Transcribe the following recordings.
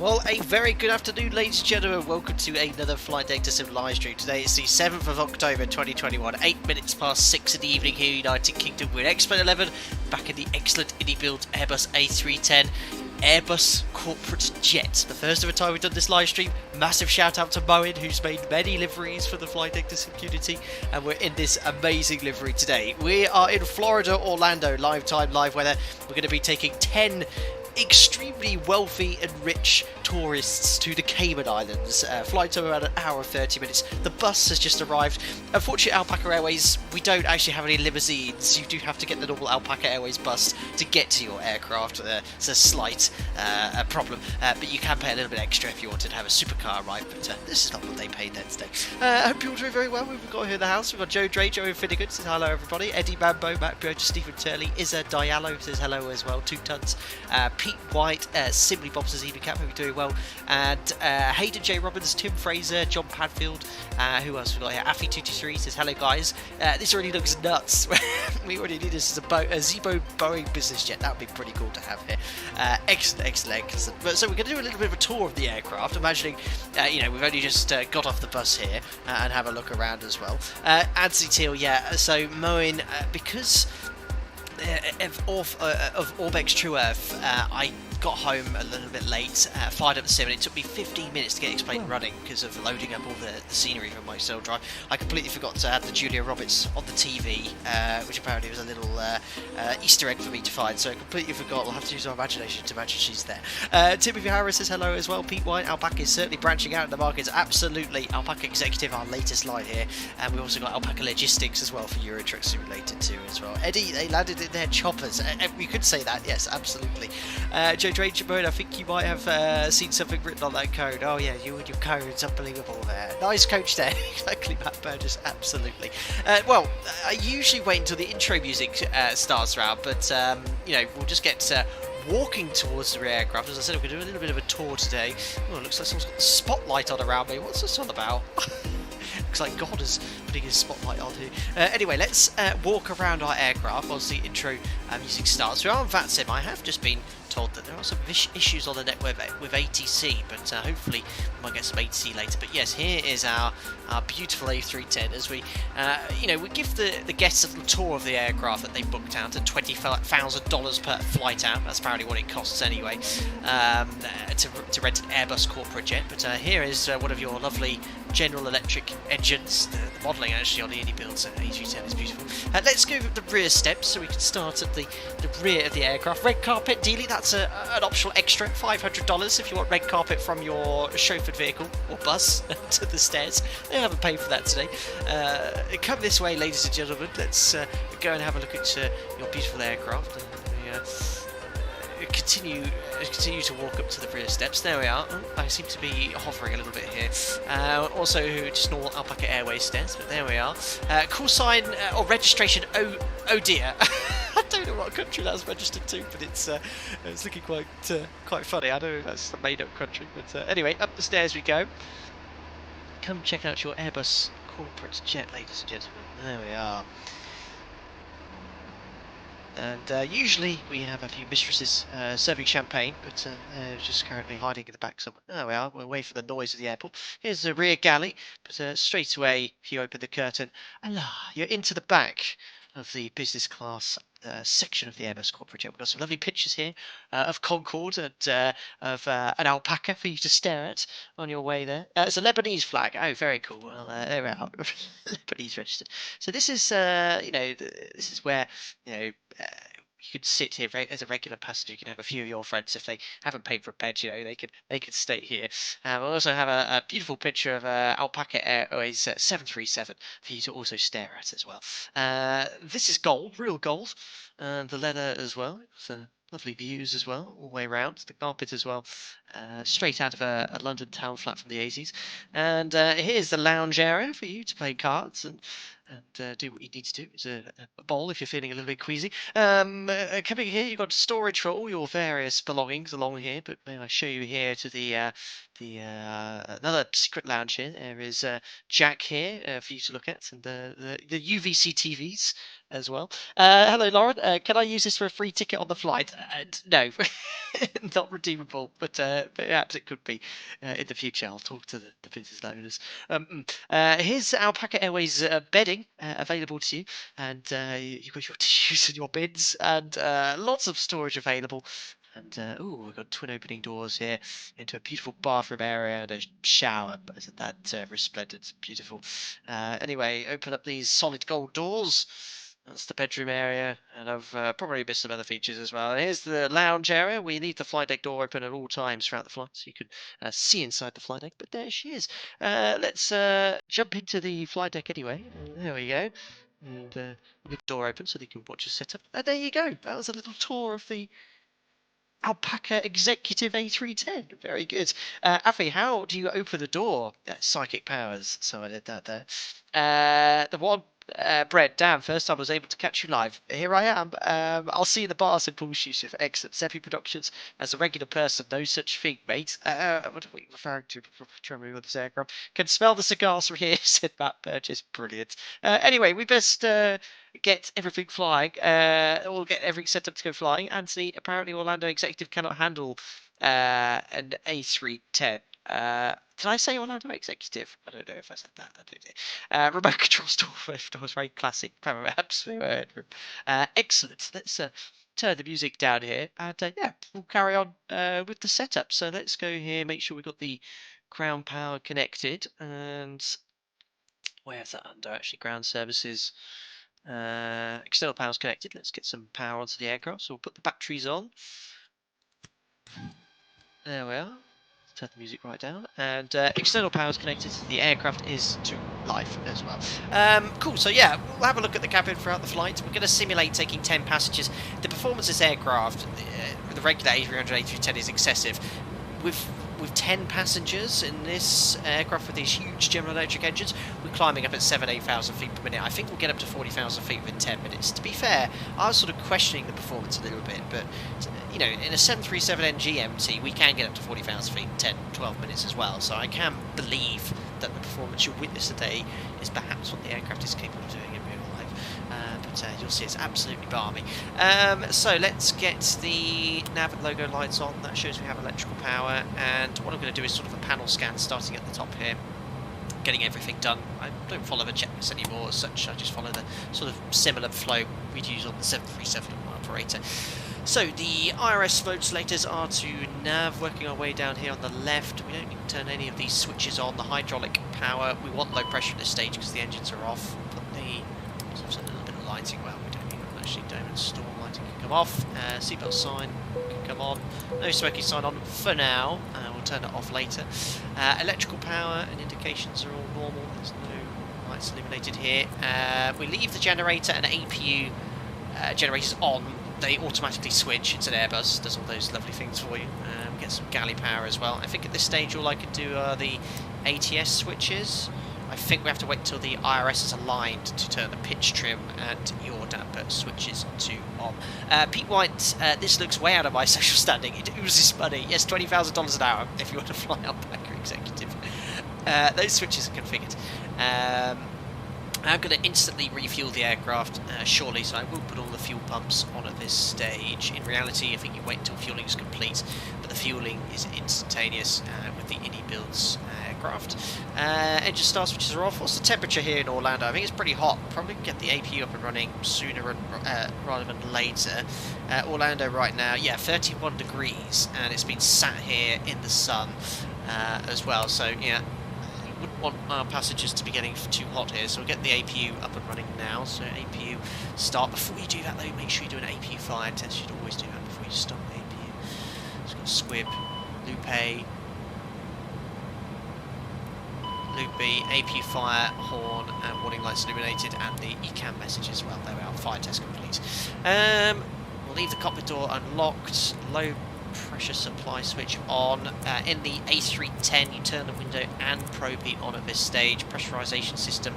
Well, a very good afternoon, ladies and gentlemen. Welcome to another Flight Data Sim live stream. Today is the 7th of October 2021, 8 minutes past 6 in the evening here in the United Kingdom. We're in X-Plane 11, back in the excellent iniBuilds Airbus A310. Airbus corporate jet. The first ever time we've done this live stream. Massive shout out to Moen, who's made many liveries for the Flight Data Sim community, and we're in this amazing livery today. We are in Florida, Orlando, live time, live weather. We're going to be taking 10 extremely wealthy and rich tourists to the Cayman Islands. Flight time around an hour and 30 minutes. The bus has just arrived. Unfortunately, Alpaca Airways, we don't actually have any limousines. You do have to get the normal Alpaca Airways bus to get to your aircraft. It's a slight problem, but you can pay a little bit extra if you wanted to have a supercar arrive, but this is not what they paid there today. I hope you're all doing very well. We've got here in the house. We've got Joe Dre, Joe Finnegan says hello everybody. Eddie Mambo, Matt Burgess, Stephen Turley, Izza Diallo says hello as well. 2 tons. Pete White, Simply Bob says even cap, hope you're doing well, and Hayden J Robbins, Tim Fraser, John Padfield, who else we got here? Affy223 says hello guys. This already looks nuts. We already need this as a Zebo Boeing business jet. That would be pretty cool to have here. Excellent. But, so we're going to do a little bit of a tour of the aircraft, imagining we've only just got off the bus here, and have a look around as well. Anthony Teal, yeah, so Moen, because of Orbex True Earth, I got home a little bit late, fired up the sim, and it took me 15 minutes to get X-Plane running because of loading up all the scenery from my cell drive. I completely forgot to add the Julia Roberts on the TV, which apparently was a little Easter egg for me to find, so I completely forgot. I'll have to use our imagination to imagine she's there. Timothy Harris says hello as well. Pete White, Alpaca is certainly branching out in the markets. Absolutely. Alpaca Executive, our latest line here, and we've also got Alpaca Logistics as well for Eurotrix related to as well. Eddie, they landed in their choppers. We could say that, yes, absolutely. Joe Dranger Mode, I think you might have seen something written on that code. Oh yeah, you and your code, it's unbelievable there. Nice coach there. Exactly, Matt Burgess, absolutely. Well, I usually wait until the intro music starts around, but we'll just get walking towards the rear aircraft. As I said, we're going to do a little bit of a tour today. Oh, it looks like someone's got the spotlight on around me. What's this all about? Looks like God is putting his spotlight on here. Anyway, let's walk around our aircraft whilst the intro music starts. We are on VATSIM. I have just been told that there are some issues on the network with ATC, but hopefully we might get some ATC later. But yes, here is our beautiful A310 as we give the guests a little tour of the aircraft that they booked out at $20,000 per flight out. That's apparently what it costs anyway, to rent an Airbus corporate jet. But here is one of your lovely General Electric engines. The modelling actually on the iniBuilds A310 is beautiful. Let's go with the rear steps so we can start at the rear of the aircraft. Red carpet dealie, that's an optional extra $500 if you want red carpet from your chauffeured vehicle or bus to the stairs. They haven't paid for that today. Come this way, ladies and gentlemen. Let's go and have a look at your beautiful aircraft. Continue to walk up to the rear steps. There we are. Oh, I seem to be hovering a little bit here. Also, just normal Alpaca Airways stairs, but there we are. Call sign or registration. Oh dear. I don't know what country that's registered to, but it's looking quite funny. I don't know if that's a made-up country, but anyway, up the stairs we go. Come check out your Airbus corporate jet, ladies and gentlemen. There we are. And usually we have a few mistresses serving champagne, but they're just currently hiding in the back somewhere. There we are, we're away from the noise of the airport. Here's the rear galley, but straight away, if you open the curtain, you're into the back of the business class section of the Airbus corporate jet. We've got some lovely pictures here of Concorde and of an alpaca for you to stare at on your way there. It's a Lebanese flag. Oh, very cool. Well, there we are. Lebanese registered. So this is, this is where, you could sit here as a regular passenger. You can have a few of your friends if they haven't paid for a bed. They could stay here. We'll also have a beautiful picture of Alpaca Airways 737 for you to also stare at as well. This is gold, real gold, and the leather as well. So lovely views as well, all the way around. The carpet as well, straight out of a London town flat from the 80s. And here's the lounge area for you to play cards and do what you need to do. It's a bowl if you're feeling a little bit queasy. Coming here, you've got storage for all your various belongings along here. But may I show you here to the another secret lounge here. There is Jack here for you to look at, and the UVC TVs as well. Hello, Lauren. Can I use this for a free ticket on the flight? No, not redeemable, but perhaps it could be in the future. I'll talk to the business owners. Here's Alpaca Airways bedding available to you, and you've got your tissues and your bins, and lots of storage available. And we've got twin opening doors here into a beautiful bathroom area and a shower. But isn't that resplendent? Beautiful. Anyway, open up these solid gold doors. That's the bedroom area, and I've probably missed some other features as well. Here's the lounge area. We leave the flight deck door open at all times throughout the flight, so you can see inside the flight deck. But there she is. Let's jump into the flight deck anyway. There we go. And leave the door open so that you can watch the setup. And there you go. That was a little tour of the Alpaca Executive A310. Very good. Afi, how do you open the door? Psychic powers. So I did that there. The one, Brett, damn, first time I was able to catch you live. Here I am. I'll see you in the bar, said Paul Shusif. Excellent. Seppi Productions. As a regular person, no such thing, mate. What are we referring to? Trying to remove this aircraft. Can smell the cigars from here, said Matt Burgess. Brilliant. Anyway, we best get everything flying. We'll get everything set up to go flying. Anthony, apparently Orlando Executive cannot handle an A310. Did I say Orlando Executive? I don't know if I said that. I don't know. Remote control store was very classic. Excellent. Let's turn the music down here, and yeah, we'll carry on with the setup. So let's go here. Make sure we've got the ground power connected, and where's that under? Actually, ground services. External power's connected. Let's get some power onto the aircraft. So we'll put the batteries on. There we are. Turn the music right down. And external power is connected. The aircraft is to life as well. Cool. So yeah, we'll have a look at the cabin throughout the flight. We're going to simulate taking 10 passengers. The performance of this aircraft, the regular A300, A310 is excessive. With 10 passengers in this aircraft with these huge General Electric engines, we're climbing up at 8,000 feet per minute. I think we'll get up to 40,000 feet within 10 minutes. To be fair, I was sort of questioning the performance a little bit, but you know, in a 737NG MT, we can get up to 40,000 feet in 10, 12 minutes as well. So I can believe that the performance you'll witness today is perhaps what the aircraft is capable of doing in real life. But you'll see it's absolutely balmy. So let's get the nav and logo lights on. That shows we have electrical power. And what I'm going to do is sort of a panel scan starting at the top here, getting everything done. I don't follow the checklist anymore as such. I just follow the sort of similar flow we'd use on the 737 operator. So the IRS mode selectors are to nav, working our way down here on the left. We don't need to turn any of these switches on. The hydraulic power, we want low pressure at this stage because the engines are off. Put the a little bit of lighting, well, we don't need it, actually don't install lighting, can come off. Seatbelt sign can come on. No smoking sign on for now. We'll turn it off later. Electrical power and indications are all normal. There's no lights illuminated here. We leave the generator and APU generators on. They automatically switch. It's an Airbus, does all those lovely things for you. Get some galley power as well. I think at this stage all I can do are the ATS switches. I think we have to wait until the IRS is aligned to turn the pitch trim and yaw damper switches to on. Pete White, this looks way out of my social standing. It oozes money. Yes, $20,000 an hour if you want to fly Alpaca Executive. Those switches are configured. I'm going to instantly refuel the aircraft shortly, so I will put all the fuel pumps on at this stage. In reality, I think you wait until fueling is complete, but the fueling is instantaneous with the iniBuilds aircraft. Engine start switches are off. What's the temperature here in Orlando? I think it's pretty hot. Probably get the APU up and running sooner rather than later. Orlando right now, yeah, 31 degrees, and it's been sat here in the sun as well, so yeah. Wouldn't want our passengers to be getting too hot here, so we'll get the APU up and running now. So APU start. Before you do that though, make sure you do an APU fire test. You should always do that before you start the APU. So got squib, loop B, APU fire, horn, and warning lights illuminated, and the ECAM message as well. There we are, fire test complete. We'll leave the cockpit door unlocked, low pressure supply switch on. In the A310 you turn the window and probe heat on at this stage. Pressurization system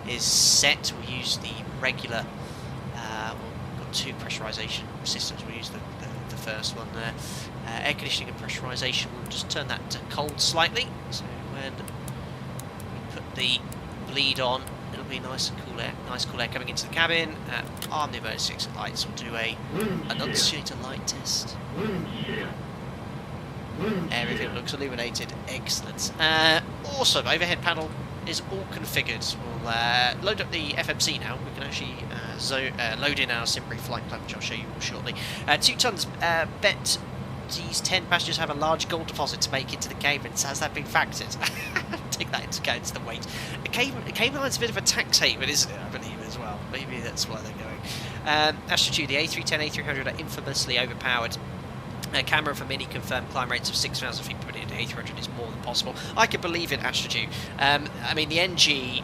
is set. We'll use the regular, we've got two pressurization systems. We'll use the first one there. Air conditioning and pressurization, we'll just turn that to cold slightly. So when we put the bleed on, It'll be nice and cool air, coming into the cabin. Arm the emergency exit lights. We'll do a annunciator light test. Everything looks illuminated. Excellent. Awesome. Overhead panel is all configured. We'll load up the FMC now. We can actually load in our Simbury flight plan, which I'll show you shortly. 2 tons. Bet these 10 passengers have a large gold deposit to make into the Caymans. Has that been factored? Take that into account, the weight. Cayman Islands is a bit of a tax haven, isn't it? I believe as well. Maybe that's why they're going. Astro 2, the A310, A300 are infamously overpowered. Camera for Mini confirmed climb rates of 6,000 feet per minute. 800 is more than possible. I can believe in Astro 2. I mean, the NG,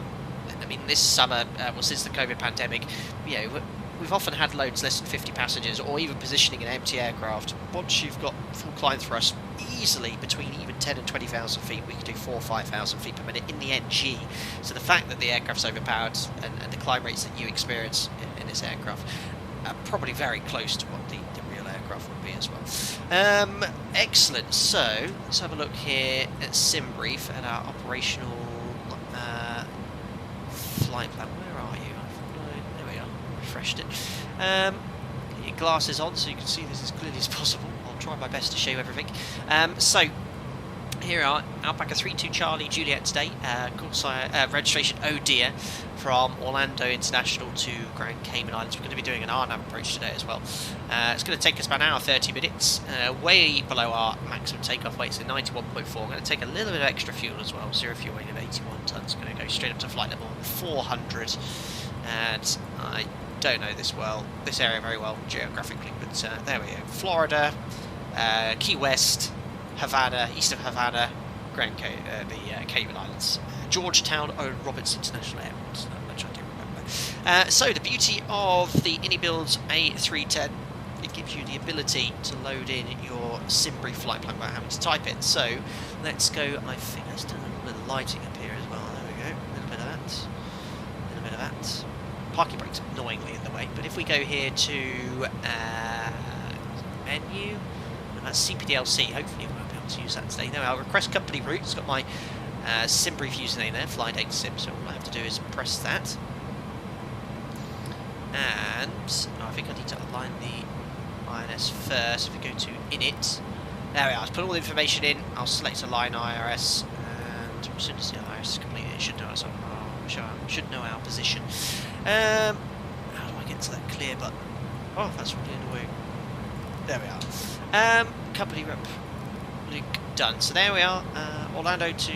this summer, since the COVID pandemic, we've often had loads less than 50 passengers, or even positioning an empty aircraft. Once you've got full climb thrust, easily between even 10 and 20,000 feet, we can do 4,000 or 5,000 feet per minute in the NG. So the fact that the aircraft's overpowered and the climb rates that you experience in this aircraft are probably very close to what the real aircraft would be as well. Excellent. So let's have a look here at SimBrief at our operational flight plan. Where are you? There we are. Refreshed it. Get your glasses on so you can see this as clearly as possible. I'll try my best to show you everything. So here are Alpaca 3-2 Charlie Juliet today. Course registration Oh Dear from Orlando International to Grand Cayman Islands. We're going to be doing an RNAV approach today as well. It's going to take us about an hour 30 minutes, way below our maximum takeoff weight, so 91.4. I'm going to take a little bit of extra fuel as well. Zero fuel weight of 81 tons. Going to go straight up to flight level 400. And I don't know this area very well geographically, but there we go. Florida, Key West, Havana, east of Havana, the Cayman Islands, Georgetown, Owen Roberts International Airport, which I do remember. So the beauty of the iniBuilds A310, it gives you the ability to load in your SimBrief flight plan without having to type it. So let's go. I think let's do a little bit of lighting up here as well. There we go. A little bit of that. A little bit of that. Parking brake's annoyingly in the way, but if we go here to menu, and that's CPDLC, hopefully we won't be able to use that today. No, I'll request company route. It's got my SimBrief username there, Flydate Sim, so all I have to do is press that. And I think I need to align the INS first. If we go to init, there we are. I've put all the information in. I'll select align IRS, and as soon as the IRS is completed, it should know us. Should know our position. How do I get to that clear button? Oh, that's really annoying. There we are. Company rep link done. So there we are. Orlando to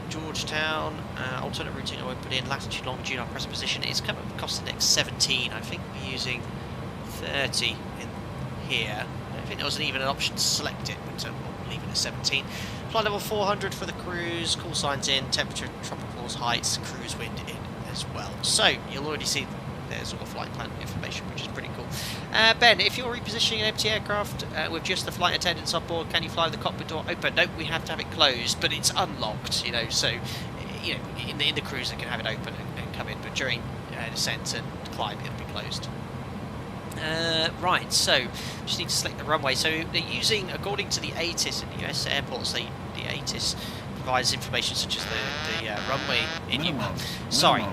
Georgetown. Alternate routing I won't put in. Latitude, longitude, our present position. It's coming up cost the next 17. I think we're using 30 in here. I don't think there wasn't even an option to select it, but we'll leave it at 17. Flight level 400 for the cruise. Call signs in. Temperature, tropicals, heights, cruise wind in as well. So you'll already see there's all the flight plan information, which is pretty cool. Ben, if you're repositioning an empty aircraft with just the flight attendants on board, can you fly with the cockpit door open? Nope, we have to have it closed, but it's unlocked, so in the cruise they can have it open and come in, but during descent and climb it'll be closed. Right, so just need to select the runway. So they're using, according to the ATIS in the US airports, the ATIS provides information such as the runway Sorry,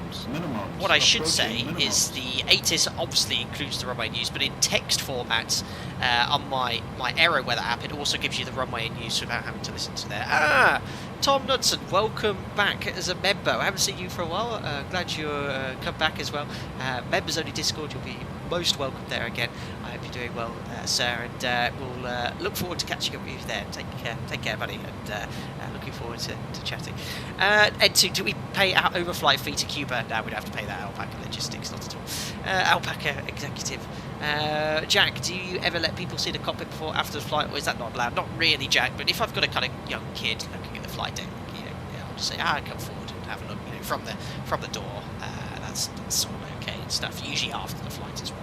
what I should say is the ATIS obviously includes the runway in use, but in text format on my AeroWeather app, it also gives you the runway in use without having to listen to there. Tom Knudsen, welcome back as a member. I haven't seen you for a while. Glad you come back as well. Members only Discord, you'll be most welcome there again. I hope you're doing well, sir, and we'll look forward to catching up with you there. Take care, buddy, and looking forward to chatting. And do we pay our overflight fee to Cuba? No, we'd have to pay that. Alpaca Logistics, not at all. Alpaca Executive. Jack, do you ever let people see the cockpit before or after the flight, or is that not allowed? Not really, Jack, but if I've got a kind of young kid looking at the flight deck, I'll just say, come forward and have a look, from the door. That's all okay and stuff, usually after the flight as well.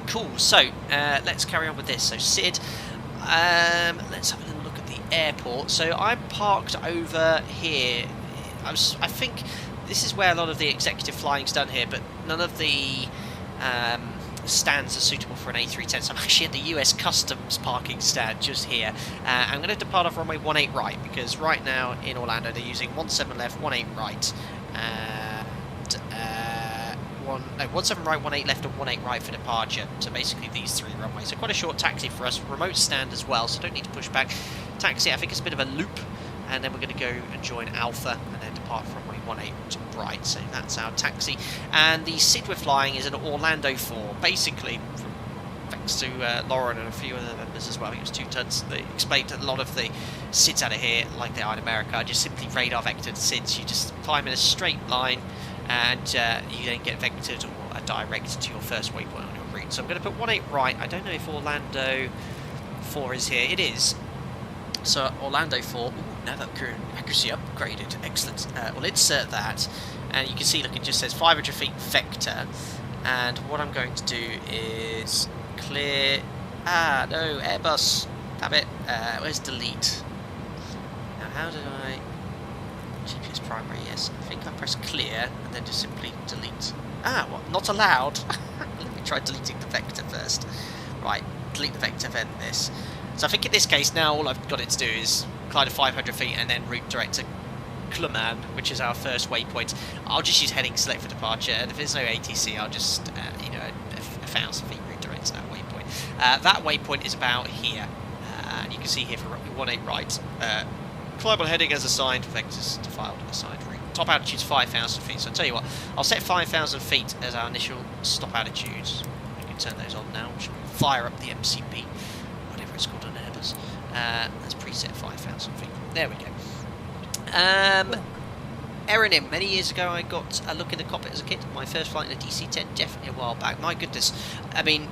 Cool, so let's carry on with this. So Sid, let's have a little look at the airport. So I'm parked over here. I think this is where a lot of the executive flying's done here, but none of the stands are suitable for an A310. So I'm actually at the US Customs parking stand just here. I'm going to depart off runway 18 right, because right now in Orlando they're using 17 left, 18 right. 17 right, 18 left, and 18 right for departure. So basically these 3 runways. So quite a short taxi for us. Remote stand as well, so don't need to push back. Taxi, I think it's a bit of a loop, and then we're going to go and join Alpha, and then depart from runway 18 right. So that's our taxi. And the SID we're flying is an Orlando 4, basically. Thanks to Lauren and a few other members as well. I think it was 2 tons. They explained that a lot of the SIDs out of here, like they are in America, are just simply radar vectored SIDs. You just fly them in a straight line, and you then get vectored or direct to your first waypoint on your route. So I'm going to put 18 right. I don't know if Orlando 4 is here. It is. So Orlando 4. Ooh, now that accuracy upgraded. Excellent. We'll insert that, and you can see, look, it just says 500 feet vector. And what I'm going to do is clear. Ah, no, Airbus. Damn it. Where's delete? Now, how did I? GPS primary, yes. I think I press clear and then just simply delete. Ah, what? Not allowed? Let me try deleting the vector first. Right, delete the vector, then this. So I think in this case now all I've got it to do is climb 500 feet and then route direct to Cayman, which is our first waypoint. I'll just use heading select for departure, and if there's no ATC, I'll just, you know, 1,000 feet route direct to that waypoint. That waypoint is about here, and you can see here for 18 right. Climb on heading as assigned, vectors defiled assigned route. Top altitude is 5,000 feet, so I'll tell you what, I'll set 5,000 feet as our initial stop altitude. You can turn those on now, which will fire up the MCP, whatever it's called on Airbus. Let's preset 5,000 feet. There we go. Erin, many years ago I got a look in the cockpit as a kid. My first flight in a DC-10, definitely a while back. My goodness, I mean,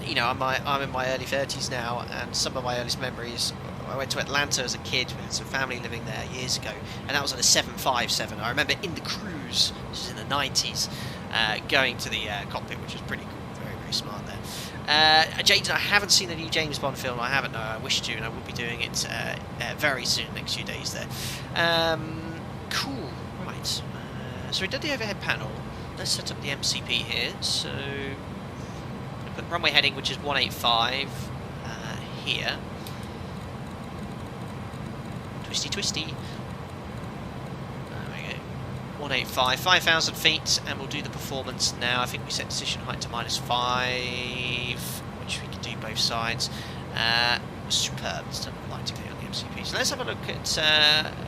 you know, I'm in my early 30s now, and some of my earliest memories, I went to Atlanta as a kid, we had some family living there years ago, and that was on a 757. I remember in the cruise, which was in the 90s, going to the cockpit, which was pretty cool, very, very smart there. Jaden, I haven't seen the new James Bond film. I haven't. No, I wish to, and I will be doing it very soon, next few days there. Cool. Right. So we did the overhead panel. Let's set up the MCP here. So we put runway heading, which is 185 here. Twisty, twisty. There we go. 185, 5,000 feet, and we'll do the performance now. I think we set decision height to -5, which we can do both sides. Superb. Let's turn the light on the MCP. So let's have a look at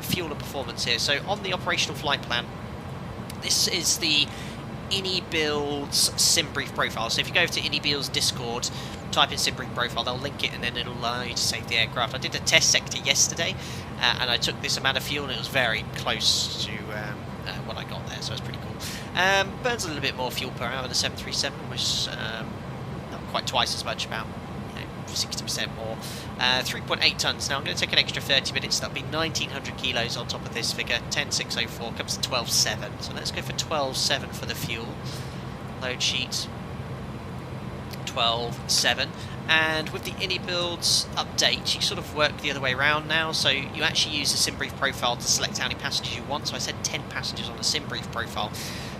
fuel and performance here. So on the operational flight plan, this is the iniBuilds sim brief profile. So if you go to iniBuilds Discord, type in sim brief profile, they'll link it, and then it'll allow you to save the aircraft. I did a test sector yesterday, and I took this amount of fuel, and it was very close to what I got there, so it's pretty cool. Burns a little bit more fuel per hour than the 737, which not quite twice as much, about 60% more. 3.8 tons. Now I'm going to take an extra 30 minutes. That'll be 1,900 kilos on top of this figure. 10,604 comes to 12,700. So let's go for 12,700 for the fuel. Load sheet 12,700. And with the iniBuilds update, you sort of work the other way around now. So you actually use the sim brief profile to select how many passengers you want. So I said 10 passengers on the sim brief profile.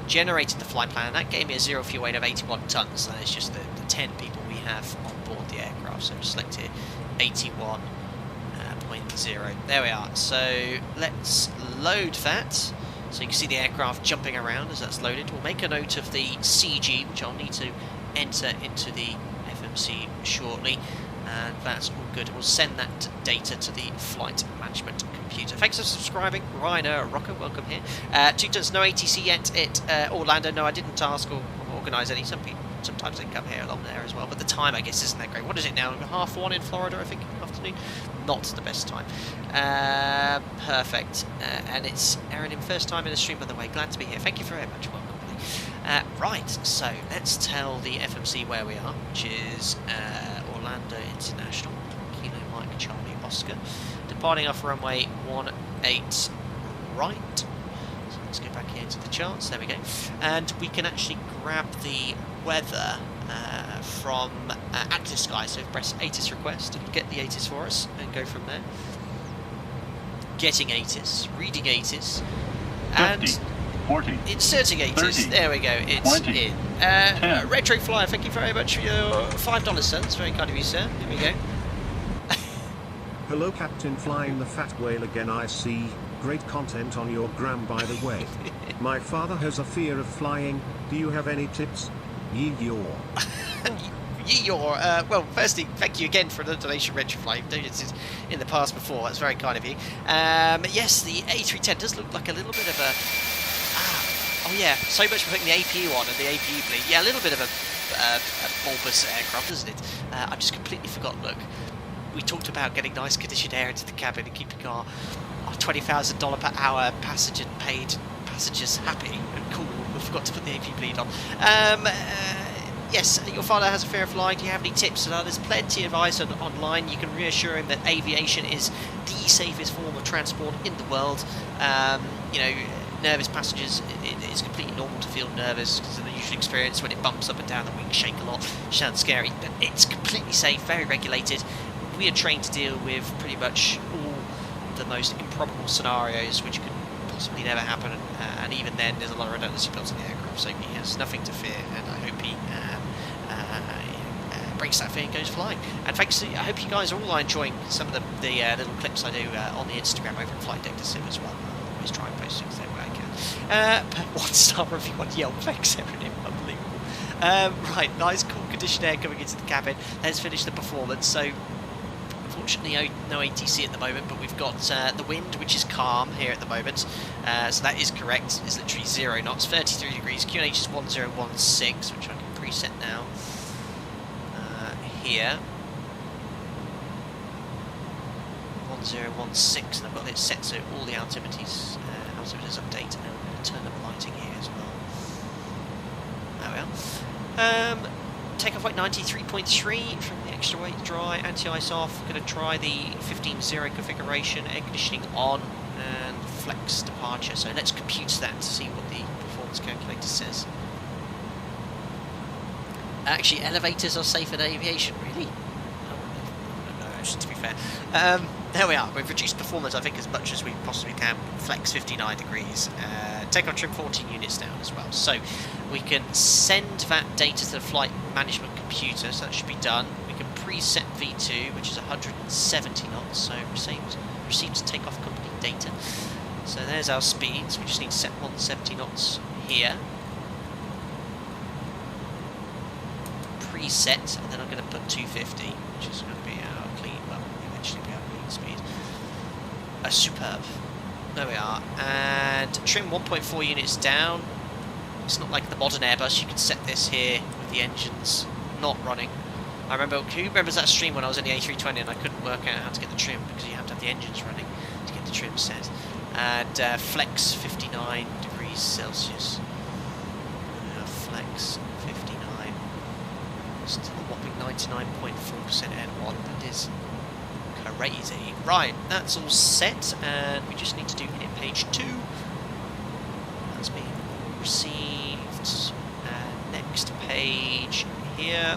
Generated the flight plan, and that gave me a zero fuel weight of 81 tons. That is just the 10 people we have on board the aircraft. So select here 81.0. There we are. So let's load that. So you can see the aircraft jumping around as that's loaded. We'll make a note of the CG, which I'll need to enter into the FMC shortly. And that's all good. We'll send that data to the flight management computer. Thanks for subscribing, Ryan Rocker. Welcome here. 2 tons, no ATC yet at Orlando. No, I didn't ask or organise any. Sometimes they come here along there as well, but the time, I guess, isn't that great. What is it now? 1:30 in Florida, I think, afternoon. Not the best time. Perfect. And it's Erin, first time in the stream, by the way. Glad to be here. Thank you very much. Welcome. Right, so let's tell the FMC where we are, which is Orlando International, Kilo Mike Charlie Oscar, departing off runway 18 right. So let's go back here to the charts, there we go, and we can actually grab the weather from Active Sky, so press ATIS request, it'll get the ATIS for us, and go from there. Getting ATIS, reading ATIS, and 50. 40, inserting ATIS, 30, there we go, it's 20, in. 10. Retro Flyer, thank you very much for your $5, sir. That's very kind of you, sir. Here we go. Hello Captain, flying the fat whale again I see. Great content on your gram by the way. My father has a fear of flying. Do you have any tips? Yee-yaw. Yee-yaw. Well, firstly, thank you again for the donation, Retrofly. Donated in the past before. That's very kind of you. Yes, the A310 does look like a little bit of a... oh yeah, so much for putting the APU on and the APU bleed. Yeah, a little bit of a bulbous aircraft, isn't it? I just completely forgot, look. We talked about getting nice conditioned air into the cabin and keeping our $20,000 per hour paid passengers happy and cool. We forgot to put the AP bleed on. Yes, your father has a fear of flying. Do you have any tips? There's plenty of advice online. You can reassure him that aviation is the safest form of transport in the world. You know, nervous passengers, it's completely normal to feel nervous because of the usual experience when it bumps up and down, the wings shake a lot, sounds scary, but it's completely safe, very regulated. We are trained to deal with pretty much all the most improbable scenarios which could possibly never happen, and even then there's a lot of redundancy built in the aircraft, so he has nothing to fear, and I hope he breaks that fear and goes flying. And thanks, I hope you guys are all enjoying some of the little clips I do on the Instagram over at Flight Deck to Sim as well. I always try and post things there where I can. But 1-star review on Yelp, thanks everyone, unbelievable. Right, nice cool conditioned air coming into the cabin. Let's finish the performance. So unfortunately no ATC at the moment, but we've got the wind, which is calm here at the moment, so that is correct. It's literally 0 knots, 33 degrees. QNH is 1016, which I can preset now here. 1016, and I've got it set so all the altimeters update, and I'm going to turn up lighting here as well. There we are. Takeoff weight 93.3 from the extra weight dry, anti-ice off. Going to try the 15.0 configuration, air conditioning on, and flex departure. So let's compute that to see what the performance calculator says. Actually, elevators are safe in aviation, really? No, actually, to be fair. There we are. We've reduced performance, I think, as much as we possibly can. Flex 59 degrees. Takeoff trim 14 units down as well. So we can send that data to the flight management computer, so that should be done. We can preset V2, which is 170 knots, so receives takeoff company data. So there's our speeds. We just need to set 170 knots here. Preset, and then I'm going to put 250, which is going to be our clean, well, eventually be our clean speed. Superb. There we are. And trim 1.4 units down. It's not like the modern Airbus. You can set this here with the engines not running. I remember, who remembers that stream when I was in the A320 and I couldn't work out how to get the trim because you have to have the engines running to get the trim set. And flex 59 degrees Celsius. Flex 59. Still a whopping 99.4% N1. That is crazy. Right, that's all set, and we just need to do init page 2. That's been received. Next page here.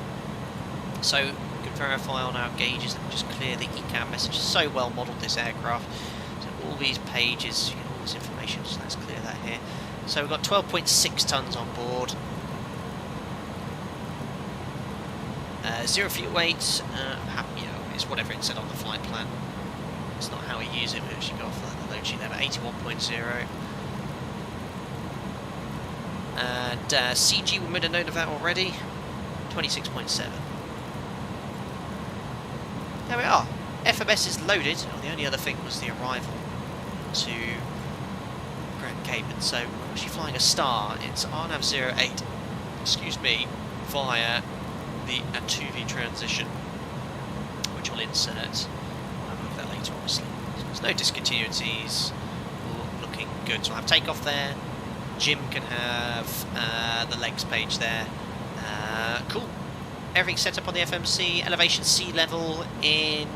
So we can verify on our gauges and just clear the ECAM message. So well modelled, this aircraft. So all these pages, you get all this information, so let's clear that here. So we've got 12.6 tonnes on board. 0 fuel weight, you know, it's whatever it said on the flight plan. It's not how we use it, we actually go off the load sheet there, but 81.0. And CG, we made a note of that already, 26.7. There we are. FMS is loaded. Oh, the only other thing was the arrival to Grand Cayman. So we're actually flying a star. It's RNAV 08, excuse me, via the Atuvi transition, which will insert. I'll move that later, obviously. So there's no discontinuities. All looking good. So I'll have takeoff there. Jim can have the legs page there. Cool. Everything's set up on the FMC. Elevation sea level in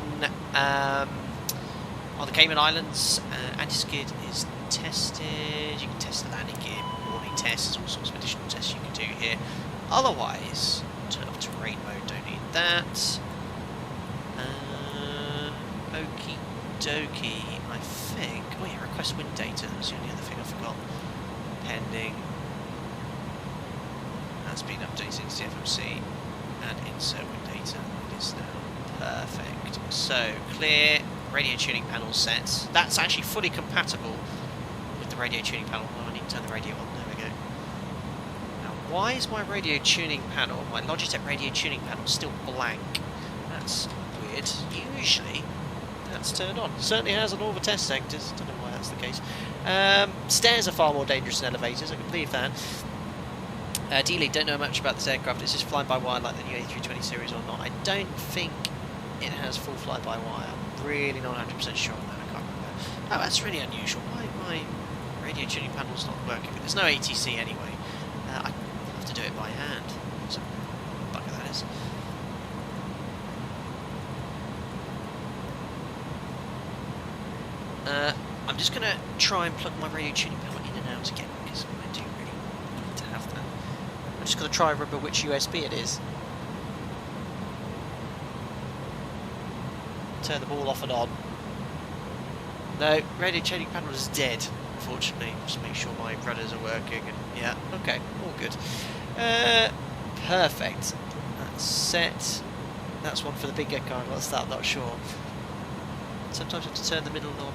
on the Cayman Islands. Anti-skid is tested. You can test the landing gear, warning tests, all sorts of additional tests you can do here. Otherwise, turn off terrain mode, don't need that. Okie dokie, I think. Oh yeah, request wind data, that's the only other thing I forgot. Pending. That's been updated to the FMC. And insert wind data, it is now perfect. So, clear, radio tuning panel set. That's actually fully compatible with the radio tuning panel. Oh, I need to turn the radio on. There we go. Now, why is my radio tuning panel, my Logitech radio tuning panel, still blank? That's weird. Usually, that's turned on. Certainly has on all the test sectors. Don't know why that's the case. Stairs are far more dangerous than elevators. I can believe that. D-League, don't know much about this aircraft. Is this flying by wire like the new A320 series or not? I don't think it has full fly by wire. I'm really not 100% sure on that. I can't remember. Oh, that's really unusual. Why my radio tuning panel's not working? There's no ATC anyway. I have to do it by hand. So, bugger that is. I'm just going to try and plug my radio tuning panel in and out again because I do really need to have that. I'm just going to try and remember which USB it is. Turn the ball off and on. No, radio tuning panel is dead, unfortunately. Just make sure my rudders are working. And yeah, okay, all good. Perfect. That's set. That's one for the bigger kind. What's that? Not sure. Sometimes I have to turn the middle knob.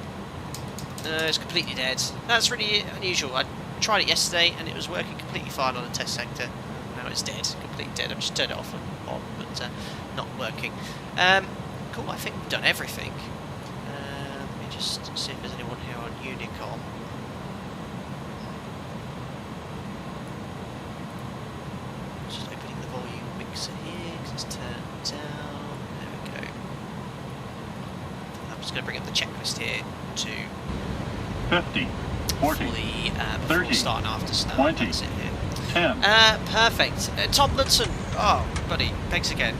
It's completely dead. That's really unusual. I tried it yesterday and it was working completely fine on the test sector. Now it's dead, completely dead. I've just turned it off and on, but not working. Cool, I think we've done everything. Let me just see if there's anyone here on Unicom. Just opening the volume mixer here because it's turned down. There we go. I'm just going to bring up the checklist here to 50, 40, before 30, starting after snow. 20, That's it here. 10. Perfect. Tom Ludson. Oh, buddy, thanks again.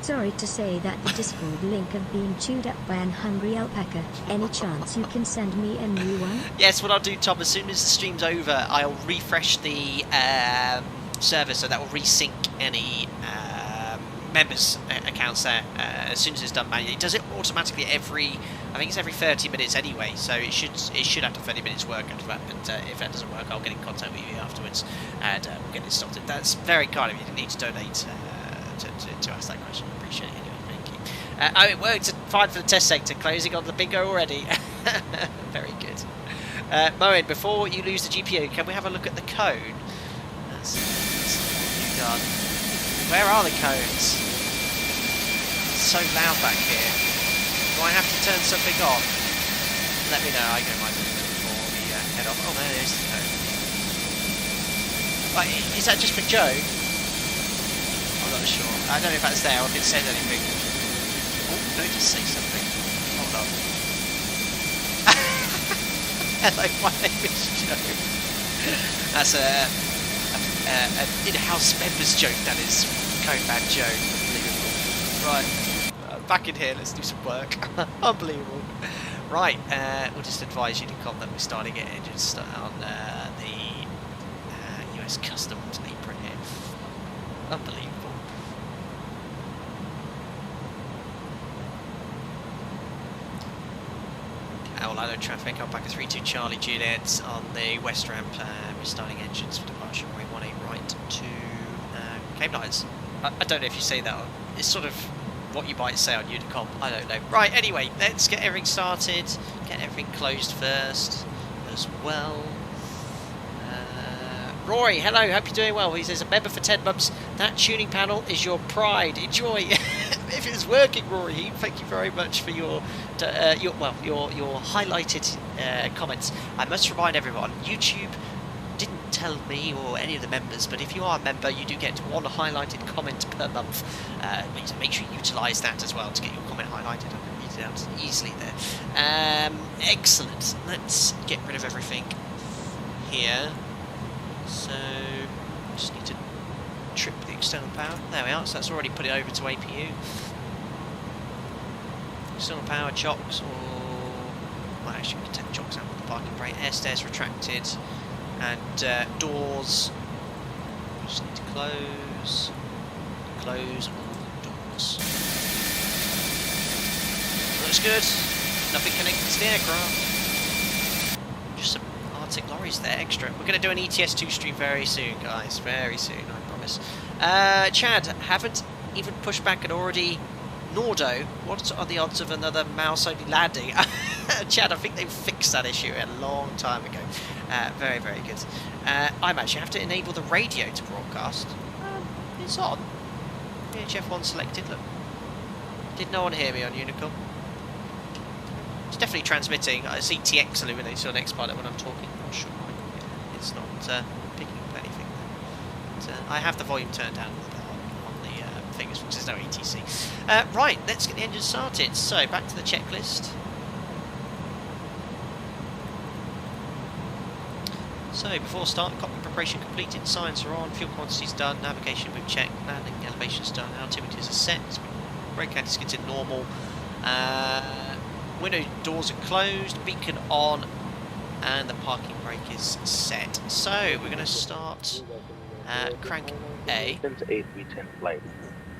Sorry to say that the Discord link have been chewed up by an hungry alpaca. Any chance you can send me a new one? Yes, what I'll do, Tom, as soon as the stream's over, I'll refresh the server so that will resync any members' accounts there as soon as it's done manually. It does it automatically every, I think it's every 30 minutes anyway, so it should after 30 minutes work after that, but if that doesn't work, I'll get in contact with you afterwards and we'll get it sorted. That's very kind of you. You need to donate to ask that question. I appreciate it anyway, thank you. Oh, it worked fine for the test sector, closing on the bingo already. Very good. Moen, before you lose the GPU, can we have a look at the cone? That's done. Where are the cones? It's so loud back here. Do I have to turn something on? Let me know. I go my before we head off. Oh, there is the cone. Right, is that just for Joe? I'm not sure. I don't know if that's there or if it says anything. Oh, no, just say something. Hold on. Hello, my name is Joe. That's an in-house members joke, that is. Code Bad Joe. Unbelievable. Right, back in here, let's do some work. Unbelievable. Right, we'll just advise Unicom that we're starting to get engines on the US Customs apron here. Unbelievable. Orlando traffic, Alpaca 32 Charlie Juliet on the west ramp. We're starting engines for departure runway 18 right to Cayman Islands. I don't know if you say that. It's sort of what you might say on Unicom. I don't know. Right, anyway, let's get everything started. Get everything closed first as well. Rory, hello, hope you're doing well. He says, a member for 10 months. That tuning panel is your pride. Enjoy. If it's working, Rory, thank you very much for your highlighted comments. I must remind everyone, YouTube didn't tell me or any of the members, but if you are a member, you do get one highlighted comment per month. So make sure you utilise that as well to get your comment highlighted. I can read it out easily there. Excellent. Let's get rid of everything here. So just need to trip the external power. There we are. So that's already put it over to APU. External power chocks, or well, actually we can take the chocks out with the parking brake. Air stairs retracted, and doors. We just need to close all the doors. Looks good. Nothing connected to the aircraft. Just some Arctic lorries there, extra. We're going to do an ETS2 stream very soon, guys. Very soon, I promise. Chad, haven't even pushed back an already Nordo, what are the odds of another mouse-only landing? Chad, I think they fixed that issue a long time ago. Very, very good. I actually have to enable the radio to broadcast. It's on. VHF1 selected, look. Did no one hear me on Unicorn? It's definitely transmitting. I see TX illuminated on X-Pilot when I'm talking. I'm not sure why. It's not picking up anything. But, I have the volume turned down on the things because there's no ETC. Right, let's get the engine started. So, back to the checklist. So, before start, cockpit preparation completed, signs are on, fuel quantities done, navigation we've checked, landing elevation's done, altimeters are set, brake anti-skid's in normal, window doors are closed, beacon on, and the parking brake is set. So, we're going to start crank A. A310 flight.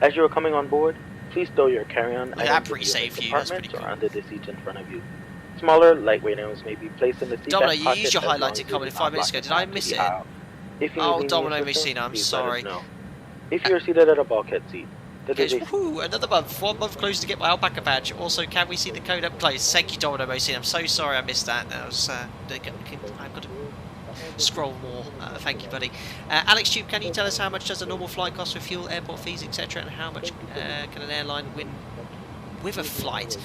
As you are coming on board, please stow your carry-on items pretty in the safe view, that's pretty compartments cool. or under the seat in front of you. Smaller, lightweight items may be placed in the seat Domino, back you pocket used your as long highlighted as you comment do 5 not minutes ago. block Did the I back of miss the it? aisle. If you Oh, need any Domino assistance, Messina, I'm please let us sorry. know. If you are seated at a bulkhead seat, that is a Woohoo, another month, 1 month close to get my Alpaca badge. Also, can we see the code up close? Thank you, Domino Messina. I'm so sorry I missed that. That was, I've got to scroll more. Thank you, buddy. Alex Tube, can you tell us how much does a normal flight cost with fuel, airport fees, etc., and how much can an airline win with a flight?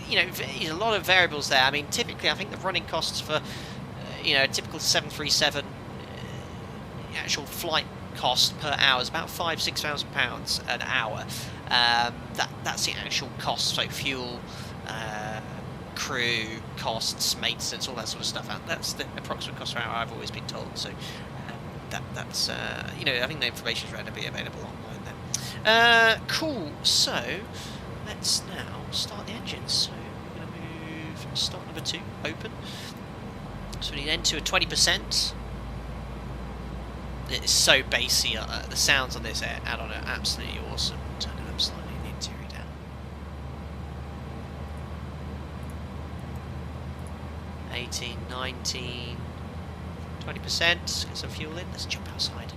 You know, there's a lot of variables there. I mean, typically, I think the running costs for you know, a typical 737 actual flight cost per hour is about £6,000 an hour. That's the actual cost. So fuel, crew costs, maintenance, all that sort of stuff. That's the approximate cost per hour I've always been told. So that's you know, I think the information is readily available online then. Cool. So let's now start the engines. So we're going to move start number 2 open. So we need N2 at 20%. It's so bassy. The sounds on this add-on are absolutely awesome. Turn it up slightly, the interior down. 18, 19, 20%. Get some fuel in. Let's jump outside.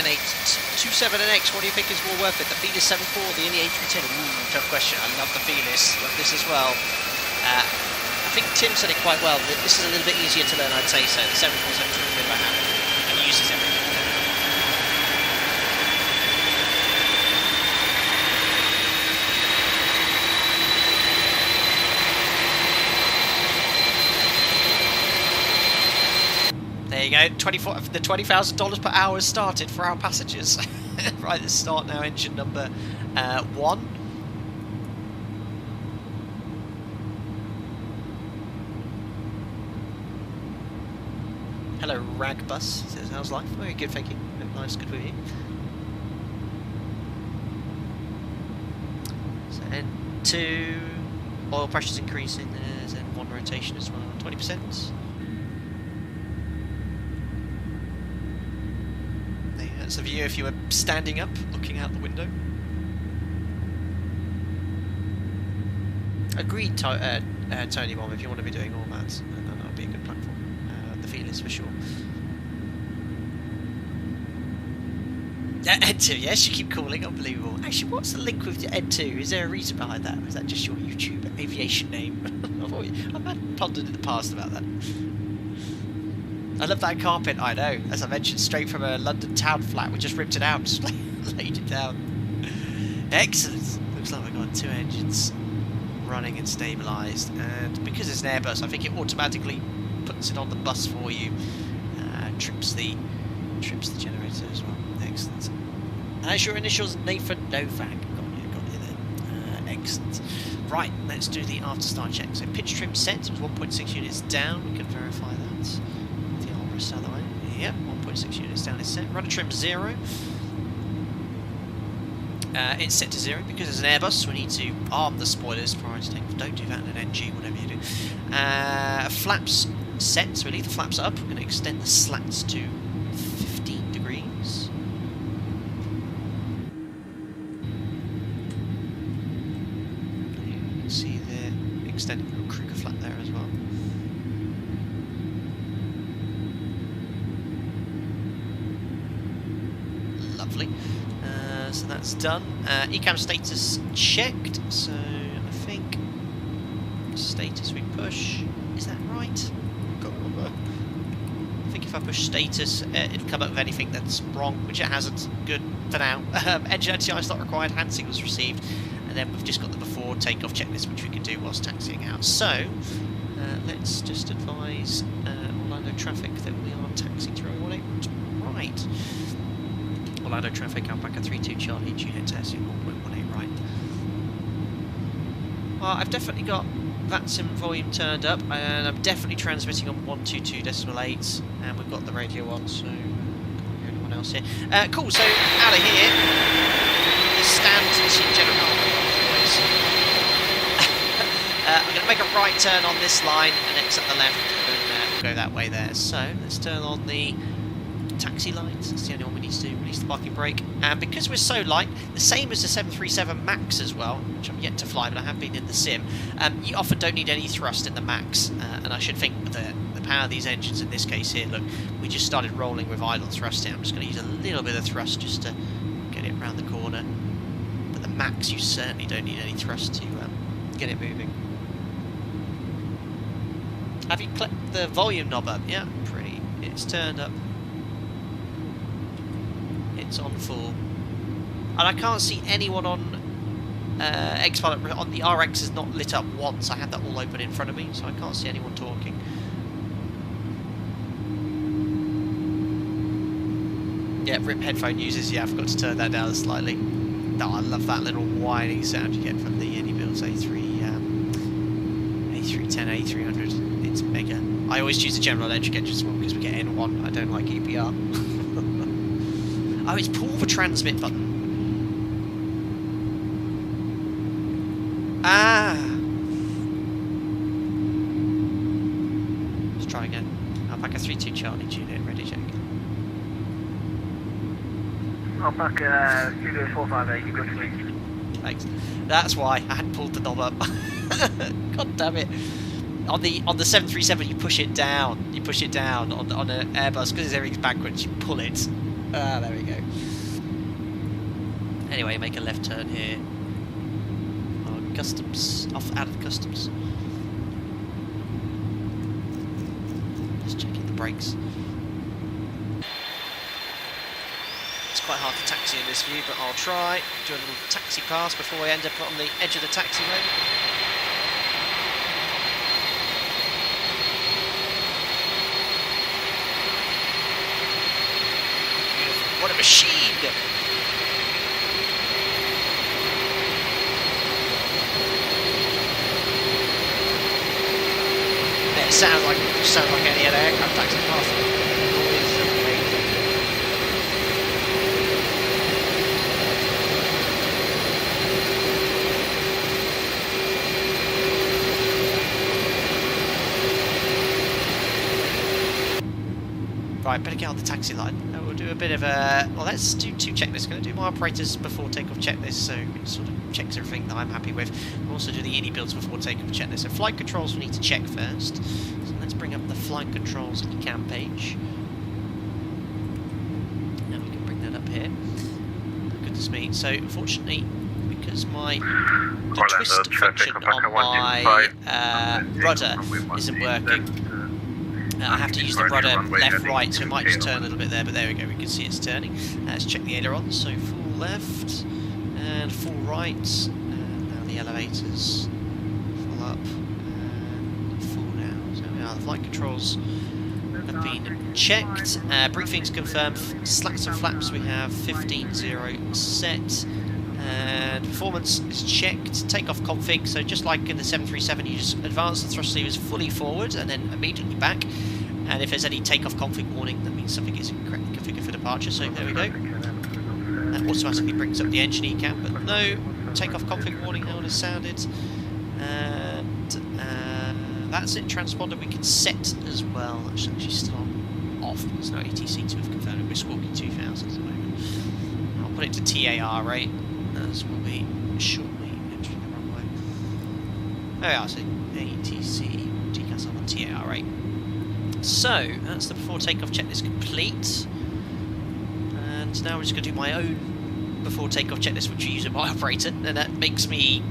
N827NX, what do you think is more worth it? The Feelers 7.4 or the Ini A310? Ooh, tough question. I love the Feelers. Love this as well. I think Tim said it quite well. This is a little bit easier to learn, I'd say so. The 747 is a bit of a habit and uses everything. There you go, the $20,000 per hour has started for our passengers. Right, let's start now engine number 1. Hello, Ragbus, says, how's life? Very good, thank you. Nice, good with you. So N2, oil pressure's increasing, there's N1 rotation as well, 20%. That's the view if you were standing up, looking out the window. Agreed, Tony Bomb, if you want to be doing all that, then that'll be a good platform. The Feelers for sure. N2, yes, you keep calling, unbelievable. Actually, what's the link with N2? Is there a reason behind that? Or is that just your YouTube aviation name? I've had pondered in the past about that. I love that carpet, I know. As I mentioned, straight from a London town flat. We just ripped it out, just laid it down. Excellent. Looks like we've got 2 engines running and stabilised. And because it's an Airbus, I think it automatically puts it on the bus for you. Trips the generator as well. Excellent. As your initials, Nathan Novak. Got you then. Excellent. Right, let's do the after start check. So pitch trim set, it was 1.6 units down. We can verify that. Other way. Yep, 1.6 units down is set. Rudder trim 0. It's set to 0 because it's an Airbus. We need to arm the spoilers prior to takeoff. Don't do that in an NG, whatever you do. Flaps set, so we leave the flaps up. We're going to extend the slats to 15 degrees. You can see lovely. So that's done. Ecam status checked, so I think status we push, is that right? I think if I push status, it'll come up with anything that's wrong, which it hasn't. Good for now. Engine anti-ice not required, hand signals received, and then we've just got the before takeoff checklist, which we can do whilst taxiing out. So let's just advise Orlando traffic that we are taxiing through 118 right. Orlando traffic, Alpaca 32 Charlie, Juliet testing 1.18 right. Well, I've definitely got VATSIM volume turned up, and I'm definitely transmitting on 122.8, and we've got the radio on, so can't hear anyone else here. Cool, so out of here, the stand general always. I'm going to make a right turn on this line and exit the left, and we'll go that way there. So let's turn on the taxi lights. That's the only one we need to do. Release the parking brake, and because we're so light, the same as the 737 MAX as well, which I'm yet to fly, but I have been in the sim. You often don't need any thrust in the MAX, and I should think with the power of these engines in this case here. Look, we just started rolling with idle thrust here. I'm just going to use a little bit of thrust just to get it around the corner. But the MAX, you certainly don't need any thrust to get it moving. Have you clicked the volume knob up? Yeah, pretty. It's turned up. It's on full, and I can't see anyone on X-Pilot. On the RX is not lit up once. I had that all open in front of me, so I can't see anyone talking. Yeah, RIP headphone users. Yeah, I forgot to turn that down slightly. No, I love that little whining sound you get from the iniBuilds A310, A300. It's mega. I always choose the general electric engine as well because we get N1. I don't like EPR. Oh, it's pull the transmit button. Ah! Let's try again. Alpaca 32 Charlie, Juliet, ready, check. Alpaca Studio 458, you good to me? Thanks. That's why I hadn't pulled the knob up. God damn it. On the 737, you push it down. You push it down on an Airbus because everything's backwards. You pull it. Ah, there we go. Anyway, make a left turn here. Oh, customs, out of customs. Just checking the brakes. It's quite hard to taxi in this view, but I'll try. Do a little taxi pass before I end up on the edge of the taxiway. What a machine! Yeah, it sounds like any other aircraft taxi pass. Right, better get on the taxi line. We'll do a bit of a... Well, let's do two checklists. Going to do my operators before takeoff checklist, so it sort of checks everything that I'm happy with. We'll also do the iniBuilds before takeoff checklist. So flight controls we need to check first. So let's bring up the flight controls ecam page. Now we can bring that up here. Oh, goodness me. So, unfortunately, because the twist function on my rudder isn't working, I have to use the rudder left-right, so it might just turn a little bit there, but there we go, we can see it's turning. Let's check the ailerons, so full left, and full right, and now the elevators, full up, and full down. So now the flight controls have been checked, briefing's confirmed, slats and flaps we have 15.0 set, and performance is checked, takeoff config, so just like in the 737 you just advance the thrust levers fully forward and then immediately back, and if there's any takeoff config warning that means something is incorrectly configured for departure, so there we go. That automatically brings up the engine ecam, but no takeoff config warning how it has sounded, and that's it. Transponder we can set as well, that's actually still on off, there's no ATC to have confirmed, we're squawking 2000 at the moment. I'll put it to TAR rate, as will be shortly entering the runway. There we are, so ATC, TCAS on TAR rate. So, that's the before takeoff checklist complete. And And now I'm just going to do my own before takeoff checklist, which I use with my operator, and that makes me,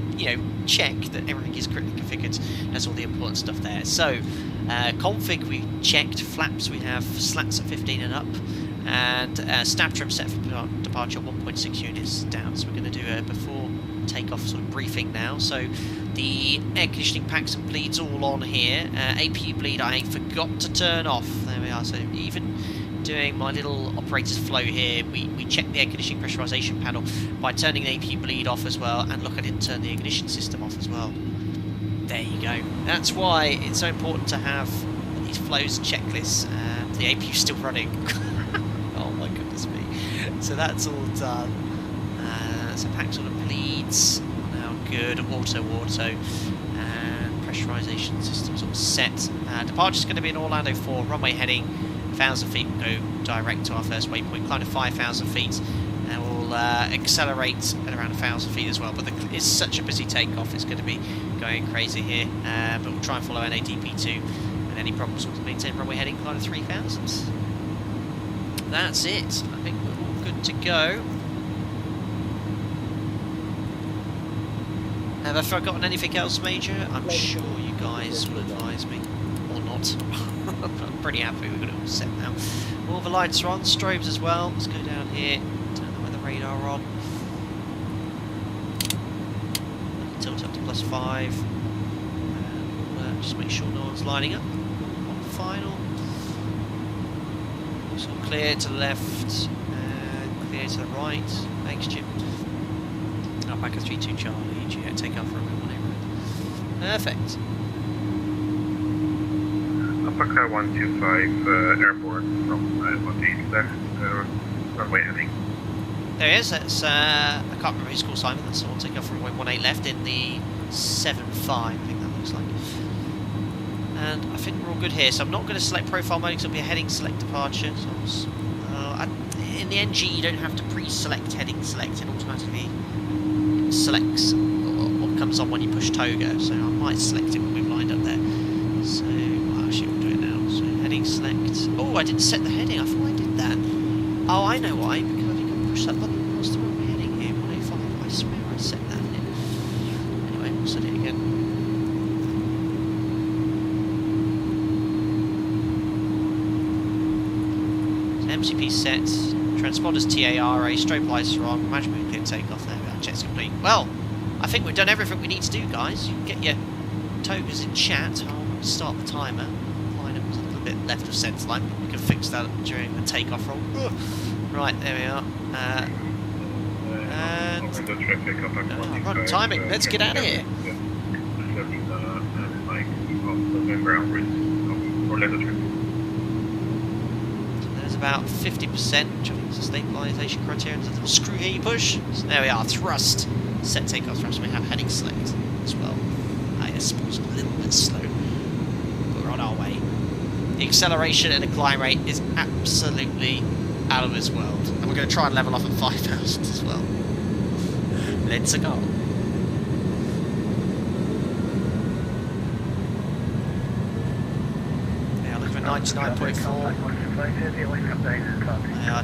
check that everything is correctly configured. Has all the important stuff there. So, config we checked, flaps we have slats at 15 and up, and stab trim set for departure 1.6 units down. So we're going to do a before takeoff sort of briefing now. So the air conditioning packs and bleeds all on here. APU bleed I forgot to turn off. There we are. So even doing my little operator's flow here, we check the air conditioning pressurization panel by turning the APU bleed off as well, and look, I didn't turn the ignition system off as well. There you go. That's why it's so important to have these flows and checklists, and the APU's still running. Oh my goodness me. So that's all done. So packs on the bleeds now good, auto, and pressurization system's all set. Departure's going to be in Orlando 4, runway heading 1,000 feet, we'll go direct to our first waypoint, climb to 5,000 feet, and we'll accelerate at around 1,000 feet as well. But it's such a busy takeoff, it's going to be going crazy here. But we'll try and follow NADP2, and any problems we'll maintain runway heading, climb to 3,000. That's it. I think we're all good to go. Have I forgotten anything else major? I'm sure you guys will advise me. Or not. I'm pretty happy we've got it all set now. All the lights are on, strobes as well. Let's go down here, turn the weather radar on. Tilt up to +5. And we'll just make sure no one's lining up. On final. So clear to the left, and clear to the right. Thanks, Jim. Alpaca 3-2 Charlie, take off for a moment. Perfect. Alpaca 125 airborne from 1 left, runway heading. There he is, that's, I can't remember his call Simon, that's all, take off from runway 18 left in the 7.5, I think that looks like. And I think we're all good here, so I'm not going to select profile mode because it'll be a heading select departure. So in the NG you don't have to pre-select heading select, it automatically selects what comes on when you push toga, so I might select it when we've lined up there. So, well, actually we'll do it now. So heading select. Oh, I didn't set the heading, I thought I did that. Oh, I know why, because I think I pushed that button. What's the runway heading here? 105. I swear I set that in. Anyway, we'll set it again. So MCP set, transponders TARA, strobe lights are on, management clear takeoff. There we are, check's complete. Well, I think we've done everything we need to do, guys. You can get your togas in chat. I'll start the timer. Line up a little bit left of centre line, but we can fix that during the takeoff roll. Right, there we are. And run timing. Let's get out of here. There's about 50%, which I think is the stabilisation criterion. There's a little screw here you push. So there we are. Thrust. Set takeoff thrust. We have heading select as well. Yes, it's a little bit slow, but we're on our way. The acceleration and the climb rate is absolutely out of this world, and we're going to try and level off at 5,000 as well. Let's go. Yeah, look for 99.4.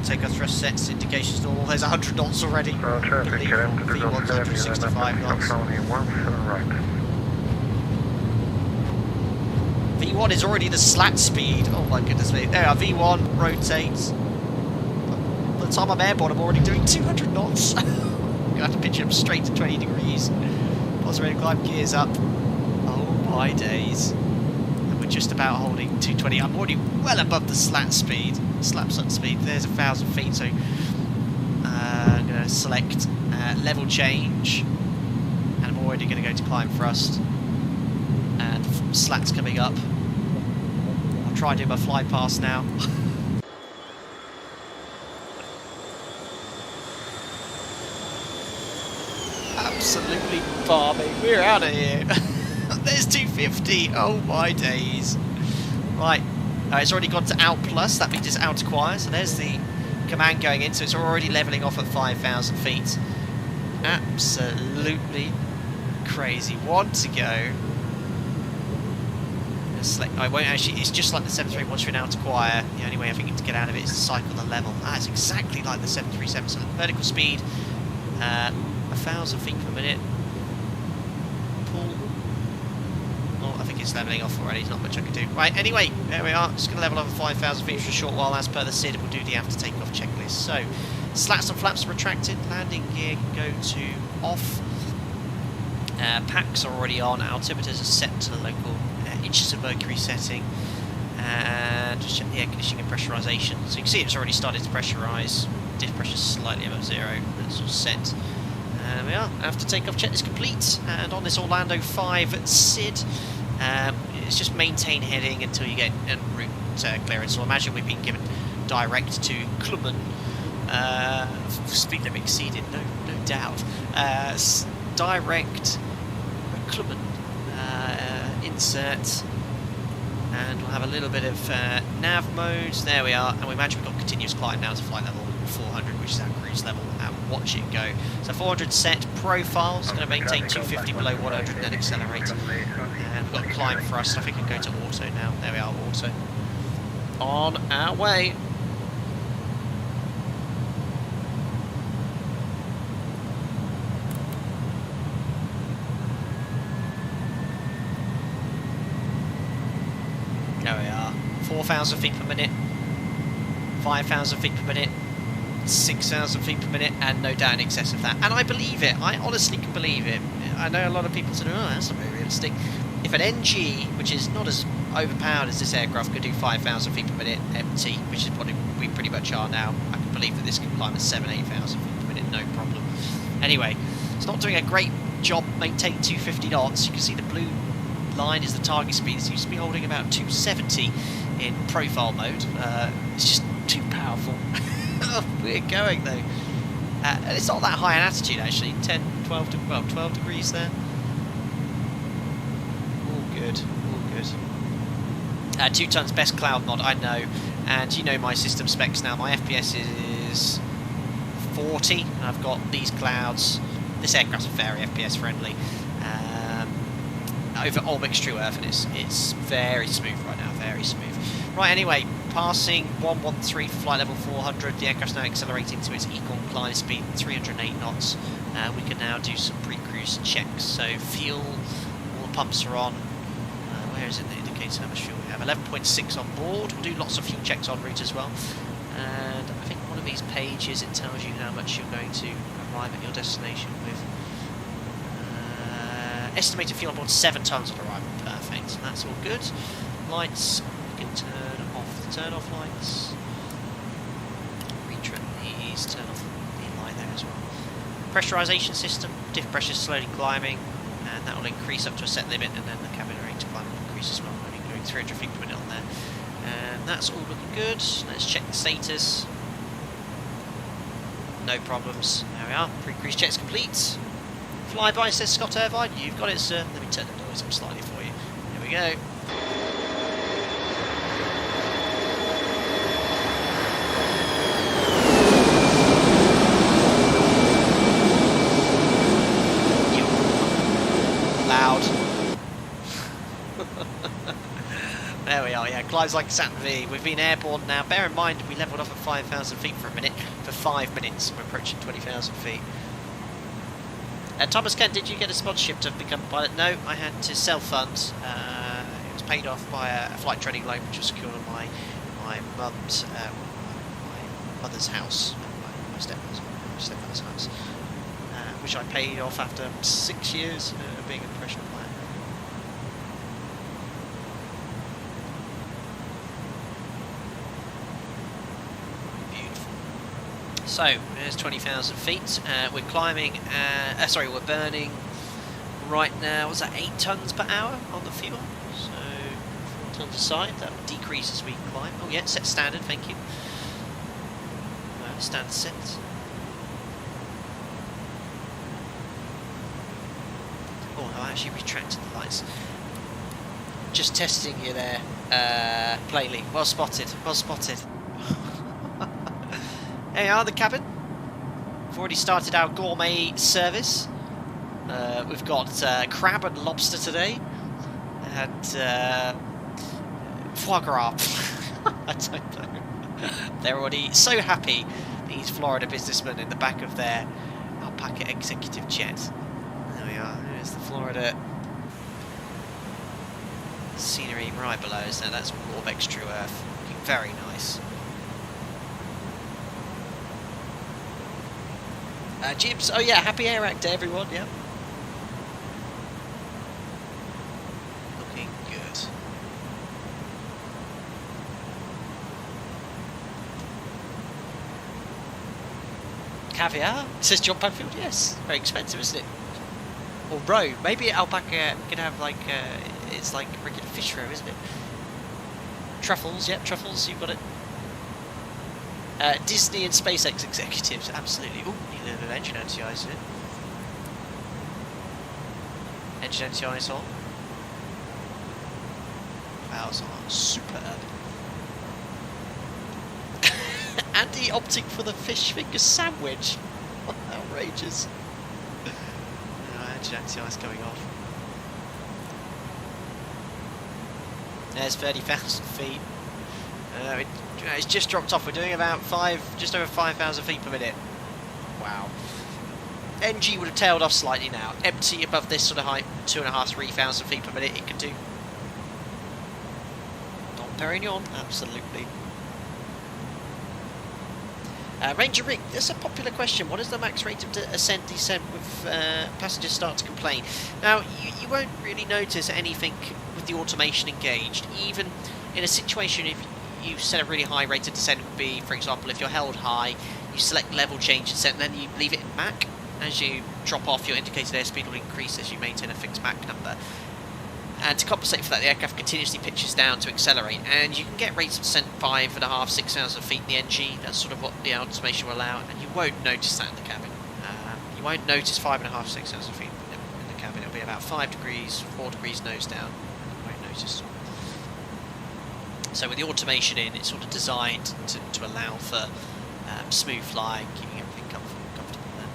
Take our thrust sets, indications normal. There's 100 knots already. V1's 165 knots. V1 is already the slat speed. Oh my goodness me. There, V1 rotates. By the time I'm airborne, I'm already doing 200 knots. I'm going to have to pitch him straight to 20 degrees. Positive climb gears up. Oh my days. And we're just about holding 220. I'm already well above the slat speed. Slap speed. There's 1,000 feet, so I'm going to select level change. And I'm already going to go to climb thrust. And slats coming up. I'll try and do my fly past now. Absolutely balmy. We're out of here. There's 250. Oh my days. Right. It's already gone to out plus. That means it's out acquire. So there's the command going in. So it's already levelling off at 5,000 feet. Absolutely crazy. One to go. select. I won't actually. It's just like the 737 once you're in outer quiet. The only way I think to get out of it is to cycle the level. That's exactly like the 737. So the vertical speed, 1,000 feet per minute. Pull. Oh, I think it's levelling off already. There's not much I can do. Right. Anyway, there we are. Just going to level over 5,000 feet for a short while, as per the SID. We'll do the after takeoff checklist. So, slats and flaps are retracted. Landing gear can go to off. Packs are already on. Altimeters are set to the local inches of mercury setting, and just check the air conditioning and pressurization. So you can see it's already started to pressurize. Diff pressure slightly above zero. That's all set. There we are. After takeoff check is complete, and on this Orlando 5 SID, it's just maintain heading until you get en route clearance. So imagine we've been given direct to Cayman. Speed limit exceeded, no doubt. Direct Cayman, insert, and we'll have a little bit of nav modes. There we are, and we imagine we've got continuous climb now to flight level 400, which is our cruise level, and watch it go. So 400 set, profile, it's going to maintain 250 below 100 and then accelerate. And we've got climb thrust, I think we can go to auto now. There we are, auto. On our way. There we are, 4,000 feet per minute, 5,000 feet per minute, 6,000 feet per minute, and no doubt in excess of that. And I believe it, I honestly can believe it. I know a lot of people say, oh, that's not very realistic. If an NG, which is not as overpowered as this aircraft, could do 5,000 feet per minute empty, which is what we pretty much are now, I can believe that this can climb at 7,000 to 8,000 feet per minute, no problem. Anyway, it's not doing a great job maintaining 250 knots. You can see the blue line is the target speed. It seems to be holding about 270 in profile mode. It's just too powerful. We're going though. It's not that high in altitude actually. 10, 12, 12 degrees there. All good, all good. 2 tons best cloud mod, I know. And you know my system specs now. My FPS is 40. I've got these clouds. This aircraft's very FPS friendly. Over Olbec's True Earth, and it's very smooth right now, very smooth. Right, anyway, passing 113 for flight level 400, the aircraft's now accelerating to its equal climb speed, 308 knots. We can now do some pre-cruise checks, so fuel, all the pumps are on. Where is it that indicates how much fuel we have? 11.6 on board. We'll do lots of fuel checks en route as well. And I think one of these pages, it tells you how much you're going to arrive at your destination with. Estimated fuel on board 7 tons on arrival. Perfect. That's all good. Lights. We can turn off the turn-off lights. Retrim these. Turn off the light there as well. Pressurization system. Diff pressure slowly climbing, and that will increase up to a set limit, and then the cabin rate to climb will increase as well. Only going 300 feet per minute on there. And that's all looking good. Let's check the status. No problems. There we are. Pre-cruise check's complete. Flyby, says Scott Irvine. You've got it, sir. Let me turn the noise up slightly for you. Here we go. Loud. There we are, yeah. Climbs like Saturn V. We've been airborne now. Bear in mind, we levelled off at 5,000 feet for a minute. For 5 minutes. We're approaching 20,000 feet. Thomas Kent, did you get a sponsorship to become a pilot? No, I had to self-fund. It was paid off by a flight training loan, which was secured on my mum's, my mother's house, my stepmother's house, which I paid off after 6 years of being a professional pilot. So, there's 20,000 feet. We're climbing, we're burning right now, what's that, 8 tons per hour on the fuel? So, 4 tons aside, that will decrease as we climb. Oh yeah, set standard, thank you. Standard set. Oh, I actually retracted the lights. Just testing you there, plainly. Well spotted, well spotted. Here we are, the cabin. We've already started our gourmet service. We've got crab and lobster today, and foie gras. I don't know. They're already so happy, these Florida businessmen, in the back of their Alpaca Executive jet. There we are. There's the Florida scenery right below us. Now that's all of extra earth. Looking very nice. Jibs, oh yeah, happy Air Act to everyone, yeah. Looking good. Caviar? It says John Banfield, yes. Very expensive, isn't it? Or roe. Maybe Alpaca can have like, it's like regular fish roe, isn't it? Truffles, yep, truffles, you've got it. Disney and SpaceX executives, absolutely. Oh, need a little bit of engine anti-ice in it. Engine anti-ice on. Valves are superb. Andy opting for the fish finger sandwich. Outrageous. Engine anti-ice going off. There's 30,000 feet. It's just dropped off. We're doing about just over 5,000 feet per minute. Wow. NG would have tailed off slightly now. Empty above this sort of height, 2,500, 3,000 feet per minute. It can do. Dom Perignon, absolutely. Ranger Rick, this is a popular question. What is the max rate of ascent descent with passengers start to complain? Now, you won't really notice anything with the automation engaged. Even in a situation, if you set a really high rate of descent, would be, for example, if you're held high, you select level change descent, and then you leave it in Mach. As you drop off, your indicated airspeed will increase as you maintain a fixed Mach number. And to compensate for that, the aircraft continuously pitches down to accelerate, and you can get rates of descent 5,500, 6,000 feet in the NG. That's sort of what the automation will allow, and you won't notice that in the cabin. You won't notice 5,500, 6,000 feet in the cabin. It'll be about 5 degrees, 4 degrees nose down. You won't notice. So with the automation in, it's sort of designed to allow for smooth flying, keeping everything comfortable there.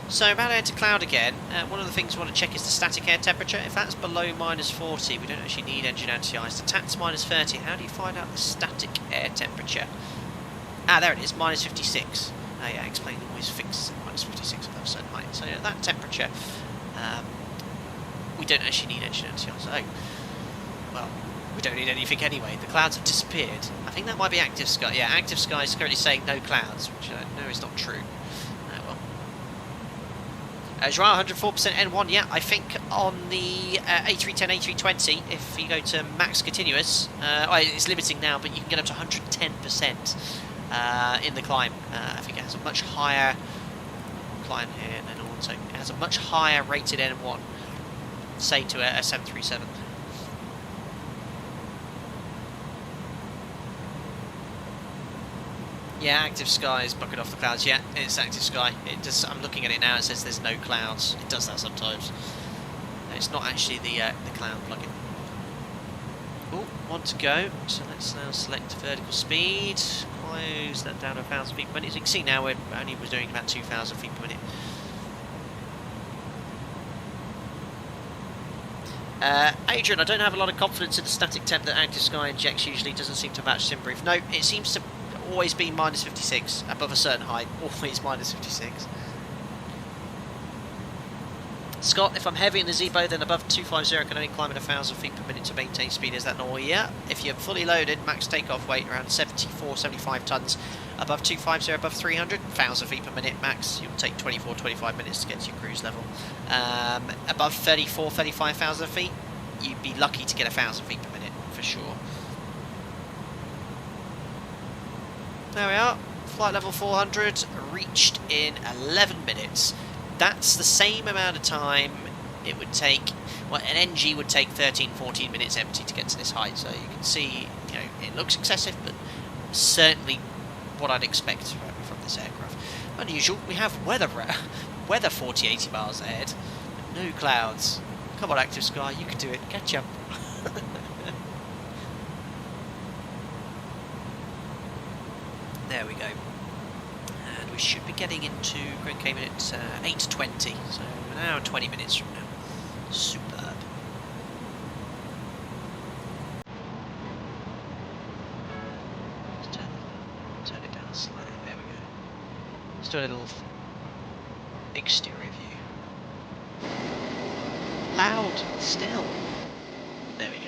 So about air to cloud again, one of the things we want to check is the static air temperature. If that's below -40, we don't actually need engine anti-ice. The TAT's -30. How do you find out the static air temperature? Ah, there it is, -56. Oh yeah, explain always fixed -56 above a certain height. So that temperature, we don't actually need engine anti-ice. Oh, well, we don't need anything anyway. The clouds have disappeared. I think that might be active sky. Yeah, active sky is currently saying no clouds, which I know is not true. Oh well. Joao, 104% N1. Yeah, I think on the A310, A320, if you go to max continuous, it's limiting now, but you can get up to 110% in the climb. I think it has a much higher climb here, and then also it has a much higher rated N1, say to a 737. Yeah, active sky is bucketed off the clouds. Yeah, it's active sky. It does. I'm looking at it now. It says there's no clouds. It does that sometimes. It's not actually the cloud plugin. Oh, one to go. So let's now select vertical speed. Close that down to 1,000 feet per minute. As you can see now, we're only doing about 2,000 feet per minute. Adrian, I don't have a lot of confidence in the static temp that active sky injects. Usually doesn't seem to match SimBrief. No, it seems to always be -56 above a certain height. Always -56. Scott, if I'm heavy in the Zebo, then above 250 I can only climb at 1,000 feet per minute to maintain speed. Is that normal? Yeah. If you're fully loaded, max takeoff weight around 74, 75 tons. Above 250, above 300, 1,000 feet per minute max. You'll take 24, 25 minutes to get to your cruise level. Above 34, 35,000 feet, you'd be lucky to get 1,000 feet per minute for sure. There we are. Flight level 400 reached in 11 minutes. That's the same amount of time it would take. Well, an NG would take 13, 14 minutes empty to get to this height. So you can see, you know, it looks excessive, but certainly what I'd expect from this aircraft. Unusual. We have weather 40, 80 miles ahead, but no clouds. Come on, active sky, you can do it. Catch up. There we go. And we should be getting into Grand Cayman at 8:20, so an hour and 20 minutes from now. Superb. do a little exterior view. Loud still. There we go.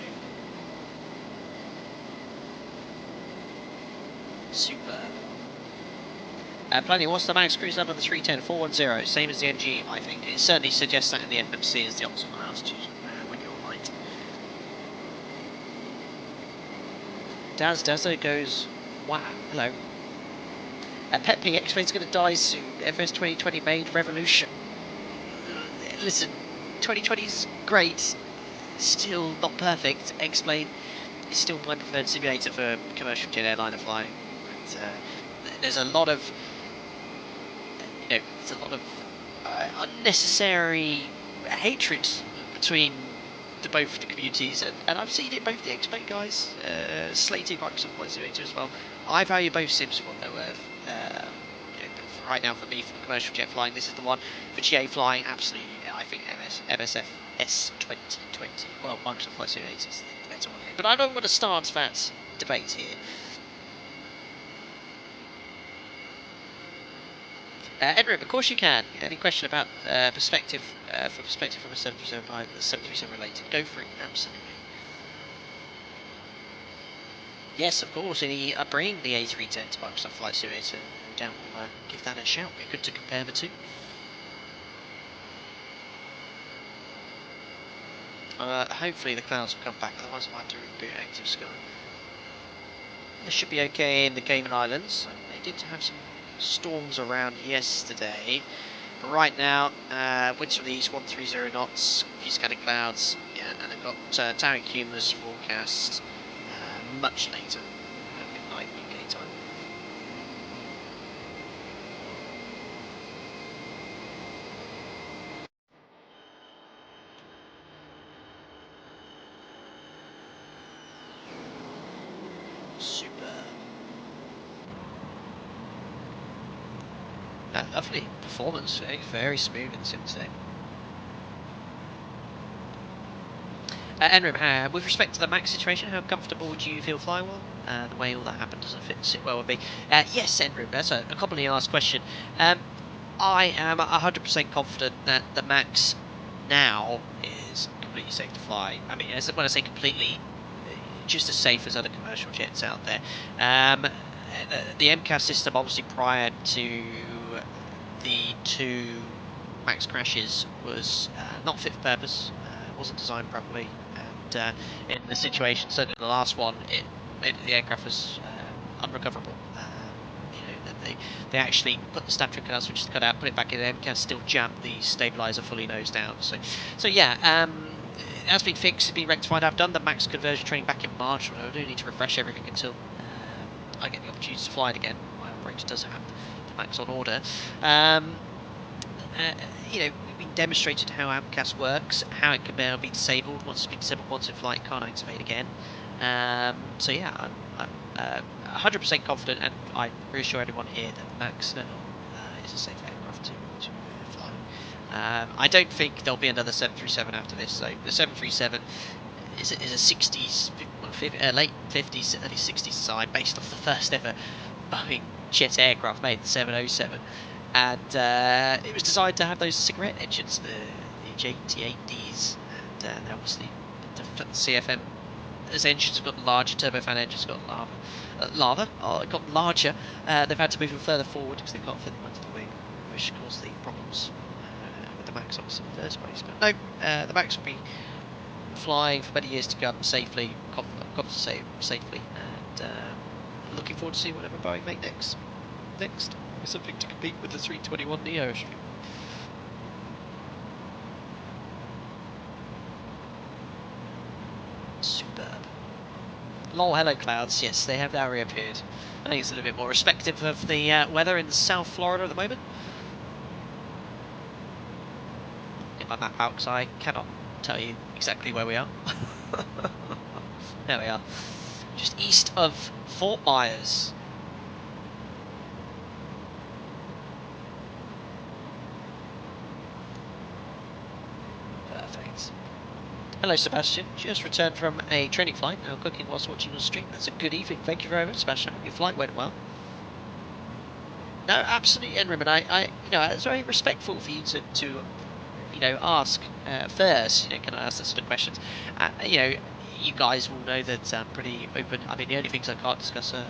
Superb. Planning, what's the max cruise level of the 310? 410, same as the NG, I think. It certainly suggests that in the FMC is the optimal altitude when you're light. Dazo goes, wow, hello. Pet P, X-Rate's going to die soon. FS 2020 made revolution. Listen, 2020's great, still not perfect. X-Plane is still my preferred simulator for commercial jet airliner flying. But, there's a lot of, there's a lot of unnecessary hatred between both the communities, and I've seen it both the X-Plane guys, slating Microsoft Flight Simulator as well. I value both sims for what they're worth. Right now for me, for commercial jet flying, this is the one. For GA flying, absolutely, I think MSF S2020, well, Microsoft Flight Simulator is the better one. But I don't want to start that debate here. Edward, of course you can. Any question about perspective from a 737 related? Go for it, absolutely. Yes, of course. Bringing the A310 to Microsoft Flight Simulator, no doubt we'll give that a shout. Be good to compare the two. Hopefully the clouds will come back, otherwise I might have to reboot Active Sky. This should be okay in the Cayman Islands. They did have some storms around yesterday. But right now, winds from the east, 130 knots, few scattered clouds, yeah, and they've got towering cumulus forecast much later at midnight UK time. Super. Lovely performance, very smooth in Sim today. Enrim, with respect to the Max situation, how comfortable would you feel flying well? The way all that happened, does it sit well with me? Yes, Enrim, that's a commonly asked question. I am 100% confident that the Max now is completely safe to fly. I mean, when I say completely, just as safe as other commercial jets out there. The MCAS system, obviously prior to the two Max crashes, was not fit for purpose. It wasn't designed properly, and in the situation, certainly the last one, the aircraft was unrecoverable. They actually put the Snapdragon canal switches cut out, put it back in. The MCAS still jammed the stabilizer fully nosed out. So yeah, it has been fixed, it's been rectified. I've done the Max conversion training back in March, but I do need to refresh everything until I get the opportunity to fly it again. My operator does have the Max on order. We've been demonstrated how AMCAS works, how it can now be disabled. Once it's been disabled once in flight, can't activate again. So yeah, I'm 100% confident, and I reassure everyone here that the Max now is a safe aircraft to fly. I don't think there'll be another 737 after this. So the 737 is a 60s, late 50s, early 60s design, based off the first ever Boeing jet aircraft made, the 707. And it was designed to have those cigarette engines, the JT8Ds, and obviously the CFM. As engines have gotten larger, turbofan engines got got larger. They've had to move them further forward because they can't fit them under the wing, which caused the problems with the Max obviously in the first place. But no, the Max will be flying for many years to come safely, safely, and looking forward to seeing whatever Boeing make next. Next is something to compete with the 321 Neo. Superb. Lol, hello clouds. Yes, they have now reappeared. I think it's a little bit more respective of the weather in South Florida at the moment. Get my map out because I cannot tell you exactly where we are. There we are. Just east of Fort Myers. Perfect. Hello Sebastian, just returned from a training flight, now cooking whilst watching your stream. That's a good evening, thank you very much Sebastian, I hope your flight went well. No, absolutely, Enrim, and you know, it's very respectful for you to you know, ask first. You know, can I ask that sort of questions? You know, you guys will know that I'm pretty open. I mean, the only things I can't discuss are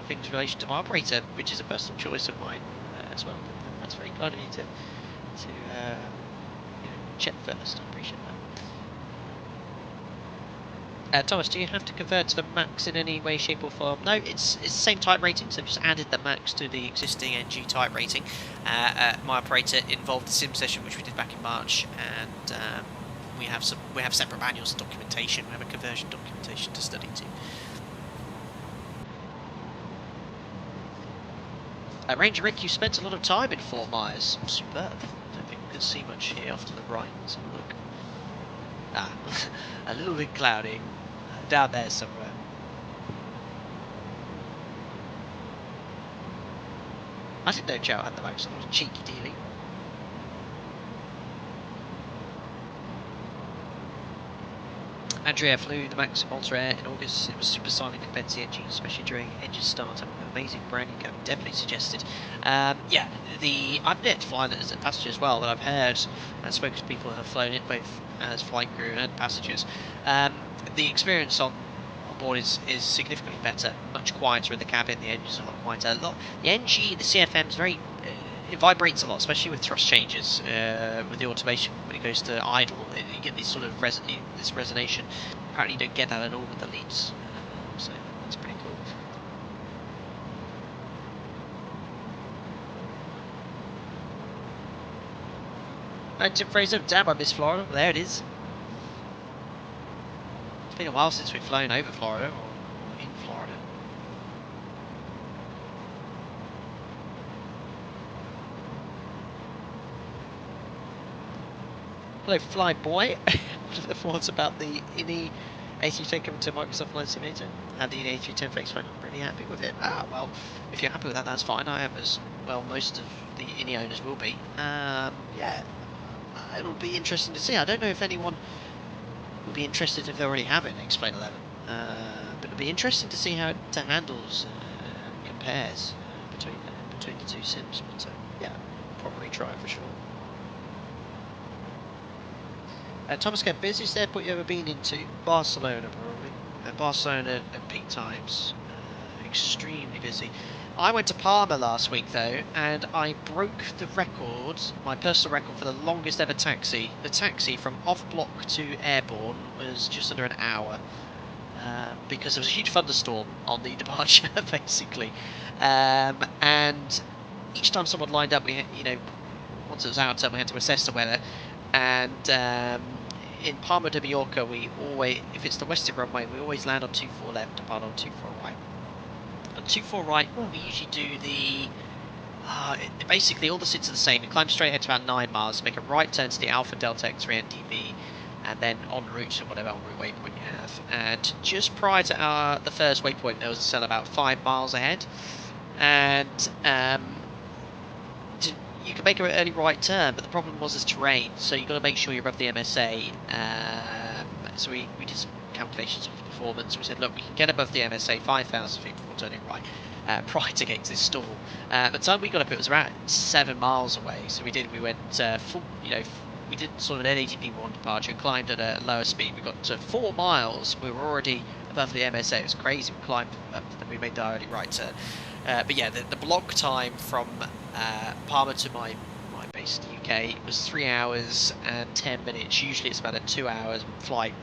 things in relation to my operator, which is a personal choice of mine as well. But that's very kind of you to you know, check first. I appreciate that. Thomas, do you have to convert to the max in any way, shape or form? No, it's the same type rating, so I've just added the max to the existing NG type rating. My operator involved the sim session, which we did back in March, and we have separate manuals and documentation. We have a conversion documentation to study too. Ranger Rick, you spent a lot of time in Fort Myers. Superb. I don't think we can see much here off to the right. Let's have a look. Ah, a little bit cloudy. Down there somewhere. I didn't know Joe had the max. That was cheeky dealing. Andrea flew the Max in Malta Air in August. It was supersonic compared to the engine, especially during engine start. Amazing branding code, definitely suggested. Yeah, I've yet to fly it as a passenger as well, but I've heard and spoken to people who have flown it both as flight crew and passengers. The experience on board is significantly better, much quieter in the cabin. The engine's a lot quieter. The NG, the CFM is very. It vibrates a lot, especially with thrust changes, with the automation. When it goes to idle, you get this sort of this resonation. Apparently, you don't get that at all with the leads, so that's pretty cool. Tim Fraser, damn, I miss Florida. There it is. It's been a while since we've flown over Florida or in Florida. Hello, Fly Boy. What are the thoughts about the iniBuilds A310 coming to Microsoft Flight Simulator? And the iniBuilds A310 Flex Phone, I'm pretty happy with it. Well, if you're happy with that, that's fine. I am as well. Most of the iniBuilds owners will be. Yeah, it'll be interesting to see. I don't know if anyone will be interested if they already have it in Explain 11. But it'll be interesting to see how it handles and compares between the two sims. But yeah, probably try it for sure. Thomas, busiest airport you ever been into? Barcelona, probably. Barcelona at peak times, extremely busy. I went to Palma last week though, and I broke the record, my personal record for the longest ever taxi. The taxi from off block to airborne was just under an hour, because there was a huge thunderstorm on the departure, basically. And each time someone lined up, once it was our turn, we had to assess the weather. And in Palma de Mallorca, we always, if it's the western runway, we always land on 24 left, depart on 24 right. On 24 right, we usually do the. Basically, all the sits are the same. You climb straight ahead to about 9 miles, make a right turn to the Alpha Delta X3 NDB, and then en route to whatever en route waypoint you have. And just prior to the first waypoint, there was a cell about 5 miles ahead, and you can make an early right turn, but the problem was this terrain, so you've got to make sure you're above the MSA. So we did some calculations of the performance. We said, look, we can get above the MSA 5,000 feet before turning right, prior to getting to this stall. But the time we got up, it was around 7 miles away. So we went full, we did sort of an NATP1 departure, climbed at a lower speed. We got to 4 miles. We were already above the MSA. It was crazy. We climbed up, and we made the early right turn. But yeah, the block time from Palma to my base in the UK was 3 hours and 10 minutes. Usually it's about a 2 hours flight,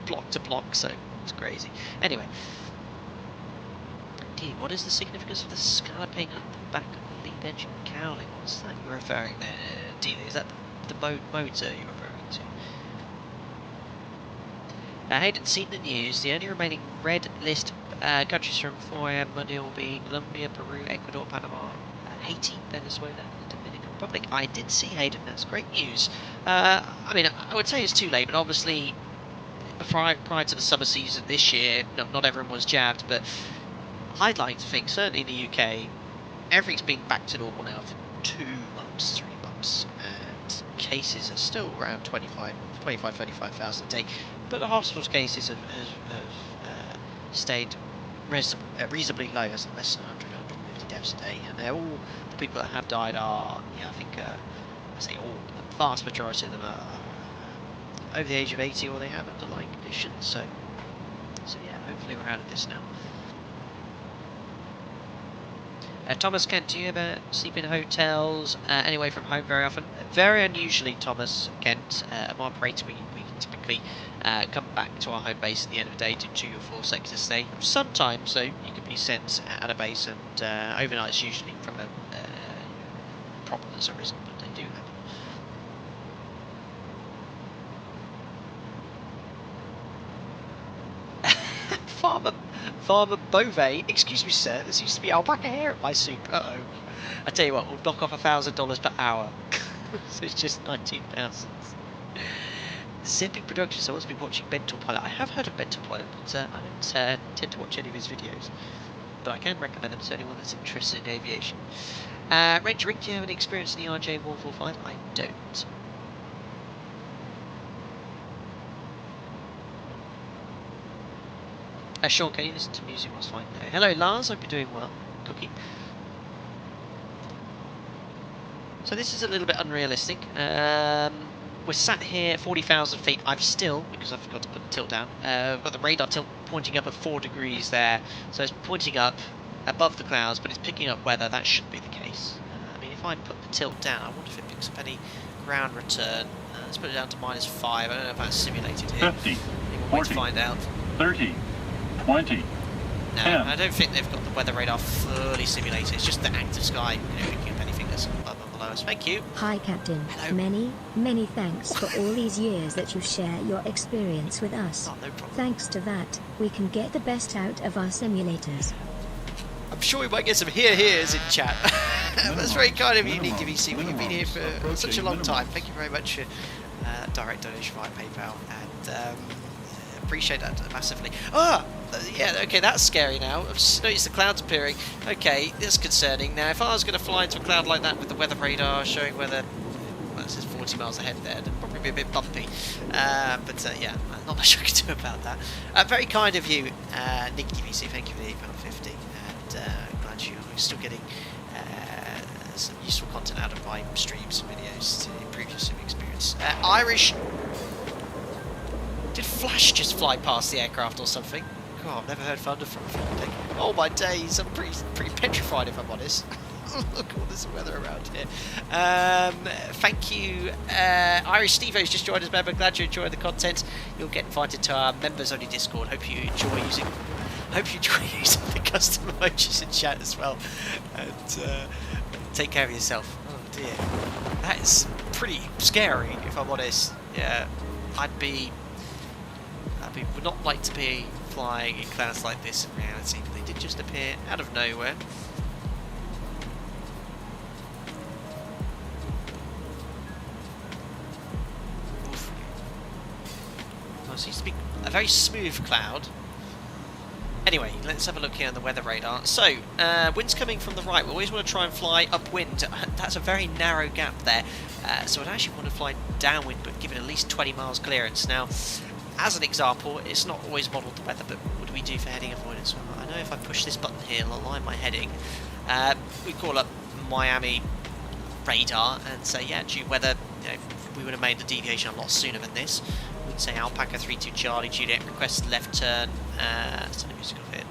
block to block, so it's crazy. Anyway, D, what is the significance of the scalloping at the back of the lead engine cowling? What's that you're referring there, D? Is that the motor you're referring to? Hayden, seen the news. The only remaining red list countries from 4am Monday will be Colombia, Peru, Ecuador, Panama, Haiti, Venezuela, and the Dominican Republic. I did see Hayden. That's great news. I mean, I would say it's too late, but obviously prior to the summer season this year, not everyone was jabbed. But I'd like to think, certainly in the UK, everything's been back to normal now for 2 months, 3 months, and cases are still around 35,000 a day. But the hospital's cases have stayed reasonably low, as less than 100 50 deaths today, and they're all the people that have died are, yeah, I think, I say all, the vast majority of them are over the age of 80 or they have underlying conditions. So yeah, hopefully we're out of this now. Thomas Kent, do you ever sleep in hotels anyway from home very often? Very unusually, Thomas Kent. I'm operator, we typically come back to our home base at the end of the day to 2 or 4 sector stay. Sometimes, though, you can be sent at a base, and overnights usually from a problem that's arisen, but they do happen. Farmer Beauvais, excuse me sir, there seems to be alpaca hair at my soup. Uh-oh. I tell you what, we'll knock off $1,000 per hour. So it's just 19,000. Zipping Productions, I must be watching Mental Pilot. I have heard of Mental Pilot, but I don't tend to watch any of his videos. But I can recommend them to anyone that's interested in aviation. Ranger Rick, do you have any experience in the RJ145? I don't. Sean, can you listen to music whilst fine? No. Hello Lars, hope you're doing well. Cookie. So this is a little bit unrealistic. We're sat here at 40,000 feet. I've still, because I forgot to put the tilt down, got the radar tilt pointing up at 4 degrees there. So it's pointing up above the clouds, but it's picking up weather. That should be the case. I mean, if I put the tilt down, I wonder if it picks up any ground return. Let's put it down to -5. I don't know if that's simulated here. 50, We'll wait to 40, find out. 30, 20. No, 10. I don't think they've got the weather radar fully simulated. It's just the active sky, picking up anything that's above and below us. Thank you. Hi, Captain. Hello. Many thanks for all these years that you share your experience with us. Oh, no problem. Thanks to that, we can get the best out of our simulators. I'm sure we might get some hears in chat. That's very kind of you, Nick VC. You've been here for such a long time. Thank you very much for direct donation via PayPal, and appreciate that massively. Yeah, okay, that's scary now. I've just noticed the clouds appearing. Okay, that's concerning. Now, if I was going to fly into a cloud like that with the weather radar showing weather, well, it says 40 miles ahead there, it'd probably be a bit bumpy. Yeah, not much I can do about that. Very kind of you, Nick DVC. Thank you for the £8.50, and glad you're still getting some useful content out of my streams and videos to improve your sim experience. Irish. Did Flash just fly past the aircraft or something? God, I've never heard thunder from a thing. Oh my days, I'm pretty petrified if I'm honest. Look at all this weather around here. Thank you, Irish Stevo's just joined as member. Glad you enjoy the content. You'll get invited to our members only Discord. Hope you enjoy using the custom emojis in chat as well. And take care of yourself. Oh dear, that is pretty scary if I'm honest. Yeah, would not like to be flying in clouds like this in reality, but they did just appear out of nowhere. Oof. Well, it seems to be a very smooth cloud. Anyway, let's have a look here on the weather radar. So, wind's coming from the right. We always want to try and fly upwind. That's a very narrow gap there. So I'd actually want to fly downwind, but give it at least 20 miles clearance. Now, as an example, it's not always modelled the weather, but what do we do for heading avoidance? Well, I know if I push this button here, it'll align my heading. We call up Miami radar and say, yeah, due weather, we would have made the deviation a lot sooner than this. We'd say Alpaca 3-2 Charlie, Juliet, request left turn,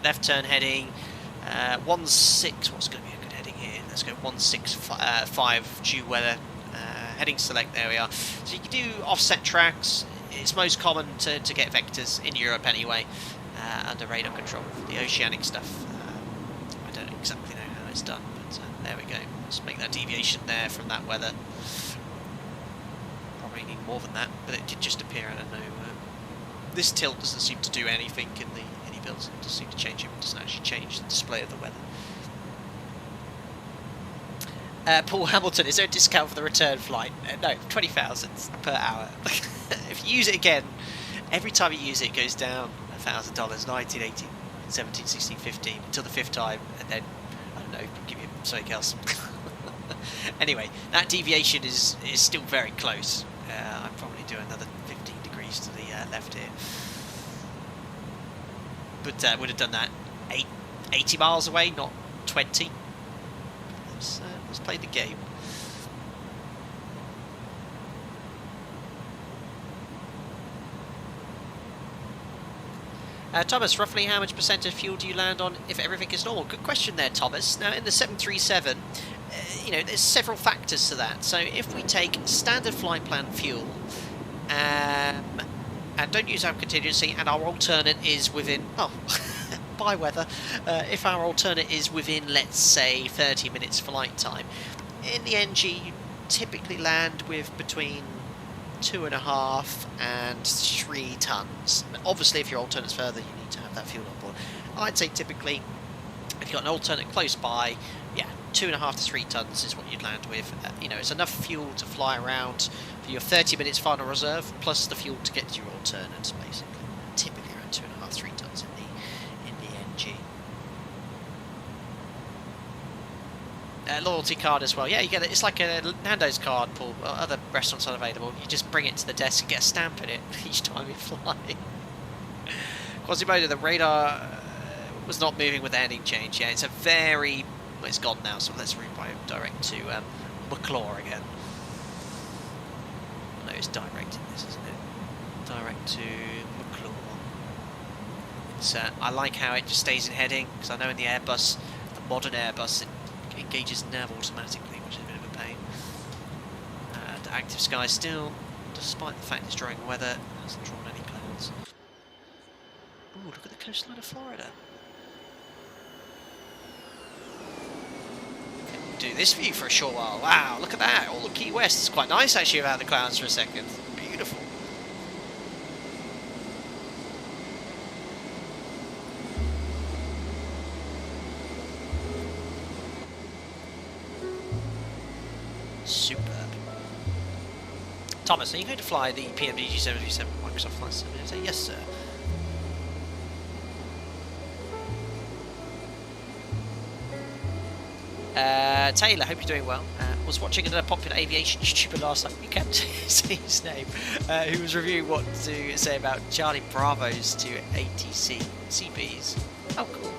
left turn heading, 16, what's going to be a good heading here? Let's go 165 due weather, heading select, there we are. So you can do offset tracks. It's most common to get vectors in Europe anyway, under radar control. The oceanic stuff, I don't exactly know how it's done, but there we go. Let's make that deviation there from that weather. Probably need more than that, but it did just appear out of nowhere. This tilt doesn't seem to do anything in the iniBuilds. It doesn't seem to change it. It doesn't actually change the display of the weather. Paul Hamilton, is there a discount for the return flight? No, 20,000 per hour. If you use it again, every time you use it, it goes down $1,000, 19, 18, 17, 16, 15, until the 5th time, and then, I don't know, give you something else. Anyway, that deviation is still very close. I'd probably do another 15 degrees to the left here. But would have done that 80 miles away, not 20. Let's play the game. Thomas, roughly how much percent of fuel do you land on if everything is normal? Good question there, Thomas. Now, in the 737, there's several factors to that. So if we take standard flight plan fuel, and don't use our contingency, and our alternate is within, by weather, if our alternate is within, let's say, 30 minutes flight time, in the NG you typically land with between 2.5 and 3 tons. Obviously, if your alternate's further, you need to have that fuel on board. I'd say typically, if you've got an alternate close by, 2.5 to 3 tons is what you'd land with. It's enough fuel to fly around for your 30 minutes final reserve, plus the fuel to get to your alternates, basically. Typically around 2.5, 3 tons in the NG. Loyalty card as well. Yeah, you get it. It's like a Nando's card, Paul. Other restaurants are available. You just bring it to the desk and get a stamp in it each time you fly. Quasimodo, the radar was not moving with the heading change. Yeah, it's a very... Well, it's gone now, so let's redirect to McClure again. No, it's direct in this, isn't it? Direct to McClure. So I like how it just stays in heading, because I know in the Airbus, the modern Airbus, it engages nav automatically, which is a bit of a pain. And active sky still, despite the fact it's drawing weather, hasn't drawn any clouds. Ooh, look at the coastline of Florida. Do this view for a short while. Wow, look at that. All of Key West. It's quite nice actually without the clouds for a second. Beautiful. Superb. Thomas, are you going to fly the PMDG 737 Microsoft Flight Simulator? Yes, sir. Taylor, hope you're doing well. Was watching another popular aviation YouTuber last night, we can't say his name, who was reviewing what to say about Charlie Bravos to ATC CBs. Oh, cool.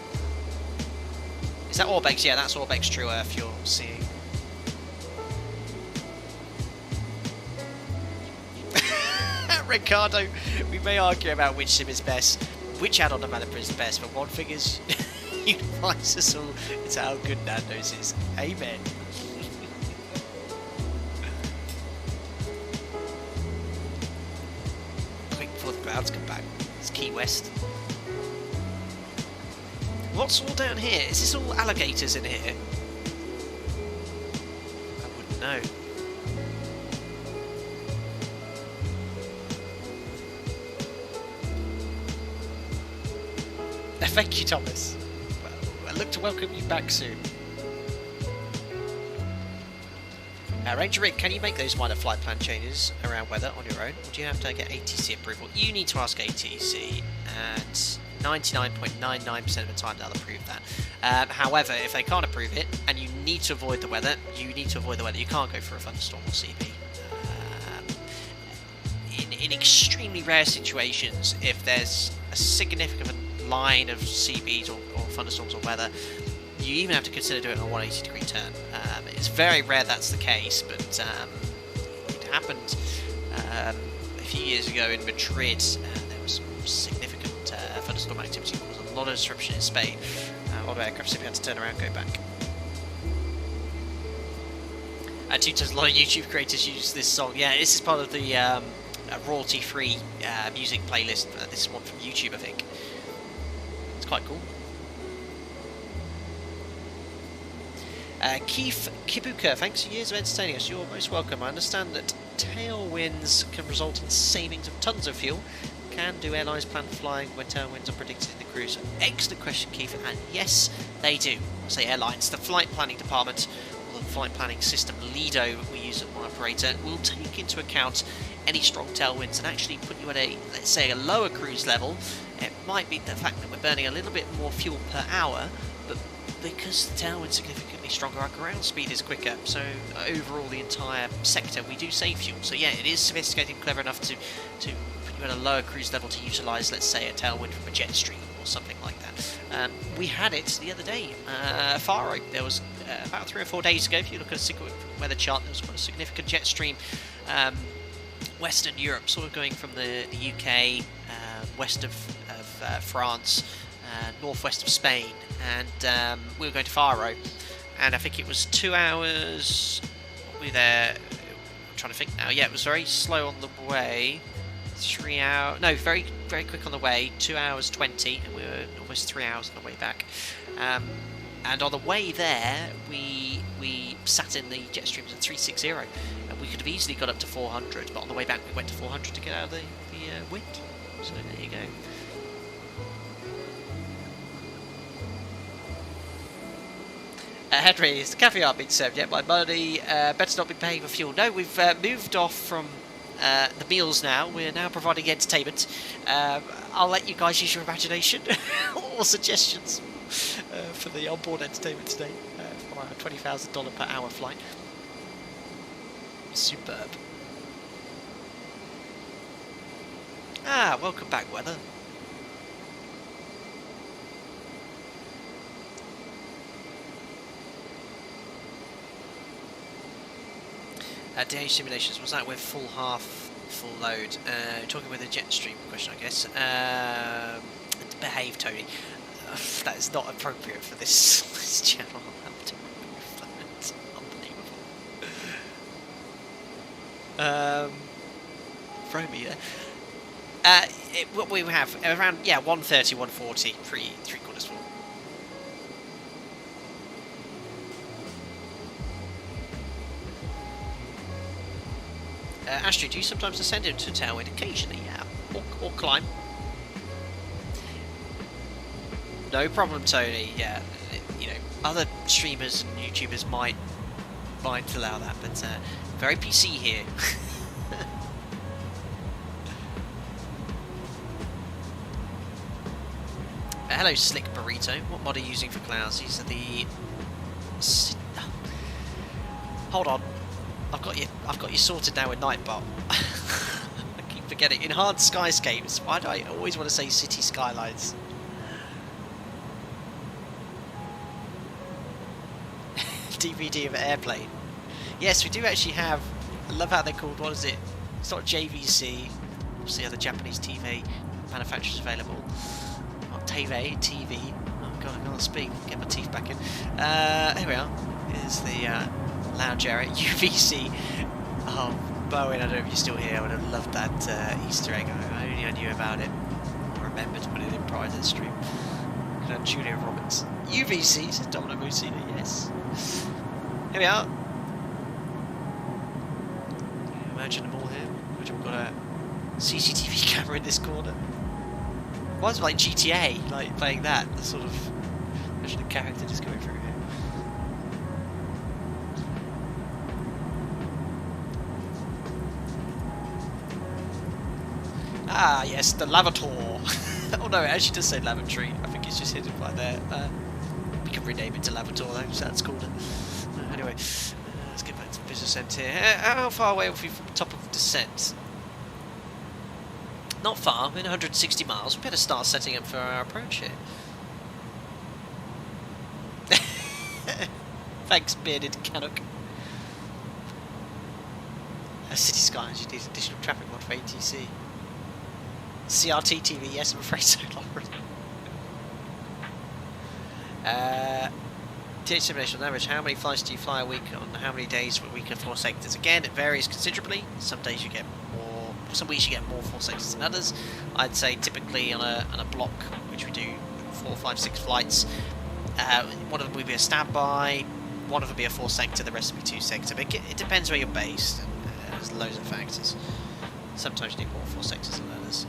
Is that Orbex? Yeah, that's Orbex True Earth you're seeing. Ricardo, we may argue about which sim is best, which add-on developer is the best, but one thing is unifies us all, it's how good Nando's is. Amen. Quick before the clouds come back. It's Key West. What's all down here? Is this all alligators in here? I wouldn't know. Thank you, Thomas. Well, I look to welcome you back soon. Ranger Rick, can you make those minor flight plan changes around weather on your own? Or do you have to get ATC approval? You need to ask ATC, and 99.99% of the time they'll approve that. However, if they can't approve it, and you need to avoid the weather, you need to avoid the weather. You can't go for a thunderstorm or CP. In extremely rare situations, if there's a significant line of CBs or thunderstorms or weather, you even have to consider doing a 180 degree turn. It's very rare that's the case, but it happened a few years ago in Madrid. There was significant thunderstorm activity, caused a lot of disruption in Spain. A lot of aircraft simply had to turn around and go back. A lot of YouTube creators use this song. Yeah, this is part of the royalty-free music playlist. This is one from YouTube, I think. It's quite cool. Keith Kibuka, thanks for years of entertaining us. You're most welcome. I understand that tailwinds can result in savings of tons of fuel. Can do airlines plan for flying when tailwinds are predicted in the cruise? Excellent question, Keith, and yes, they do. I say airlines, the flight planning department, or the flight planning system Lido we use at my operator, will take into account any strong tailwinds and actually put you at a, let's say, a lower cruise level. It might be the fact that we're burning a little bit more fuel per hour, but because the tailwind's significantly stronger, our ground speed is quicker, so overall the entire sector we do save fuel. So yeah, it is sophisticated and clever enough to put you at a lower cruise level to utilise, let's say, a tailwind from a jet stream or something like that. We had it the other day, Faro. There was about 3 or 4 days ago, if you look at a weather chart, there was quite a significant jet stream Western Europe, sort of going from the UK, west of France, northwest of Spain, and we were going to Faro, and I think it was 2 hours. We were there. I'm trying to think now. Yeah, it was very slow on the way. 3 hours. No, very very quick on the way. 2 hours 20, and we were almost 3 hours on the way back. And on the way there, we sat in the jet streams at 360, and we could have easily got up to 400. But on the way back, we went to 400 to get out of the wind. So there you go. Henry, is the caviar being served yet? My money better not be paying for fuel. No, we've moved off from the meals now. We're now providing entertainment. I'll let you guys use your imagination or suggestions for the onboard entertainment today for our $20,000 per hour flight. Superb. Welcome back, weather. DH simulations, was that with full load? Talking with a jet stream question, I guess. Behave, Tony. That is not appropriate for this channel. I'll have to remove that. It's unbelievable. Throw me there. What we have around 130, 140, three quarters full. Astrid, do you sometimes ascend into a tailwind? Occasionally, yeah. Or climb. No problem, Tony. Yeah, you know, other streamers and YouTubers might allow that, but very PC here. Hello, Slick Burrito. What mod are you using for clouds? These are the. Hold on. I've got you sorted now with Nightbot. I keep forgetting. Enhanced skyscapes. Why do I always want to say city skylines? DVD of an airplane. Yes, we do actually have. I love how they're called. What is it? It's not JVC. What's the other Japanese TV manufacturers available? Not TV. Oh god, I can't speak. Get my teeth back in. Here we are. Here's the lounge area. UVC. Oh, Bowen, I don't know if you're still here. I would have loved that Easter egg. I knew about it. I remembered to put it in prior to the stream. Julia Roberts. UVC, says Domino Musina, yes. Here we are. Imagine them all here. Imagine we've got a CCTV camera in this corner. Why is it like GTA, like playing that? The sort of. Imagine a character just going through here. Ah, yes, the lavator. Oh no, it actually does say lavatory. I think it's just hidden right there. We can rename it to lavator though, so that's called it. Anyway, let's get back to the business centre here. How far away are we from the top of descent? Not far, we're in 160 miles. We better start setting up for our approach here. Thanks, bearded Canuck. City Skies, you need additional traffic mod for ATC. CRT TV, yes, I'm afraid so, Lauren. TH simulation on average, how many flights do you fly a week on how many days a week of 4 sectors? Again, it varies considerably. Some days you get more, some weeks you get more 4 sectors than others. I'd say typically on a block, which we do 4, 5, 6 flights, one of them will be a standby, one of them will be a 4 sector, the rest will be 2 sector. But it depends where you're based, and there's loads of factors. Sometimes you do more 4 sectors than others.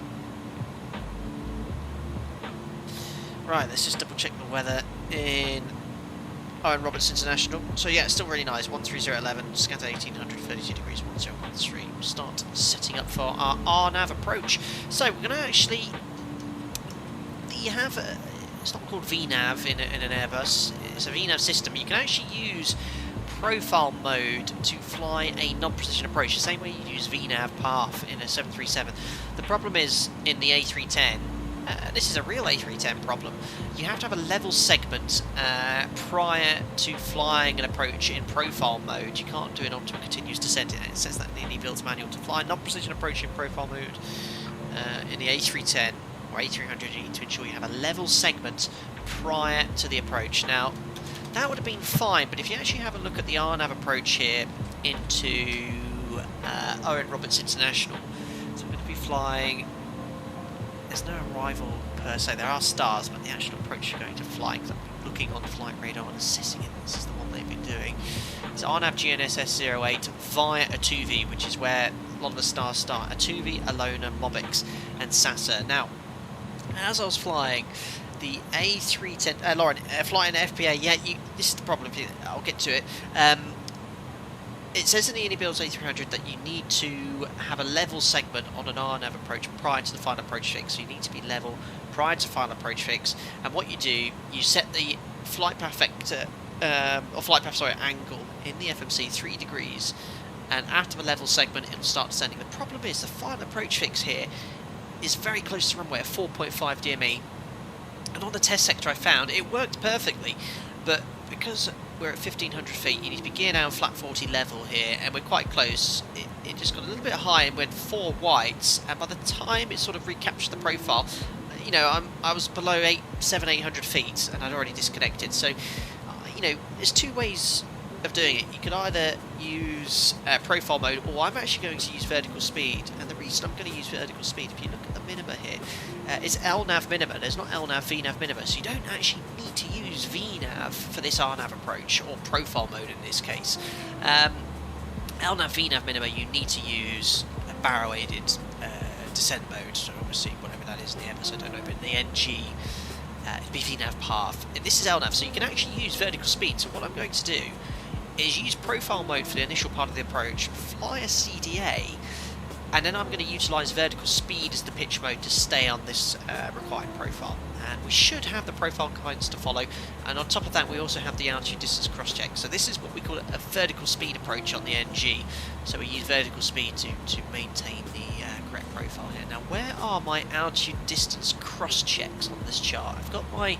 Right, let's just double check the weather in Owen Roberts International. So yeah, it's still really nice. 13011, scatter 1800, 32 degrees, 1013. We'll start setting up for our RNAV approach. So we're going to actually. You have a. It's not called VNAV in an Airbus. It's a VNAV system. You can actually use profile mode to fly a non-precision approach, the same way you use VNAV path in a 737. The problem is in the A310. This is a real A310 problem. You have to have a level segment prior to flying an approach in profile mode. You can't do it onto a continuous descent. It says that in the iniBuilds manual. To fly non-precision approach in profile mode in the A310 or A300, you need to ensure you have a level segment prior to the approach. Now, that would have been fine, but if you actually have a look at the RNAV approach here into Owen Roberts International, so we're going to be flying. There's no arrival per se, there are stars, but the actual approach you're going to fly, because I'm looking on the flight radar and assessing it, this is the one they've been doing. It's RNAV GNSS 08 via a 2V, which is where a lot of the stars start. A 2V, Alona, Mobix, and Sasa. Now, as I was flying the A310, Lauren, flying FPA, yeah, this is the problem, I'll get to it. It says in the iniBuilds A300 that you need to have a level segment on an RNAV approach prior to the final approach fix. So you need to be level prior to final approach fix. And what you do, you set the flight path vector, angle in the FMC 3 degrees. And after the level segment, it'll start descending. The problem is the final approach fix here is very close to runway at 4.5 DME. And on the test sector I found, it worked perfectly. But because we're at 1500 feet, you need to be geared down flat 40 level here, and we're quite close. It just got a little bit high and went 4 whites, and by the time it sort of recaptured the profile, you know, I was below 800 feet, and I'd already disconnected. So, you know, there's two ways of doing it. You could either use profile mode, or I'm actually going to use vertical speed, and the reason I'm going to use vertical speed, if you look at the minima here, it's LNAV minima, there's not LNAV VNAV minima, so you don't actually need to use VNAV for this RNAV approach, or profile mode in this case. LNAV VNAV minima, you need to use a barrel aided descent mode, so obviously whatever that is in the Airbus, I don't know, but in the NG, it'd be VNAV path. And this is LNAV, so you can actually use vertical speed. So what I'm going to do is use profile mode for the initial part of the approach, fly a CDA, and then I'm going to utilise vertical speed as the pitch mode to stay on this required profile. And we should have the profile guidance to follow, and on top of that we also have the altitude distance cross-check. So this is what we call a vertical speed approach on the NG. So we use vertical speed to maintain the correct profile here. Now, where are my altitude distance cross-checks on this chart? I've got my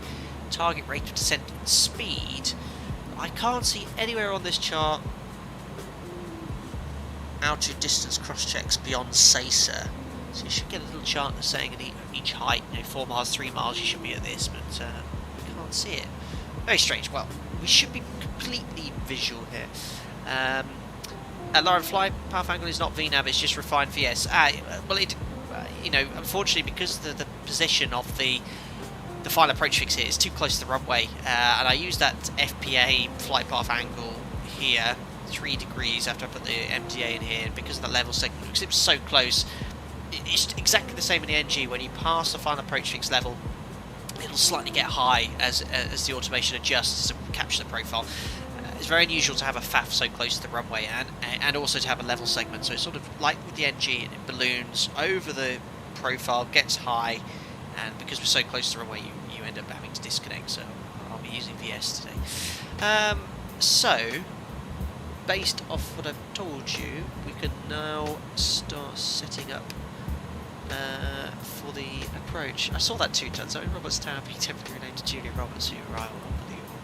target rate of descent and speed. I can't see anywhere on this chart altitude distance cross-checks beyond SACER. So you should get a little chart that's saying at each height, you know, 4 miles, 3 miles, you should be at this, but I can't see it. Very strange. Well, we should be completely visual here. Lauren, flight path angle is not VNAV, it's just refined VS. Well, you know, unfortunately, because the position of the final approach fix here is too close to the runway, and I use that FPA flight path angle here, 3 degrees after I put the MDA in here, and because of the level segment, because it was so close, it's exactly the same in the NG. When you pass the final approach fix level, it'll slightly get high as the automation adjusts to capture the profile. It's very unusual to have a FAF so close to the runway, and also to have a level segment, so it's sort of like with the NG, it balloons over the profile, gets high, and because we're so close to the runway, you end up having to disconnect. So I'll be using VS today. So based off what I've told you, we can now start setting up for the approach. I saw that 2 tons. Owen Roberts Tower being temporarily named to Julia Roberts, who arrival. Unbelievable.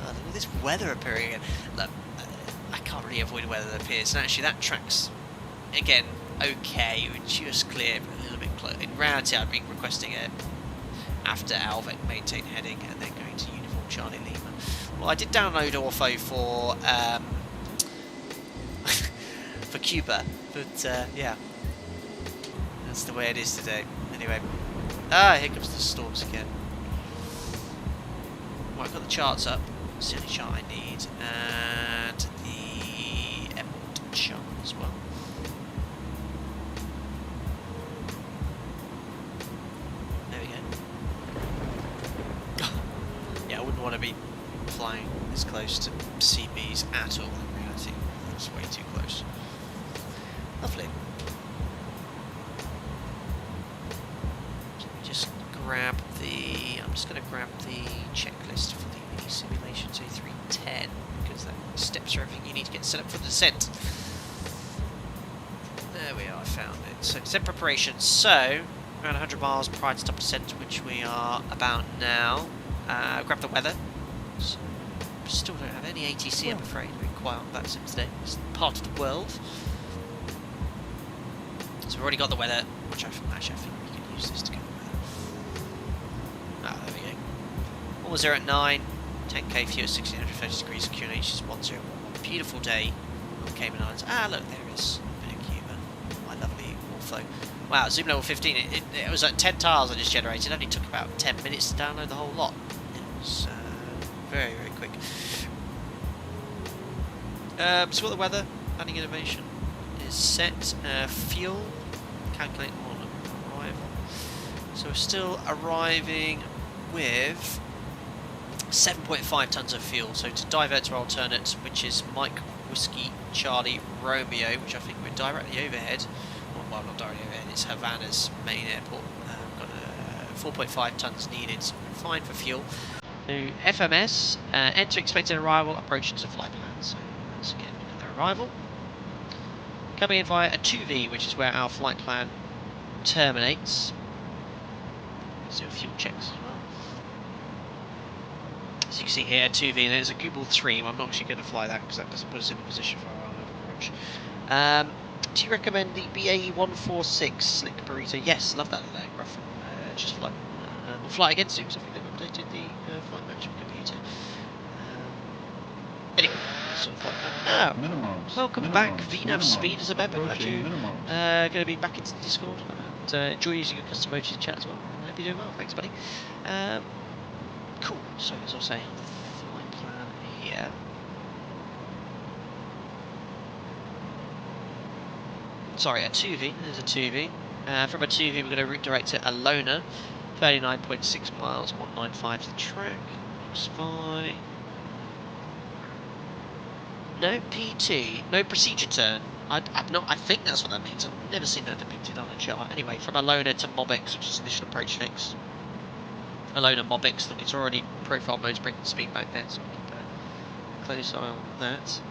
Look at this weather appearing again. Look, I can't really avoid weather that appears, and actually that track's again okay. We're just clear, but a little bit close. In reality, I've been requesting it after Alvec maintain heading, and then going to Uniform Charlie Lima. Well, I did download Ortho for for Cuba, but yeah, that's the way it is today. Anyway, here comes the storms again. Well, I've got the charts up. It's the only chart I need, and the airport chart as well. There we go. Yeah, I wouldn't want to be flying this close to CBs at all. In reality, that's way too close. Lovely. So let me just grab the. I'm just going to grab the checklist for the mini simulations A310, because that steps through everything you need to get set up for the descent. There we are. I found it. So descent preparation. So around 100 miles prior to top descent, which we are about now. Grab the weather. So, still don't have any ATC, I'm afraid. We're quiet on that sim today. It's part of the world. So we've already got the weather, which I think we can use this to get the weather. Ah, there we go. 10 at 9, 10k fuel, 1630 degrees, QNH is 101. Beautiful day on the Cayman Islands. Ah, look, there is a bit of Cuba. My lovely Ortho. Wow, zoom level 15. It was at 10 tiles I just generated. It only took about 10 minutes to download the whole lot. It was very, very quick. So what the weather, landing animation is set. Fuel, calculate on arrival. So we're still arriving with 7.5 tons of fuel. So to divert to our alternate, which is Mike Whiskey Charlie Romeo, which I think we're directly overhead. Well, not directly overhead. It's Havana's main airport. Got 4.5 tons needed. So we're fine for fuel. So FMS, enter expected arrival, approaching to flight plan. So once again, their arrival. Coming in via a 2V, which is where our flight plan terminates. Let's do fuel checks as well. As you can see here, 2V, and there's a Google 3. I'm not actually going to fly that because that doesn't put us in a position for our approach. Do you recommend the BAE 146 Slick Burrito? Yes, love that aircraft from just flight. We'll fly again soon, because I think they've updated the flight management computer. Anyway, sort of flight plan. Minimums. Welcome back, VNAV Speed as a member. Glad you going to be back into the Discord and enjoy using your custom emojis in chat as well. I hope you're doing well, thanks buddy. Cool, so as I was saying, flight plan here. Sorry, a 2V, there's a 2V. From a 2V we're going to route direct to Alona, 39.6 miles, 195 to the track, looks fine. No PT, no procedure turn. I think that's what that means. I've never seen that depicted on a chart. Anyway, from Alona to Mobix, which is initial approach fix. Alona Mobix, look, it's already profile mode's bringing speed back there, so we keep a close eye on that.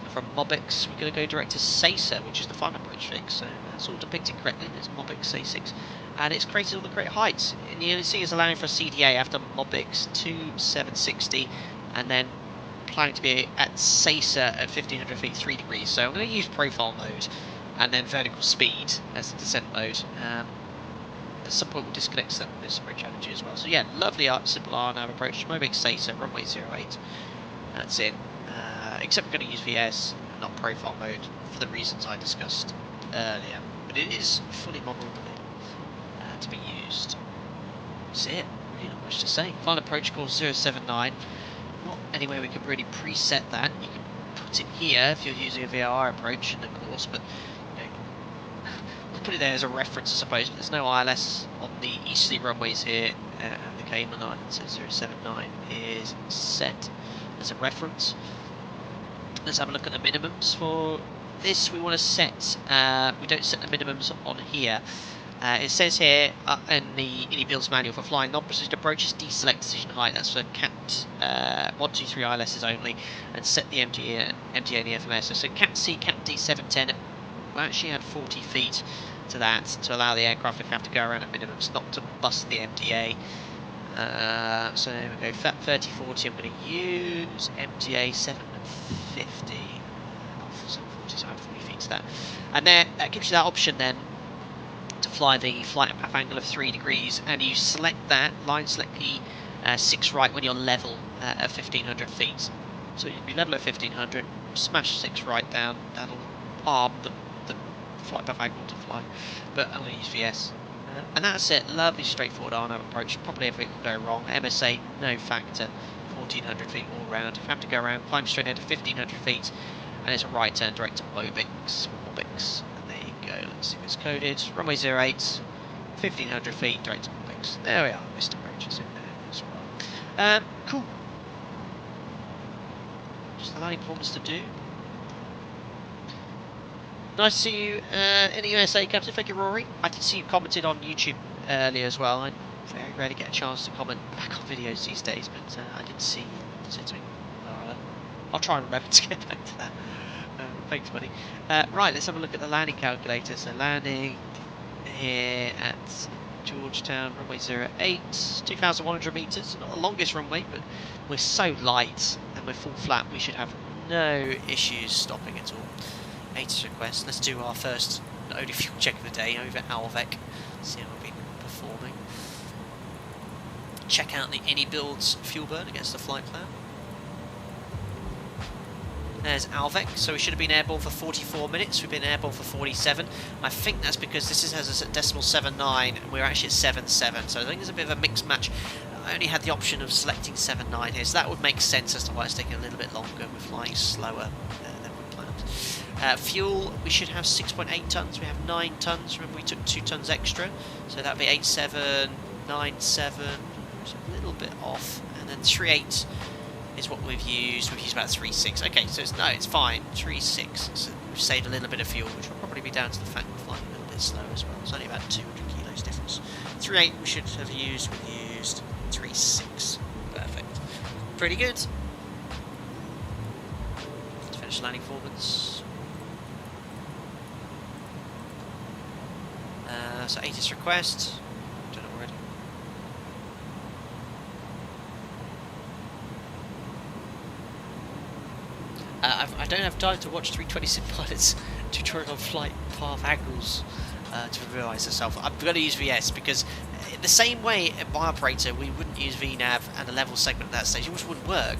From Mobix, we're going to go direct to Sesa, which is the final approach fix. So that's all depicted correctly. There's Mobix A6, and it's created all the correct heights. And you see it's allowing for a CDA after Mobix to 760, and then planning to be at Sesa at 1500 feet 3 degrees. So I'm going to use profile mode and then vertical speed as the descent mode. At some point we'll disconnect that with this approach energy as well. So yeah, lovely simple RNAV approach. Mobix Sesa, runway 08. That's in. Except we're going to use VS and not profile mode for the reasons I discussed earlier. But it is fully modelable to be used. That's it. Really not much to say. Final approach course 079. Not any way we can really preset that. You can put it here if you're using a VRR approach in the course, but you know, we'll put it there as a reference, I suppose. But there's no ILS on the easterly runways here at the Cayman Islands, so 079 is set as a reference. Let's have a look at the minimums for this. We want to set, we don't set the minimums on here. It says here in the iniBuilds manual for flying non-precision approaches, deselect decision height. That's for CAT 123 ILSs only, and set the MTA and the FMS. So CAT C, CAT D 710. We'll actually add 40 feet to that to allow the aircraft if we have to go around at minimums not to bust the MTA. So there we go, FAT 3040. I'm going to use MTA 750. 740, so add 40 feet to that, and then that gives you that option then to fly the flight and path angle of 3 degrees, and you select that, line select the 6 right when you're level at 1500 feet. So you'll be level at 1500, smash 6 right down, that'll arm the flight path angle to fly, but I'm going to use VS. And that's it, lovely straightforward RNAV approach, probably everything will go wrong. MSA, no factor, 1400 feet all round. If you have to go around, climb straight ahead to 1500 feet, and it's a right turn direct to Mobix. And there you go, let's see if it's coded. Runway 08, 1500 feet direct to Mobix. There we are, missed approaches in there, that's alright. Cool. Just the landing performance to do. Nice to see you in the USA, Captain. Thank you, Rory. I did see you commented on YouTube earlier as well. I very rarely get a chance to comment back on videos these days, but I did see you said something. I'll try and remember to get back to that. Thanks, buddy. Right, let's have a look at the landing calculator. So landing, here at Georgetown, runway 08, 2,100 metres, not the longest runway, but we're so light and we're full flat, we should have no issues stopping at all. ATIS request, let's do our first only fuel check of the day over Alvec, see how we've been performing. Check out the iniBuilds fuel burn against the flight plan. There's Alvec, so we should have been airborne for 44 minutes, we've been airborne for 47. I think that's because this has us at decimal 79 and we're actually at 77, so I think there's a bit of a mixed match. I only had the option of selecting 79 here, so that would make sense as to why it's taking a little bit longer. We're flying slower than we planned. Fuel, we should have 6.8 tonnes, we have 9 tonnes, remember we took 2 tonnes extra, so that would be 87, 97, so a little bit off, and then 38 is what we've used about 3.6. Okay, so it's fine, 3.6. So we've saved a little bit of fuel, which will probably be down to the fact we're flying a little bit slow as well. It's only about 200 kilos difference. 3.8 we should have used, we've used 3.6. Perfect. Pretty good. Let's finish landing performance. So ATIS request. Done it already. I don't have time to watch 320 pilots tutorial on flight path angles to familiarise myself. I'm going to use VS because the same way at my operator we wouldn't use VNav and a level segment at that stage, it just wouldn't work.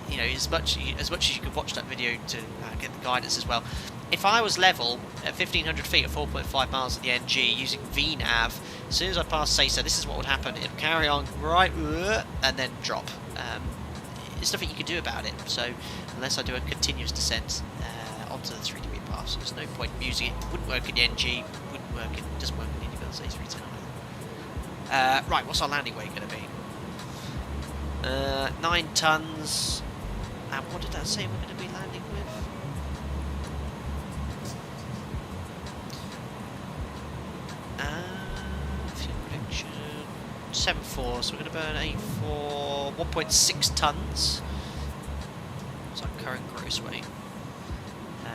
You know, as much as you could watch that video to get the guidance as well. If I was level at 1,500 feet at 4.5 miles at the NG using VNav, as soon as I pass SASA, this is what would happen. It would carry on right and then drop. There's nothing you can do about it, so unless I do a continuous descent onto the 3-degree path, so there's no point using it. It wouldn't work in the NG, doesn't work in iniBuilds A310 either. Right, what's our landing weight going to be? 9 tonnes, and what did that say we're going to be landing with? Fuel prediction 7.4, so we're going to burn 8.4, 1.6 tonnes. What's our current gross weight?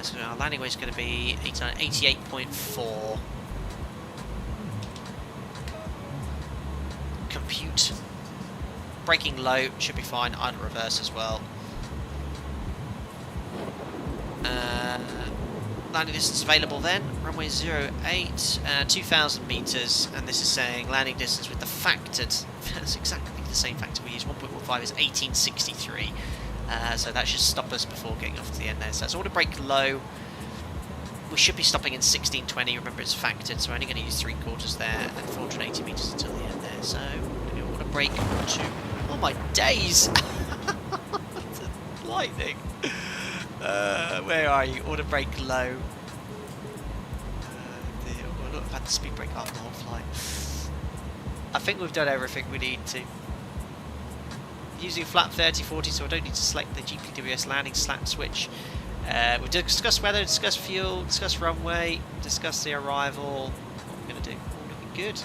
So our landing weight is going to be 88.4. Compute. Braking low, should be fine. Idle reverse as well. Landing distance available then, runway 08, 2,000 metres, and this is saying landing distance with the factored, that's exactly the same factor we use, 1.15 is 1863, so that should stop us before getting off to the end there. So that's order brake low, we should be stopping in 1620, remember it's factored, so we're only going to use 3/4 there, and 480 metres until the end there, so we're going to order brake to, oh my days, lightning. Where are you? Order brake low. I've had the speed brake up the whole flight. I think we've done everything we need to. Using flap 30-40, so I don't need to select the GPWS landing slat switch. We've discussed weather, discussed fuel, discussed runway, discussed the arrival. What we're going to do? All looking good.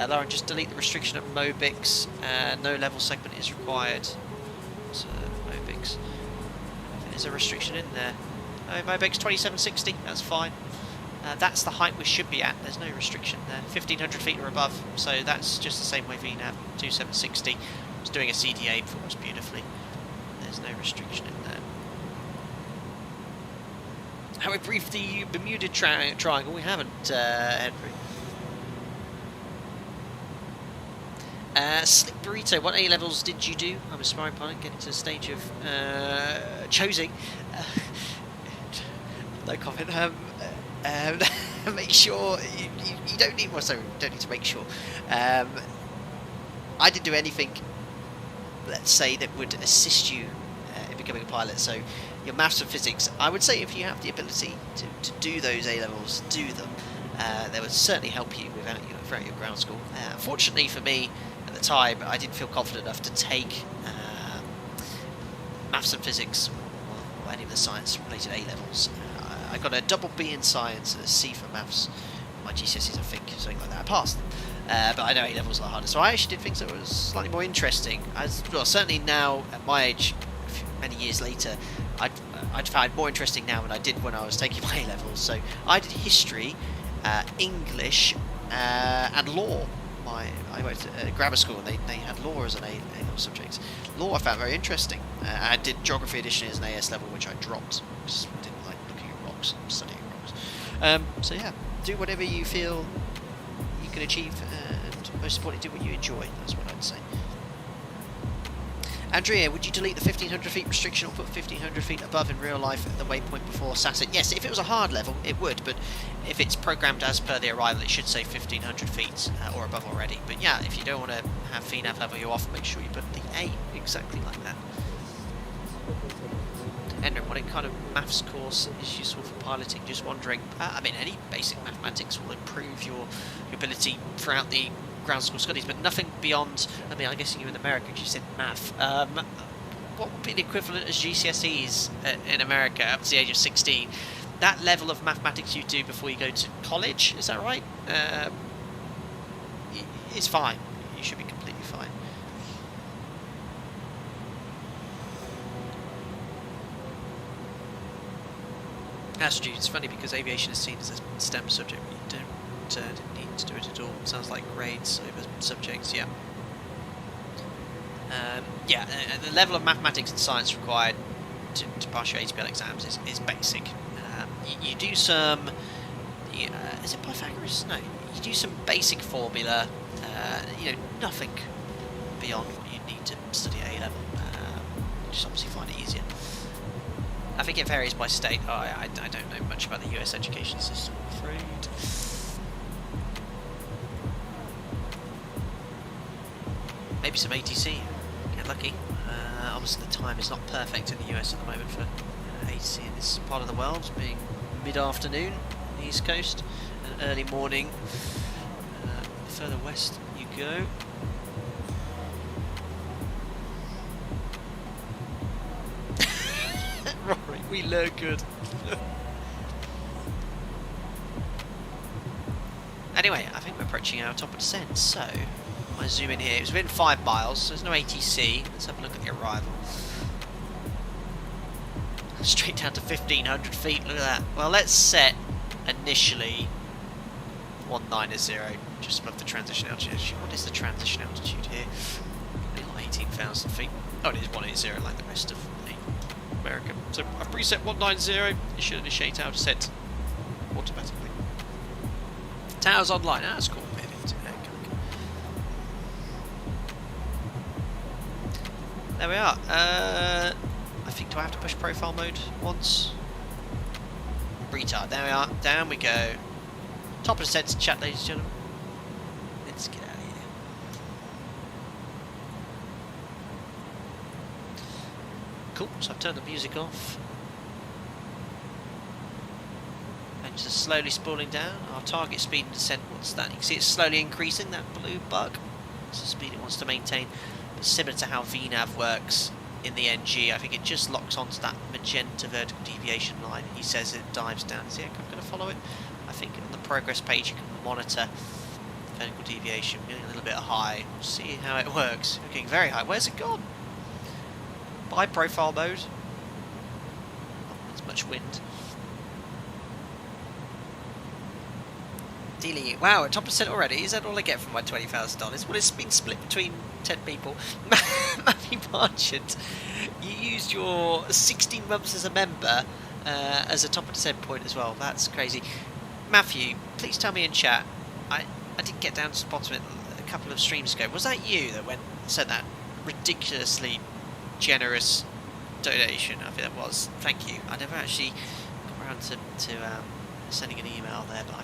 Lauren, just delete the restriction at Mobix. No level segment is required. So Mobix. There's a restriction in there. No, Mobix 2760. That's fine. That's the height we should be at. There's no restriction there. 1,500 feet or above. So that's just the same way VNav 2760 was doing a CDA for us beautifully. There's no restriction in there. Have we briefed the Bermuda Triangle? We haven't, Henry. Slick Burrito, what A levels did you do? I'm a aspiring pilot, getting to the stage of choosing. No comment. Make sure you don't need. Well, sorry, don't need to make sure. I didn't do anything, let's say, that would assist you in becoming a pilot. So your maths and physics, I would say, if you have the ability to do those A levels, do them. They would certainly help you throughout your ground school. Fortunately for me, at the time, I didn't feel confident enough to take maths and physics or any of the science-related A levels. I got a double B in science and a C for maths. My GCSEs, I think, something like that. I passed them, but I know A levels are a lot harder. So I actually did things that were slightly more interesting. Well, certainly now at my age, many years later, I find more interesting now than I did when I was taking my A-levels. So I did history, English, and law. I went to grammar school and they had law as an A-level subject. Law I found very interesting. I did geography additionally as an AS level, which I dropped because I didn't like looking at rocks and studying rocks. So yeah, do whatever you feel you can achieve, and most importantly, do what you enjoy. That's what I'd say. Andrea, would you delete the 1500 feet restriction or put 1500 feet above in real life at the waypoint before Sasset? Yes, if it was a hard level, it would, but if it's programmed as per the arrival, it should say 1500 feet or above already. But yeah, if you don't want to have VNAV level you off, make sure you put the A exactly like that. Henry, what kind of maths course is useful for piloting? Just wondering. I mean, any basic mathematics will improve your ability throughout the ground school studies, but nothing beyond. I mean, I'm guessing you're in America because you said math. What would be the equivalent as GCSEs in America up to the age of 16? That level of mathematics you do before you go to college, is that right? It's fine. You should be completely fine. Astrid, it's funny because aviation is seen as a STEM subject, but you don't need to do it at all. It sounds like grades over subjects, yeah. The level of mathematics and science required to pass your ATPL exams is basic. You do some... is it Pythagoras? No. You do some basic formula, nothing beyond what you need to study at A-level. Just obviously find it easier. I think it varies by state. I don't know much about the US education system, I'm afraid. Maybe some ATC. Get lucky. Obviously the time is not perfect in the US at the moment for ATC in this part of the world, being mid-afternoon on the East Coast and early morning. The further west you go. Rory, we look good. Anyway, I think we're approaching our top of descent, so I zoom in here. It was within 5 miles, so there's no ATC. Let's have a look at the arrival. Straight down to 1500 feet, look at that. Well, let's set initially 190, just above the transition altitude. What is the transition altitude here? Like 18,000 feet. Oh, it is 180 like the rest of America. So I've preset 190, it should initiate our descent automatically. Tower's online, that's cool. There we are. I think, do I have to push profile mode once? Retard, there we are. Down we go. Top of descent, chat, ladies and gentlemen. Let's get out of here. Cool, so I've turned the music off. And just slowly spooling down. Our target speed and descent, what's that? You can see it's slowly increasing, that blue bug. It's the speed it wants to maintain. But similar to how VNAV works in the NG, I think it just locks onto that magenta vertical deviation line. He says it dives down. Is the aircraft going to follow it? I think on the progress page you can monitor vertical deviation. We're getting a little bit high. We'll see how it works. We're getting very high. Where's it gone? By profile mode. Not as much wind. Dealing. Wow, at top percent already. Is that all I get from my $20,000? Well, it's been split between 10 people. Matthew Marchant, you used your 16 months as a member as a top of descent point as well. That's crazy. Matthew, please tell me in chat. I didn't get down to the bottom of it a couple of streams ago. Was that you that sent that ridiculously generous donation? I think that was. Thank you. I never actually got around to sending an email there, but I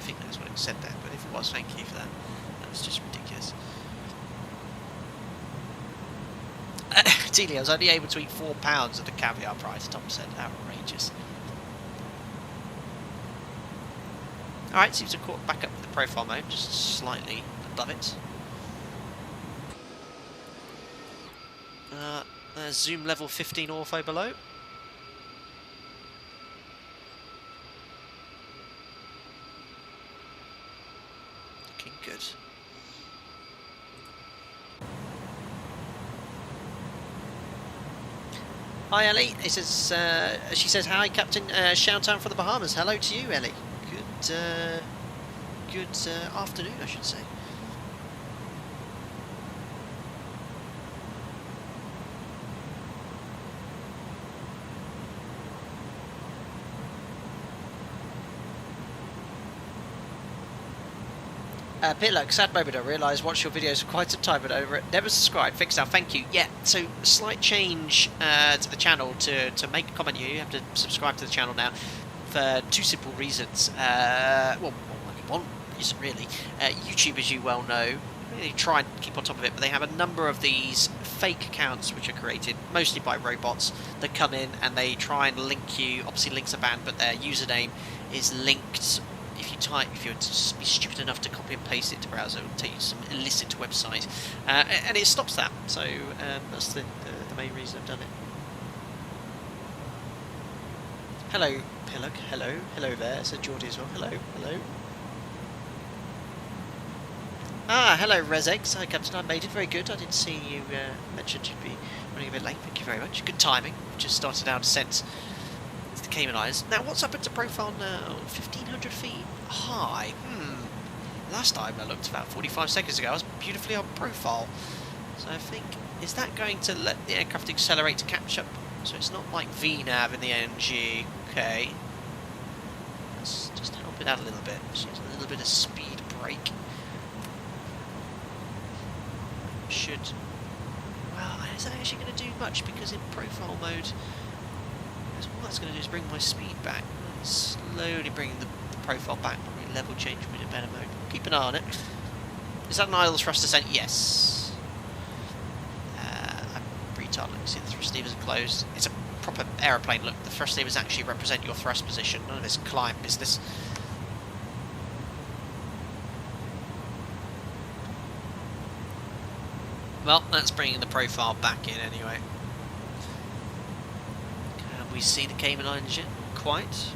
think that's what it said there. But if it was, thank you for that. That was just ridiculous. Delia, I was only able to eat £4 of the caviar price. Tom said, outrageous. Alright, seems to have caught back up with the profile mode, just slightly above it. There's zoom level 15 ortho below. Looking good. Hi Ellie. It says, she says, hi Captain, shout out for the Bahamas. Hello to you Ellie. Good afternoon I should say. Pitlock, sad moment, I realised watched your videos for quite some time but over never subscribed. Fixed now, thank you. Yeah, so slight change to the channel. To make a comment, you have to subscribe to the channel now for two simple reasons. Well, only one reason really. YouTube, as you well know, really try and keep on top of it, but they have a number of these fake accounts which are created mostly by robots that come in and they try and link you. Obviously links are banned, but their username is linked. If you're to be stupid enough to copy and paste it to browser, it will take you to some illicit website, and it stops that. So that's the main reason I've done it. Hello, Pillock. Hello there. Said Geordie as well. Hello. Ah, hello, Rezex. Hi, Captain. I made it. Very good. I didn't see you mentioned you'd be running a bit late. Thank you very much. Good timing. Just started our descent. The Cayman Islands. Now, what's up into profile now? 1,500 feet high. Last time I looked about 45 seconds ago, I was beautifully on profile. So I think, is that going to let the aircraft accelerate to catch up? So it's not like VNAV in the NG. Okay. Let's just help it out a little bit. Just use a little bit of speed brake. Should. Well, is that actually going to do much? Because in profile mode, all that's going to do is bring my speed back. Slowly bringing the profile back, probably level change would be a better mode. Keep an eye on it. Is that an idle thrust descent? Yes. I'm retarded. You can see the thrust levers are closed. It's a proper aeroplane look. The thrust levers actually represent your thrust position. None of this climb business. Well, that's bringing the profile back in anyway. We see the Cayman Islands yet? Quite.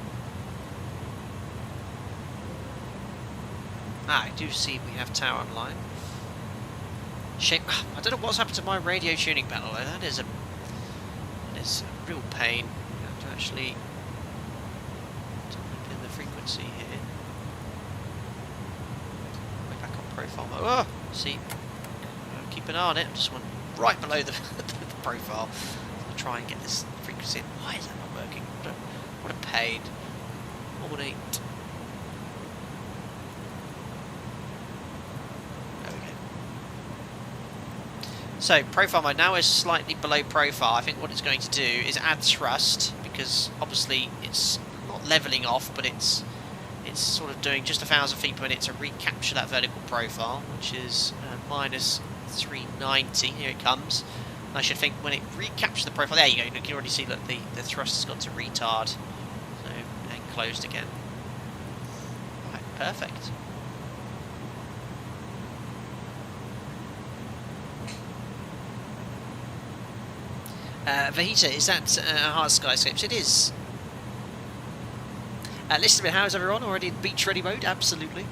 I do see we have tower online. Shame. I don't know what's happened to my radio tuning panel though. That is a real pain. You have to actually type in the frequency here. Way back on profile mode. Oh, see. Keep an eye on it. Just one right below the profile. I'll try and get this frequency in. Why is that not working? What a pain. 118. There we go. So, profile mode now is slightly below profile. I think what it's going to do is add thrust, because obviously it's not levelling off, but it's sort of doing just 1,000 feet per minute to recapture that vertical profile, which is minus 390. Here it comes. I should think when it recaptures the profile, there you go, you can already see that the thrust has gone to retard, so, and closed again. Right, perfect. Vahita, is that hard skyscapes? It is. Listen to me, how's everyone? Already in beach ready mode? Absolutely.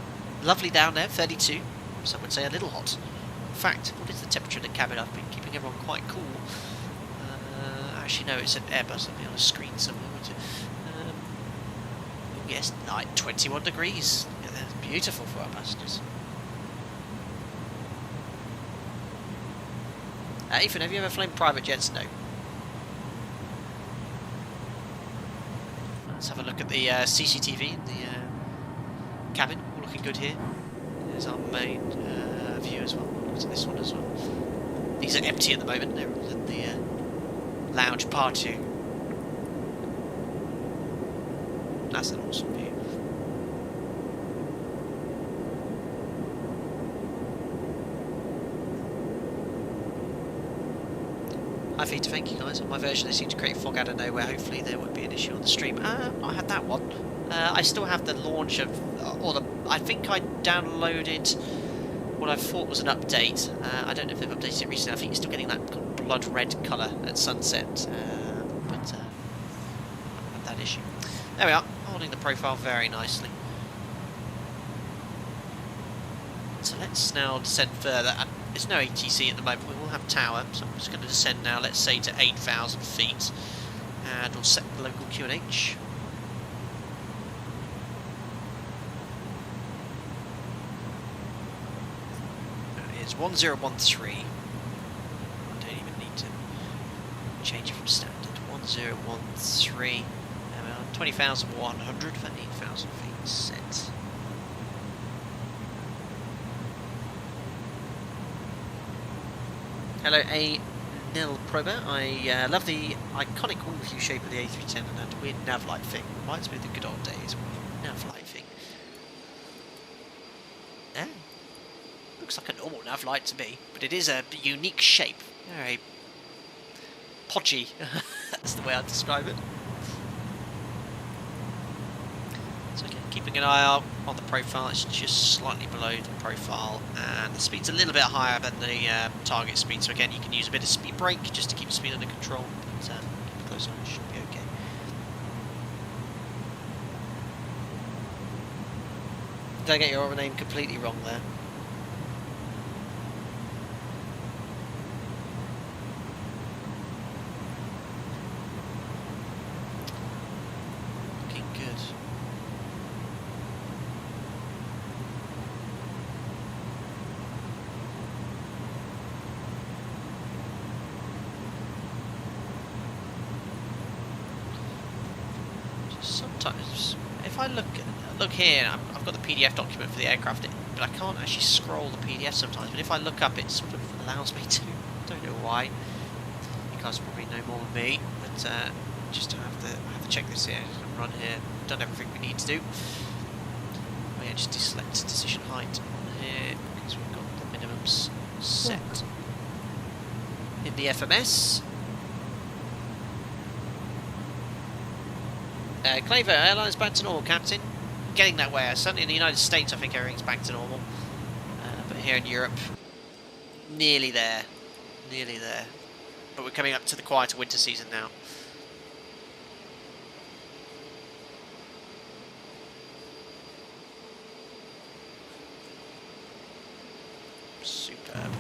Lovely down there, 32. Some would say a little hot. In fact, what is the temperature in the cabin? I've been keeping everyone quite cool. Actually, no, it's an Airbus. It'll be on a screen somewhere. Yes, like 21 degrees. Yeah, that's beautiful for our passengers. Ethan, have you ever flown private jets? No. Let's have a look at the CCTV in the cabin. All looking good here. There's our main view as well. Look at this one as well. These are empty at the moment. They're in the lounge part 2. That's an awesome view. Hi Vita, thank you guys. On my version they seem to create fog out of nowhere. Hopefully there won't be an issue on the stream. I had that one. I still have the launch of, I think I downloaded what I thought was an update. I don't know if they've updated it recently. I think you're still getting that blood red colour at sunset. But I had that issue. There we are, holding the profile very nicely. So let's now descend further. There's no ATC at the moment, we will have tower, so I'm just going to descend now, let's say to 8,000 feet. and we'll set the local QNH. It's 1013. I don't even need to change it from standard. 1013. 20,100 for 8,000 feet set. Hello, A. Nil Prober. I love the iconic wing view shape of the A310 and that weird nav-light thing. Reminds me of the good old days. Nav-light thing. Eh? Looks like a normal nav-light to me, but it is a unique shape. Very podgy. That's the way I'd describe it. So again, keeping an eye out on the profile, it's just slightly below the profile, and the speed's a little bit higher than the target speed, so again you can use a bit of speed brake just to keep speed under control, but keep a close eye, it should be okay. Did I get your name completely wrong there? Looking good. Sometimes, if I look here, I've got the PDF document for the aircraft, but I can't actually scroll the PDF sometimes. But if I look up, it sort of allows me to. I don't know why. You guys probably know more than me, but just have to check this here. Run here, done everything we need to do. Oh yeah, just deselect decision height on here because we've got the minimums set in the FMS. Claver Airlines back to normal, Captain. Getting that way. Certainly in the United States, I think everything's back to normal. But here in Europe, nearly there. Nearly there. But we're coming up to the quieter winter season now. Superb.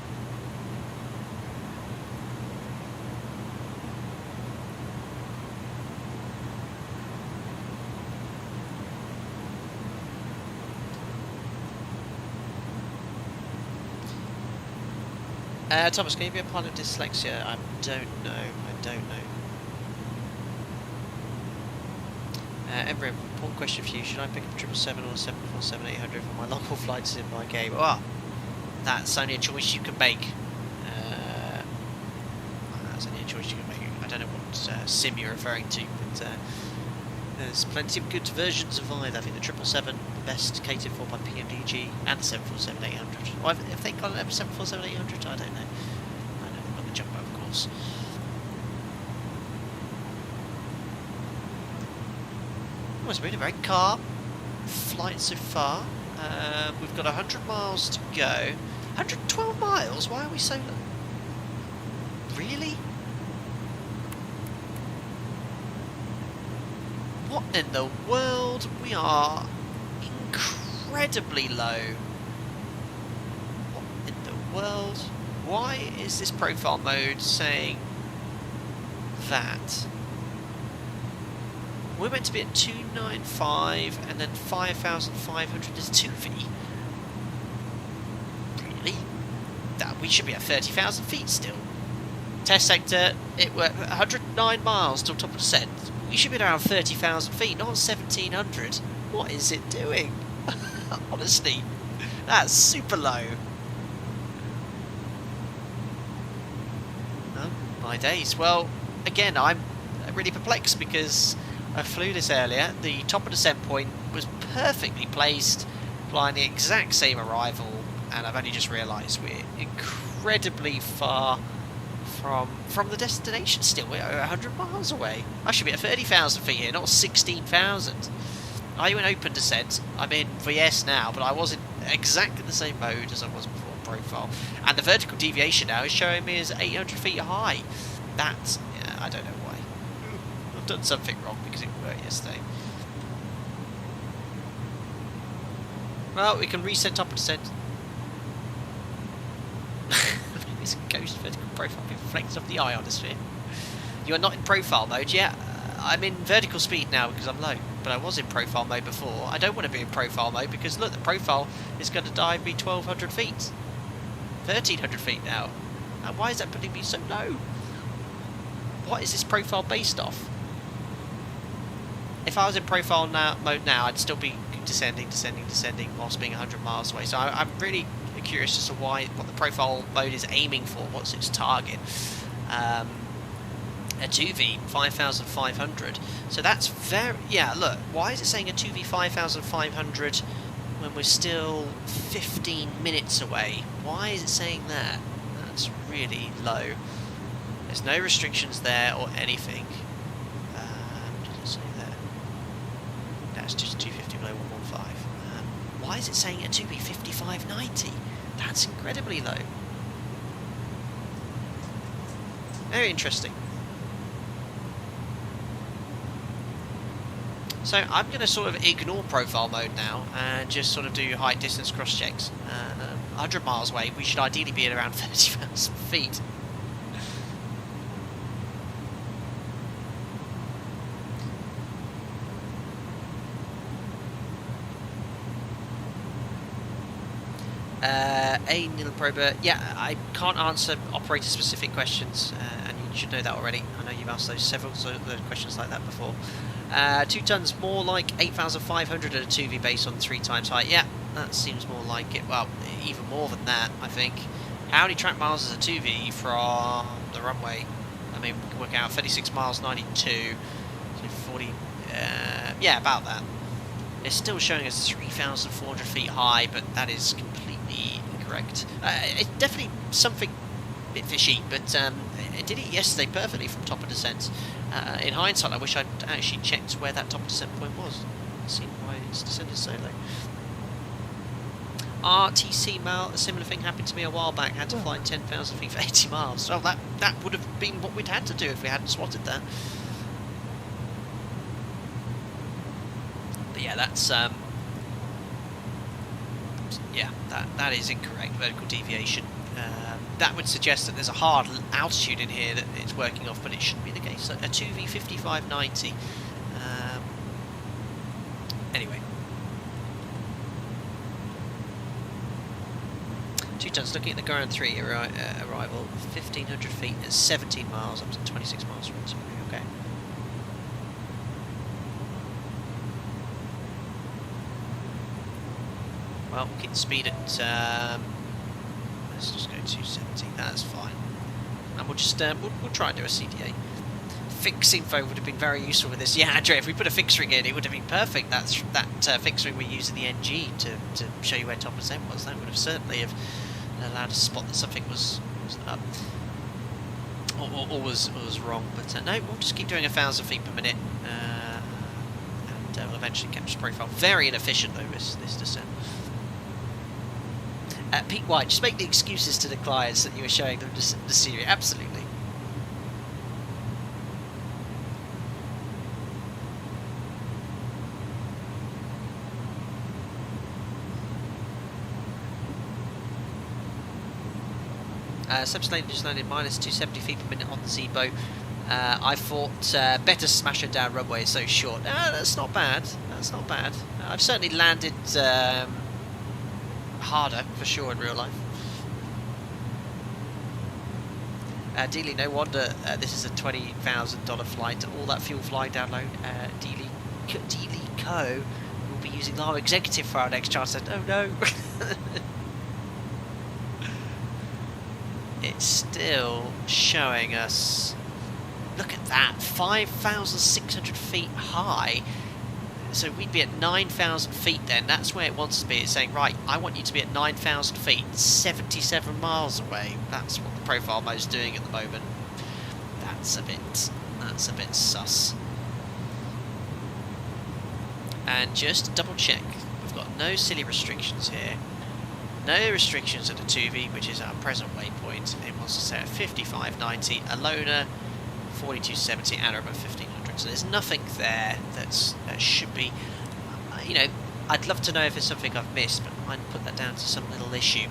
Thomas, can you be a pilot with dyslexia? I don't know. Embryo, important question for you. Should I pick up 777 or 747-800 for my long-haul flights in my game? Well, that's only a choice you can make. That's only a choice you can make. I don't know what sim you're referring to, but there's plenty of good versions of either. I think the 777, the best catered for by PMDG, and the 747-800. Or if they got an 747-800, I don't know. I know they've got the jumbo, of course. Well, it's been a very calm flight so far. We've got 100 miles to go. 112 miles? Why are we so low? Really? What in the world? We are incredibly low. What in the world? Why is this profile mode saying that? We're meant to be at 295 and then 5,500 is 2V. Really? That we should be at 30,000 feet still. Test sector, we're 109 miles till top of descent. We should be around 30,000 feet, not 1,700. What is it doing? Honestly, that's super low. Oh, my days. Well, again, I'm really perplexed because I flew this earlier. The top of descent point was perfectly placed, flying the exact same arrival, and I've only just realised we're incredibly far from the destination still. We're 100 miles away. I should be at 30,000 feet here, not 16,000. Are you in open descent? I'm in VS now, but I was in exactly the same mode as I was before profile. And the vertical deviation now is showing me as 800 feet high. That's, yeah, I don't know why. I've done something wrong because it worked yesterday. Well, we can reset up and descent. This ghost vertical profile being reflected off the ionosphere. You are not in profile mode yet. I'm in vertical speed now because I'm low, but I was in profile mode before. I don't want to be in profile mode because look, the profile is going to dive me 1,200 feet. 1,300 feet now. And why is that putting me so low? What is this profile based off? If I was in profile mode now, I'd still be descending whilst being 100 miles away. So I'm really curious as to what the profile mode is aiming for. What's its target? A 2V 5,500. So that's very... Yeah, look. Why is it saying a 2V 5,500 when we're still 15 minutes away? Why is it saying that? That's really low. There's no restrictions there or anything. What does it say there? That's just 250 below 115. Why is it saying a 2V 5590? That's incredibly low. Very interesting. So I'm going to sort of ignore profile mode now and just sort of do height distance cross checks. 100 miles away, we should ideally be at around 30,000 feet. A Nil Prober, yeah, I can't answer operator specific questions, and you should know that already. I know you've asked those several questions like that before. 2 tons, more like 8,500 at a 2V base on 3 times height. Yeah, that seems more like it. Well, even more than that, I think. How many track miles is a 2V from the runway? I mean, we can work out 36 miles, 92, so 40, yeah, about that. It's still showing us 3,400 feet high, but that is completely incorrect. It's definitely something a bit fishy, but it did it yesterday perfectly from top of descent. In hindsight, I wish I'd actually checked where that top of descent point was. See why it's descended so low. RTC Mal, a similar thing happened to me a while back. Had to fly 10,000 feet for 80 miles. So that would have been what we'd had to do if we hadn't swatted that. But yeah, that's yeah, that is incorrect. Vertical deviation. That would suggest that there's a hard altitude in here that it's working off, but it shouldn't be the case. So a 2V 5590. Anyway. 2 tons, looking at the Grand 3 arrival, 1,500 feet at 17 miles, up to 26 miles from it. Okay. Well, we'll keep the speed at... let's just go 270, that's fine. And we'll just we'll try and do a CDA. Fix info would have been very useful with this. Yeah, Andrea, if we put a fix ring in, it would have been perfect. That's that fix ring we use in the NG to show you where top percent was. That would have certainly have allowed us to spot that something was up or was wrong. But no, we'll just keep doing 1,000 feet per minute, and we'll eventually capture profile. Very inefficient though this descent. Pete White, just make the excuses to the clients that you were showing them the Syria. Absolutely. Subslane just landed minus 270 feet per minute on the Z-boat. I thought better smash her down runway, it's so short. That's not bad. That's not bad. I've certainly landed harder for sure in real life. Dealey, no wonder this is a $20,000 flight. All that fuel flying down low. Dealey Co. will be using our executive for our next charter. Oh no! It's still showing us. Look at that, 5,600 feet high. So we'd be at 9,000 feet then. That's where it wants to be. It's saying, right, I want you to be at 9,000 feet, 77 miles away. That's what the profile mode's doing at the moment. That's a bit sus. And just to double check, we've got no silly restrictions here. No restrictions at the 2V, which is our present waypoint. It wants to say at 5590, Alona 4270, and about 1500. So there's nothing there that should be. You know, I'd love to know if there's something I've missed, but I might put that down to some little issue,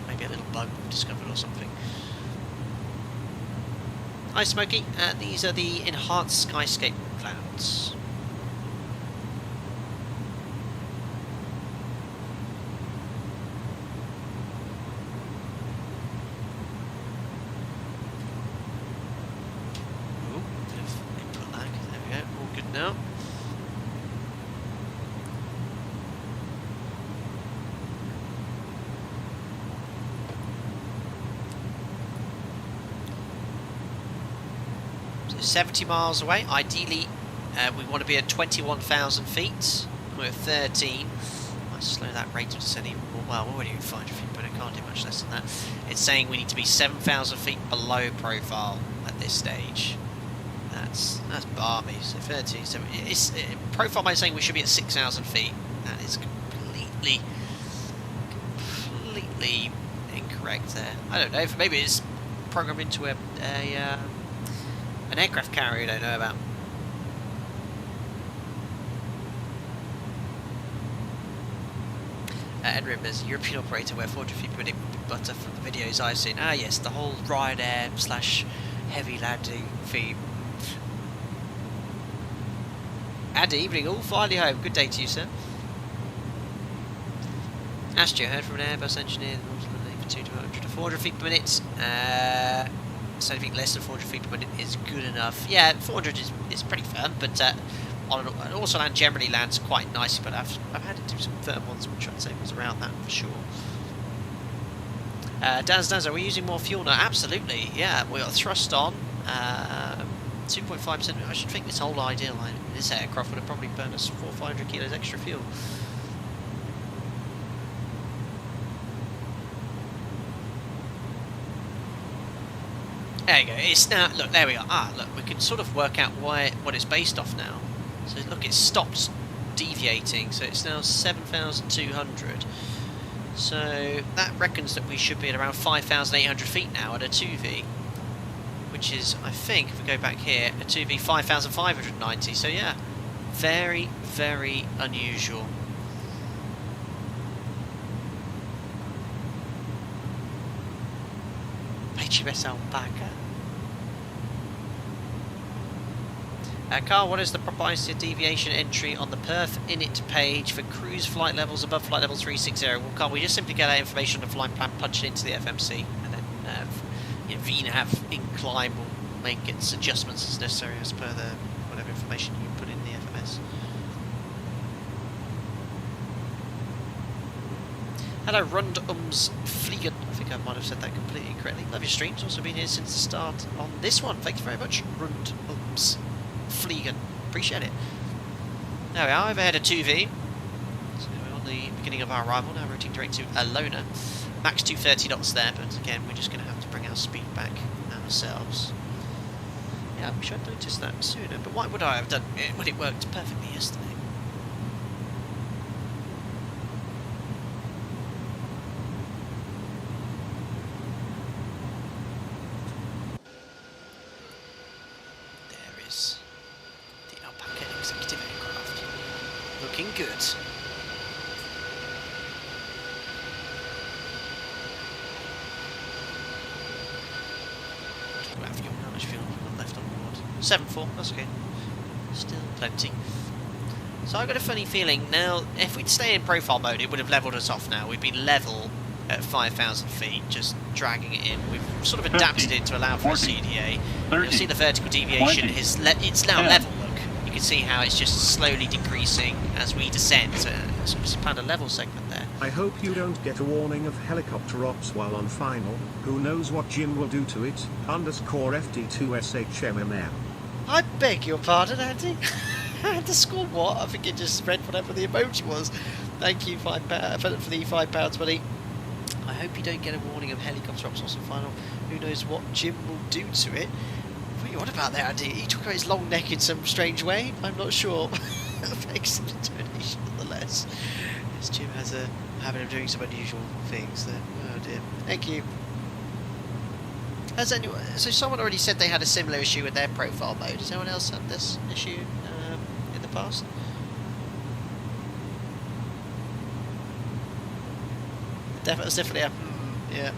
maybe a little bug we've discovered or something. Hi Smokey, these are the enhanced skyscape clouds. Oh, bit of input lag. There we go. All good now. So 70 miles away. Ideally, we want to be at 21,000 feet. We're at 13. Might slow that rate of descent even more. Well, we're already at 500 feet, but I can't do much less than that. It's saying we need to be 7,000 feet below profile at this stage. That's balmy. So 30. So it's profile by saying we should be at 6,000 feet. That is completely incorrect there. I don't know. Maybe it's programmed into an aircraft carrier I don't know about. Edrim, there's a European operator where 400 feet per minute would be butter from the videos I've seen. Ah yes, the whole Ryanair / heavy landing theme. Andy, evening all, finally home. Good day to you, sir. Astro, heard from an Airbus engineer for 200 to 400 feet per minute. So anything less than 400 feet per minute is good enough. Yeah, 400 is pretty firm, but also land generally lands quite nicely, but I've had to do some firm ones which I'd say was around that for sure. Daz, are we using more fuel now? Absolutely, yeah. We got thrust on, 2.5%. I should think this whole ideal line, this aircraft would have probably burned us 400 or 500 kilos extra fuel. There you go. It's now. Look, there we are. Ah, look, we can sort of work out what it's based off now. So look, it stopped deviating. So it's now 7,200. So that reckons that we should be at around 5,800 feet now at a 2V, which is, I think, if we go back here, a 2V 5,590. So yeah, very, very unusual. HMS Alpaca. Carl, what is the proper ICA deviation entry on the Perth init page for cruise flight levels above flight level 360? Well, Carl, we just simply get that information on the flight plan, punch it into the FMC, and then VNAV incline will make its adjustments as necessary as per the whatever information you put in the FMS. Hello, Fliegen. I think I might have said that completely incorrectly. Love your streams. Also been here since the start on this one. Thank you very much. Fliegen. Appreciate it. There we are. Overhead of 2V. So we're on the beginning of our arrival now, routing direct to Alona. Max 230 knots there, but again, we're just going to have to bring our speed back ourselves. Yeah, I wish I'd noticed that sooner, but why would I have done it when it worked perfectly yesterday? There is the Alpaca Executive aircraft. Looking good. How much fuel have we got left on board? 7.4, that's okay. Still plenty. So I've got a funny feeling now, if we'd stay in profile mode, it would have levelled us off now. We'd be level at 5,000 feet, just dragging it in. We've sort of adapted it to allow for 40, a CDA. 30, You'll see the vertical deviation 20, it's now 10. level, look. You can see how it's just slowly decreasing as we descend. So it's obviously planned a level segment there. I hope you don't get a warning of helicopter ops while on final. Who knows what Jim will do to it? _FT2SHMMM. I beg your pardon, Andy. Underscore what? I think it just read whatever the emoji was. Thank you, £5 for the £5, buddy. I hope you don't get a warning of helicopter ops also final. Who knows what Jim will do to it? What are you on about there, Andy? He talked about his long neck in some strange way? I'm not sure. Excellent determination nonetheless. Yes, Jim has a habit of doing some unusual things there. Oh dear. Thank you. Has anyone? So someone already said they had a similar issue with their profile mode. Has anyone else had this issue in the past? It's definitely a yeah.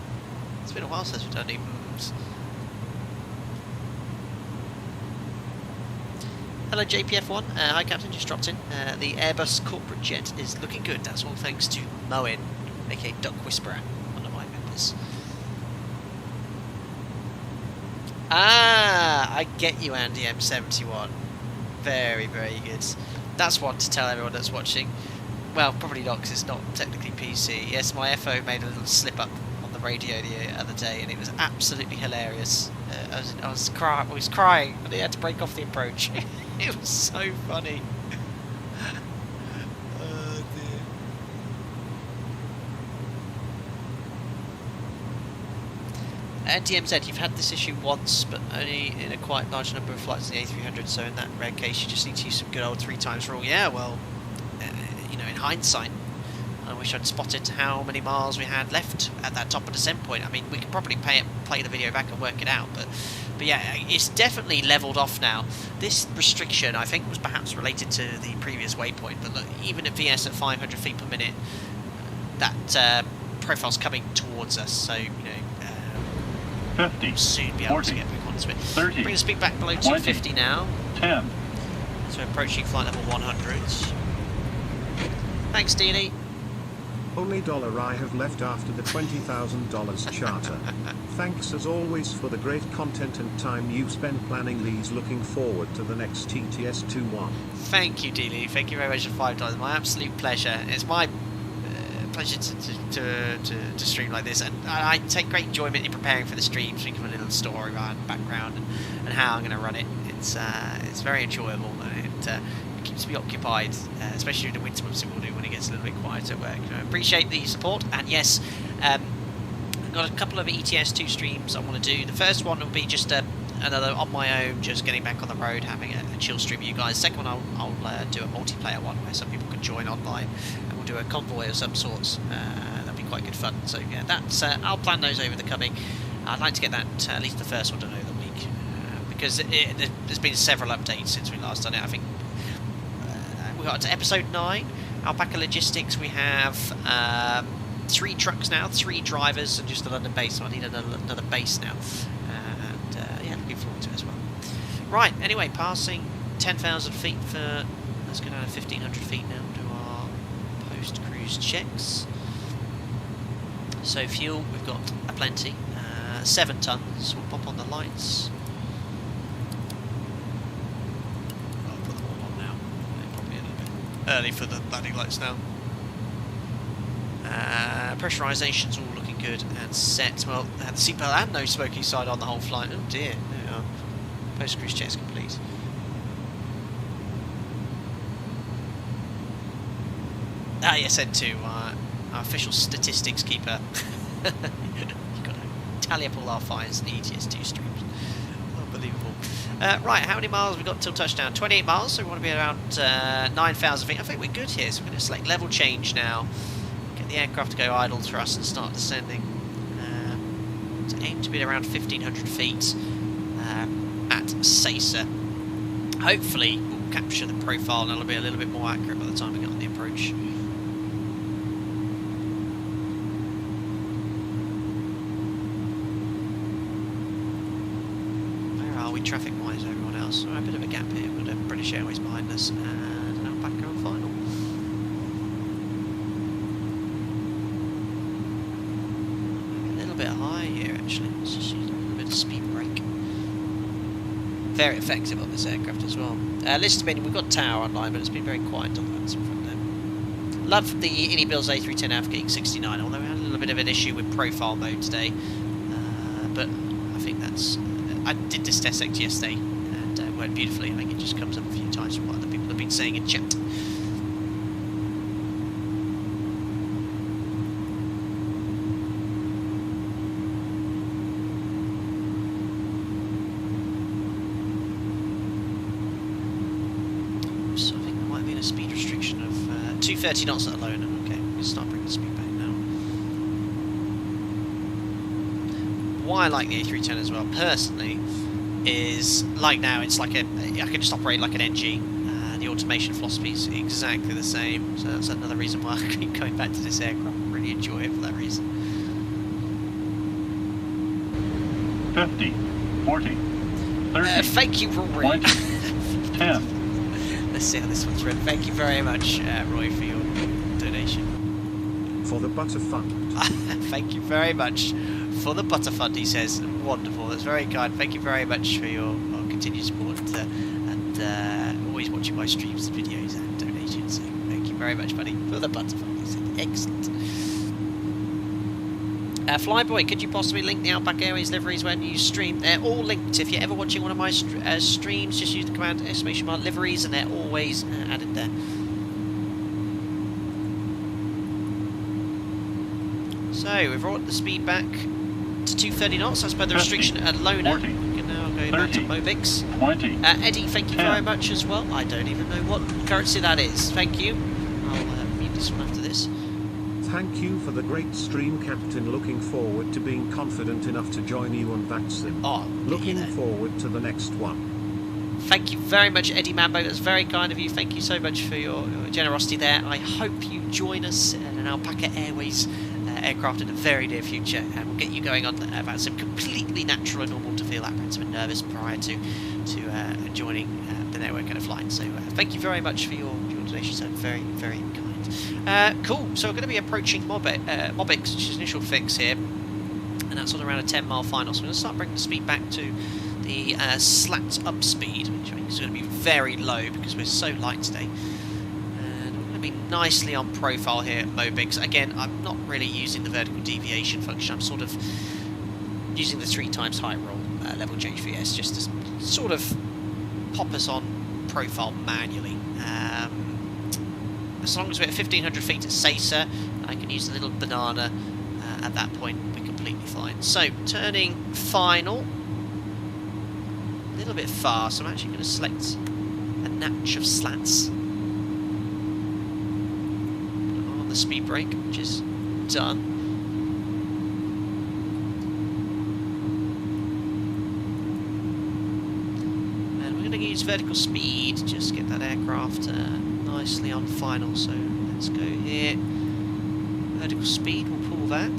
It's been a while since we've done any Hello JPF1, hi Captain, just dropped in. The Airbus corporate jet is looking good, that's all thanks to Moen, aka Duck Whisperer, one of my members. Ah, I get you Andy M71. Very, very good. That's one to tell everyone that's watching. Well, probably not because it's not technically PC. Yes, my FO made a little slip up on the radio the other day and it was absolutely hilarious. I was crying and he had to break off the approach. It was so funny. Oh dear. DMZ, you've had this issue once, but only in a quite large number of flights in the A300, so in that rare case you just need to use some good old 3 times rule. Yeah, well, you know, in hindsight, I wish I'd spotted how many miles we had left at that top of descent point. I mean, we could probably play the video back and work it out, but yeah, it's definitely levelled off now. This restriction, I think, was perhaps related to the previous waypoint, but look, even at VS at 500 feet per minute, that profile's coming towards us, so, you know, 50, we'll soon be able 40, to get back onto it. 30, Bring the speed back below 20, 250 now, 10. so approaching flight level 100. Thanks, Deanie. Only dollar I have left after the $20,000 charter. Thanks as always for the great content and time you spend planning these. Looking forward to the next TTS21. Thank you, Deanie. Thank you very much for $5. My absolute pleasure. It's my pleasure to stream like this, and I take great enjoyment in preparing for the streams, thinking of a little story behind the background and how I'm going to run it. It's very enjoyable. It keeps me occupied, especially in the winter months. It will do when it gets a little bit quieter at work. I appreciate the support, and yes, I've got a couple of ETS2 streams I want to do. The first one will be just another on my own, just getting back on the road, having a chill stream with you guys. Second one, I'll do a multiplayer one where some people can join online, and we'll do a convoy of some sorts. That'll be quite good fun. So yeah, that's I'll plan those over the coming. I'd like to get that at least the first one done over the week, because there's been several updates since we last done it. I think we got to episode 9, Alpaca Logistics. We have 3 trucks now, 3 drivers, and just the London base. So I need another base now, and yeah, looking forward to it as well. Right, anyway, passing 10,000 feet for. Let's go down to 1,500 feet now. Do our post-cruise checks. So fuel, we've got plenty. 7 tons. We'll pop on the lights. Early for the landing lights now. Pressurization's all looking good and set. Well, the seatbelt and no smoking side on the whole flight. Oh dear, there we are. Post cruise checks complete. Ah yes, N2, our official statistics keeper. You've got to tally up all our fires in the ETS2 streams. Unbelievable. Right, how many miles have we got till touchdown? 28 miles, so we want to be around 9,000 feet. I think we're good here, so we're going to select level change now. Get the aircraft to go idle thrust and start descending. To aim to be around 1,500 feet at Sesa. Hopefully we'll capture the profile and it'll be a little bit more accurate by the time we get on the approach. Traffic wise, everyone else. Right, a bit of a gap here with British Airways behind us and an Alpaca on final. A little bit high here actually. Let's just use a little bit of speed brake. Very effective on this aircraft as well. Listed meaning we've got tower online, but it's been very quiet on the ones in front there. Love the iniBuilds A310 Alpaca Executive, although we had a little bit of an issue with profile mode today. But I think that's. I did this test act yesterday and it worked beautifully. I think it just comes up a few times from what other people have been saying in chat. So I think there might have been a speed restriction of 230 knots at alone. Okay, we can start bringing the speed back now. Why I like the A310 as well, personally, is like now it's like I can just operate like an NG. The automation philosophy is exactly the same, so that's another reason why I keep going back to this aircraft. I really enjoy it for that reason. 50, 40, 30, thank you, Rory. 20, 10. see how this one's read. Thank you very much, Roy, for your donation. For the butter fund. Thank you very much for the butter fund, he says. Wonderful, that's very kind. Thank you very much for your continued support and always watching my streams and videos and donations. So thank you very much, buddy, for the butter fund, he said. Excellent. Flyboy, could you possibly link the Alpaca Airways liveries when you stream? They're all linked. If you're ever watching one of my streams, just use the command ! liveries and they're always added there. So, we've brought the speed back to 230 knots as per the restriction at Lona. 40, We can now go back to Mobix. 20. Eddie, thank you very much as well. I don't even know what currency that is. Thank you. I'll mute this one after this. Thank you for the great stream, Captain. Looking forward to being confident enough to join you on that sim. Oh, Looking there. forward to the next one. Thank you very much, Eddie Mambo. That's very kind of you. Thank you so much for your generosity there. I hope you join us in an Alpaca Airways aircraft in the very near future, and we'll get you going on about some completely natural and normal to feel apprehensive and nervous prior to joining the network and flying. So thank you very much for your donation. So very, very kind. Cool. So we're going to be approaching Mobix, which is initial fix here, and that's on around a 10-mile final. So we're going to start bringing the speed back to the slat up speed, which I think is going to be very low because we're so light today. And we're going to be nicely on profile here at Mobix. Again, I'm not really using the vertical deviation function. I'm sort of using the 3 times height roll level change VS just to sort of pop us on profile manually. As long as we're at 1500 feet at Sacer, I can use the little banana. At that point, we're completely fine. So, turning final. A little bit far, so I'm actually going to select a natch of slats. On the speed brake, which is done. And we're going to use vertical speed, just get that aircraft nicely on final. So let's go here. Vertical speed, we'll pull that.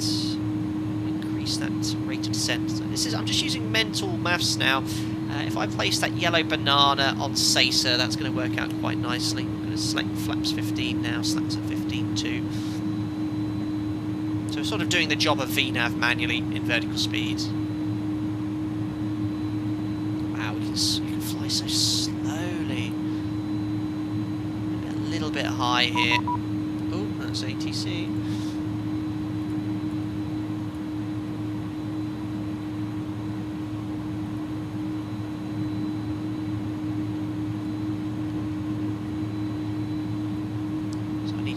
Increase that rate of descent. So this is, I'm just using mental maths now. If I place that yellow banana on Sacer, that's going to work out quite nicely. I'm going to select flaps 15 now, slats at 15 too. So we're sort of doing the job of VNAV manually in vertical speed. Wow, we can fly so slowly. A little bit high here. Oh, that's ATC.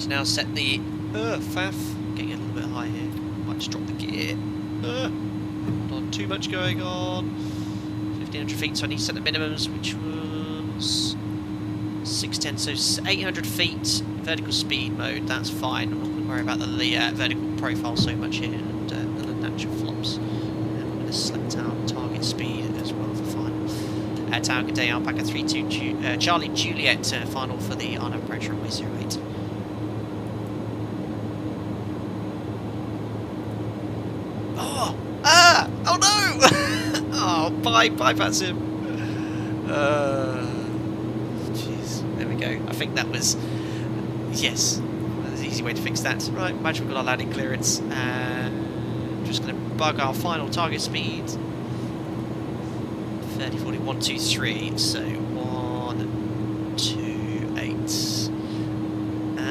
Now set the faff, getting a little bit high here. Might just drop the gear. Not too much going on. 1500 feet, so I need to set the minimums, which was 610. So 800 feet vertical speed mode. That's fine. I'm not going to worry about the vertical profile so much here, and the natural flops. And I'm going to select out target speed as well for final. Tower, good day. Alpaca 3-2 Charlie Juliet final for the Arno Approach runway 08. Oh no! Oh, bypass him. Jeez, there we go. I think that was, yes, that's an easy way to fix that. Right, imagine we've got our landing clearance. Just going to bug our final target speed. 30, 40, 1, 2, 3. So 1, 2, 8.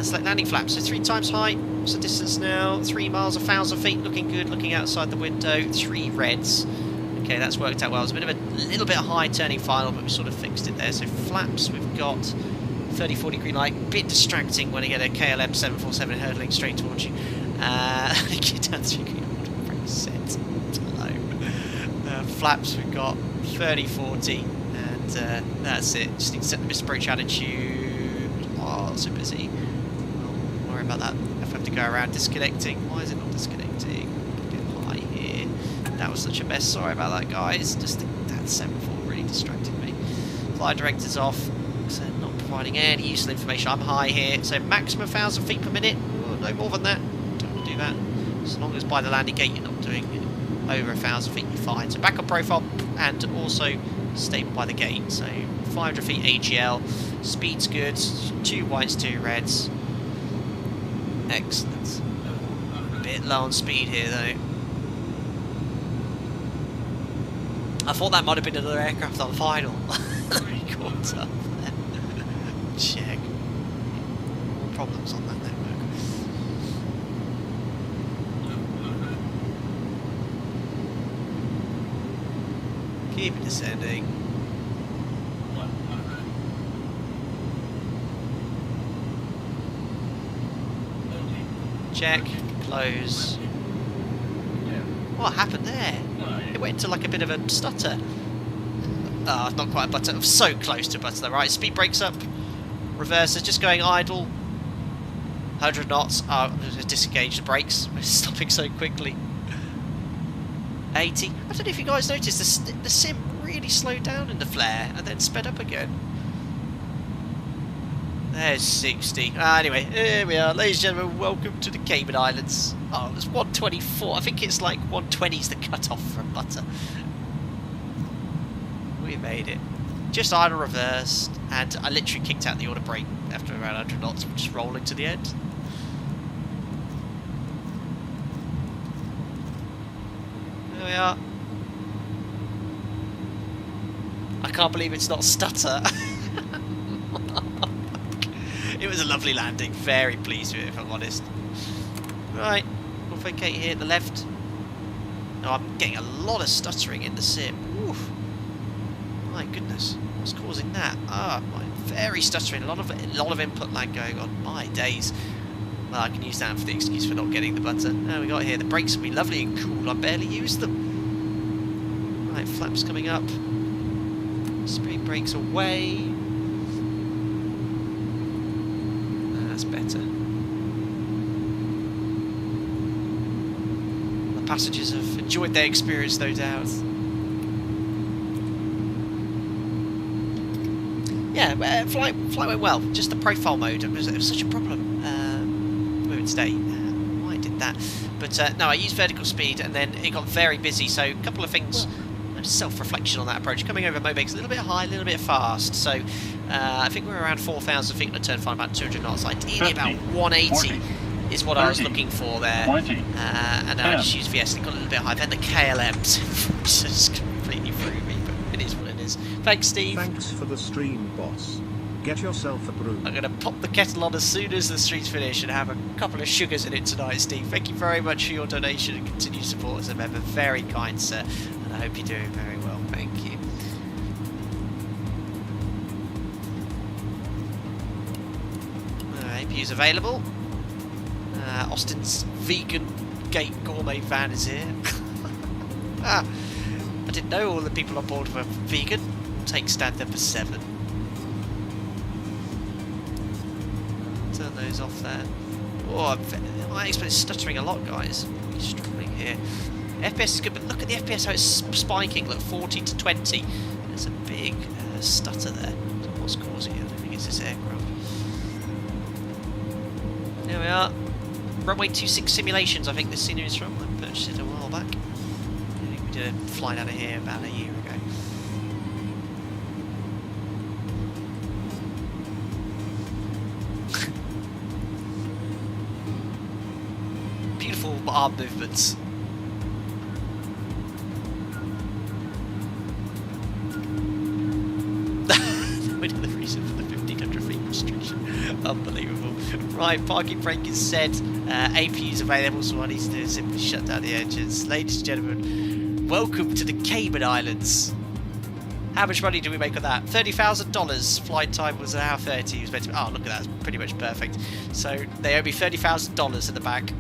Select landing flaps. So 3 times height. What's the distance now? 3 miles, 1,000 feet. Looking good. Looking outside the window. 3 reds. Okay, that's worked out well. It's a little bit high turning final, but we sort of fixed it there. So flaps, we've got 30, 40 green light. A bit distracting when you get a KLM 747 hurtling straight towards you. Get down 3 green light. Set. Hello. Flaps, we've got 30, 40, and that's it. Just need to set the misapproach attitude. Oh, so busy. Don't worry about that. If I have to go around disconnecting. Why is it not disconnecting? A bit high here. That was such a mess. Sorry about that, guys. Just that 7-4 really distracted me. Flight director's off, so not providing any useful information. I'm high here, so maximum 1,000 feet per minute. Oh, no more than that. Don't want to do that. As long as by the landing gate you're not doing over 1,000 feet, you're fine. So back on profile, and also stable by the gate. So 500 feet AGL, speed's good, 2 whites, 2 reds. Excellent. A bit low on speed here though. I thought that might have been another aircraft on final. Caught up there. Check. More problems on that network. Keep it descending. Check. Close. What happened there? It went into like a bit of a stutter. Ah, not quite a butter. So close to a butter. Right, speed brakes up. Reverse is just going idle. 100 knots. Oh, disengage the brakes. We're stopping so quickly. 80. I don't know if you guys noticed, the sim really slowed down in the flare and then sped up again. There's 60. Anyway, here we are. Ladies and gentlemen, welcome to the Cayman Islands. Oh, it's 124. I think it's like 120 is the cut-off from butter. We made it. Just idle reversed, and I literally kicked out the auto brake after around 100 knots, just rolling to the end. There we are. I can't believe it's not stutter. It was a lovely landing, very pleased with it if I'm honest. Right, we'll vacate here at the left. Oh, I'm getting a lot of stuttering in the sim. Oof. My goodness, what's causing that? Ah, very stuttering, a lot of input lag going on. My days. Well, I can use that for the excuse for not getting the butter. Now we got here, the brakes will be lovely and cool, I barely used them. Right, flaps coming up. Speed brakes away. That's better. The passengers have enjoyed their experience, no doubt. Yeah, flight went well. Just the profile mode, it was such a problem with it today. Why I did that? But no, I used vertical speed and then it got very busy. So a couple of things. Self-reflection on that approach. Coming over Mobex a little bit high, a little bit fast. So I think we're around 4,000 feet on a turn 5, about 200 knots. Ideally about 180 40, is what 30, I was looking for there. 20, And I just used VS and got a little bit high. Then the KLMs just completely threw me, but it is what it is. Thanks, Steve. Thanks for the stream, boss. Get yourself a brew. I'm going to pop the kettle on as soon as the stream's finish and have a couple of sugars in it tonight, Steve. Thank you very much for your donation and continued support as a member. Very kind, sir. And I hope you're doing very well. Thank you. APU's available. Austin's vegan gate gourmet van is here. I didn't know all the people on board were vegan. Take stand number 7. Turn those off there. Oh, I expect it's stuttering a lot, guys. Really struggling here. FPS is good, but look at the FPS how it's spiking. Look, 40 to 20. There's a big stutter there. So what's causing it? I don't think it's this aircraft. There we are. Runway 26 simulations, I think this scenery is from. I purchased it a while back. I think we did a flight out of here about a year ago. Beautiful arm movements. The reason for the 1500 feet restriction. Unbelievable. Right, parking brake is set. APU is available, so what I need to do is simply shut down the engines. Ladies and gentlemen, welcome to the Cayman Islands. How much money do we make on that? $30,000. Flight time was an hour 30. It was meant to be, oh, look at that. It's pretty much perfect. So they owe me $30,000 in the back.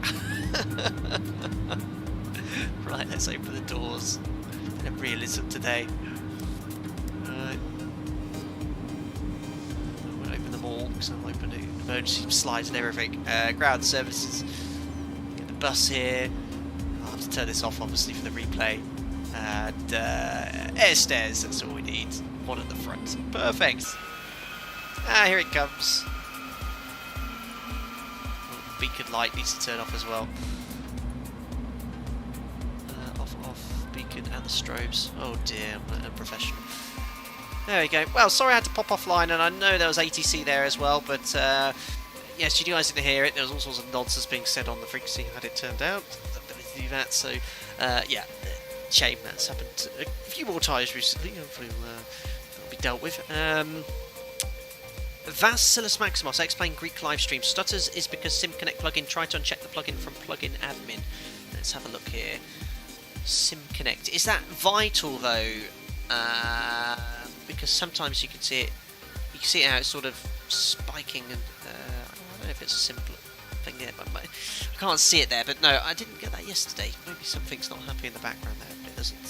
Right, let's open the doors. Bit of realism today. Right. I won't open them all because I'm opening emergency slides and everything. Ground services. Get the bus here. I'll have to turn this off obviously for the replay. And air stairs, that's all we need. One at the front. Perfect. Ah, here it comes. Oh, beacon light needs to turn off as well. Off beacon and the strobes. Oh dear, I'm a professional. There we go. Well, sorry I had to pop offline, and I know there was ATC there as well, but yes, you guys didn't hear it. There was all sorts of nonsense being said on the frequency, had it turned out. To do that, so yeah, shame that's happened a few more times recently. Hopefully it'll be dealt with. Vassilis Maximus, explain Greek live stream stutters is because SimConnect plugin. Try to uncheck the plugin from plugin admin. Let's have a look here. SimConnect, is that vital though? Because sometimes you can see it. You can see how it's sort of spiking, and I don't know if it's a simple thing there, but I can't see it there. But no, I didn't get that yesterday. Maybe something's not happy in the background there, but it doesn't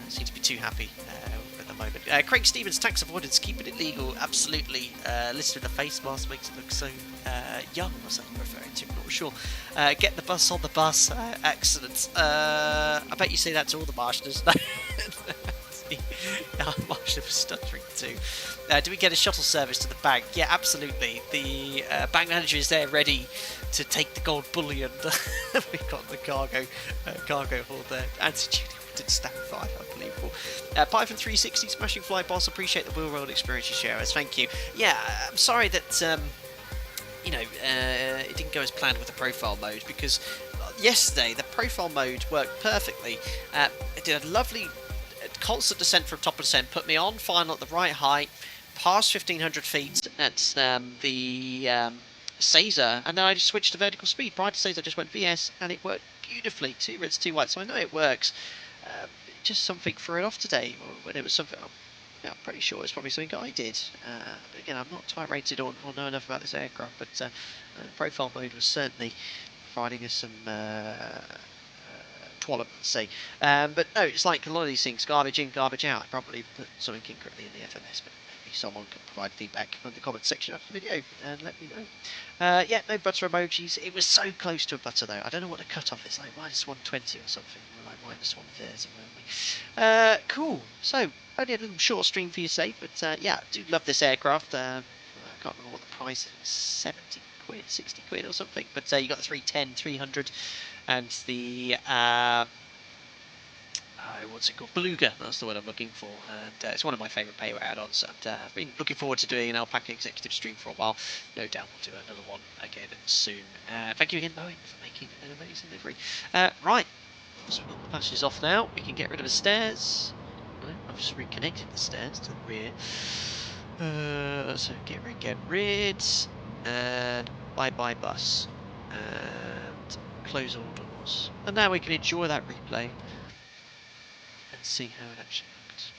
seem to be too happy at the moment. Craig Stevens, tax avoidance, keeping it legal, absolutely. Listed with a face mask makes it look so young. What's that referring to? I'm not sure. Get the bus on the bus. Excellent. I bet you say that to all the Martians. Martian was stuttering too. Do we get a shuttle service to the bank? Yeah, absolutely. The bank manager is there ready to take the gold bullion. We've got the cargo hold there. Anti-Judy did stand 5, unbelievable. Python 360, smashing fly boss. Appreciate the wheel roll experience you share us. Thank you. Yeah, I'm sorry that it didn't go as planned with the profile mode, because yesterday the profile mode worked perfectly. It did a lovely constant descent from top of descent, put me on final at the right height, past 1500 feet at the Caesar, and then I just switched to vertical speed. Prior to Caesar I just went VS, and it worked beautifully. 2 reds, 2 whites, so I know it works. Just something threw it off today, when it was something I'm pretty sure it's probably something I did. But again, I'm not type rated or know enough about this aircraft, but profile mode was certainly providing us some twallop, let's say. But no, it's like a lot of these things, garbage in, garbage out. I probably put something incorrectly in the FMS, but maybe someone can provide feedback in the comment section of the video and let me know. Yeah, no butter emojis. It was so close to a butter though. I don't know what the cutoff is, like minus 120 or something, or like minus 130 maybe. Cool. So only a little short stream for your sake, but yeah, I do love this aircraft. I can't remember what the price is, 70 quid, 60 quid or something, but you got the 310, 300, and the what's it called, Beluga, that's the word I'm looking for, and it's one of my favourite payware add-ons, and I've been looking forward to doing an Alpaca Executive stream for a while. No doubt we'll do another one again soon. Thank you again, Boeing, for making an amazing delivery. Right, so we've got the passengers off now. We can get rid of the stairs. No, I've just reconnected the stairs to the rear. So get rid, and bye-bye bus, and close all doors. And now we can enjoy that replay and see how it actually looks.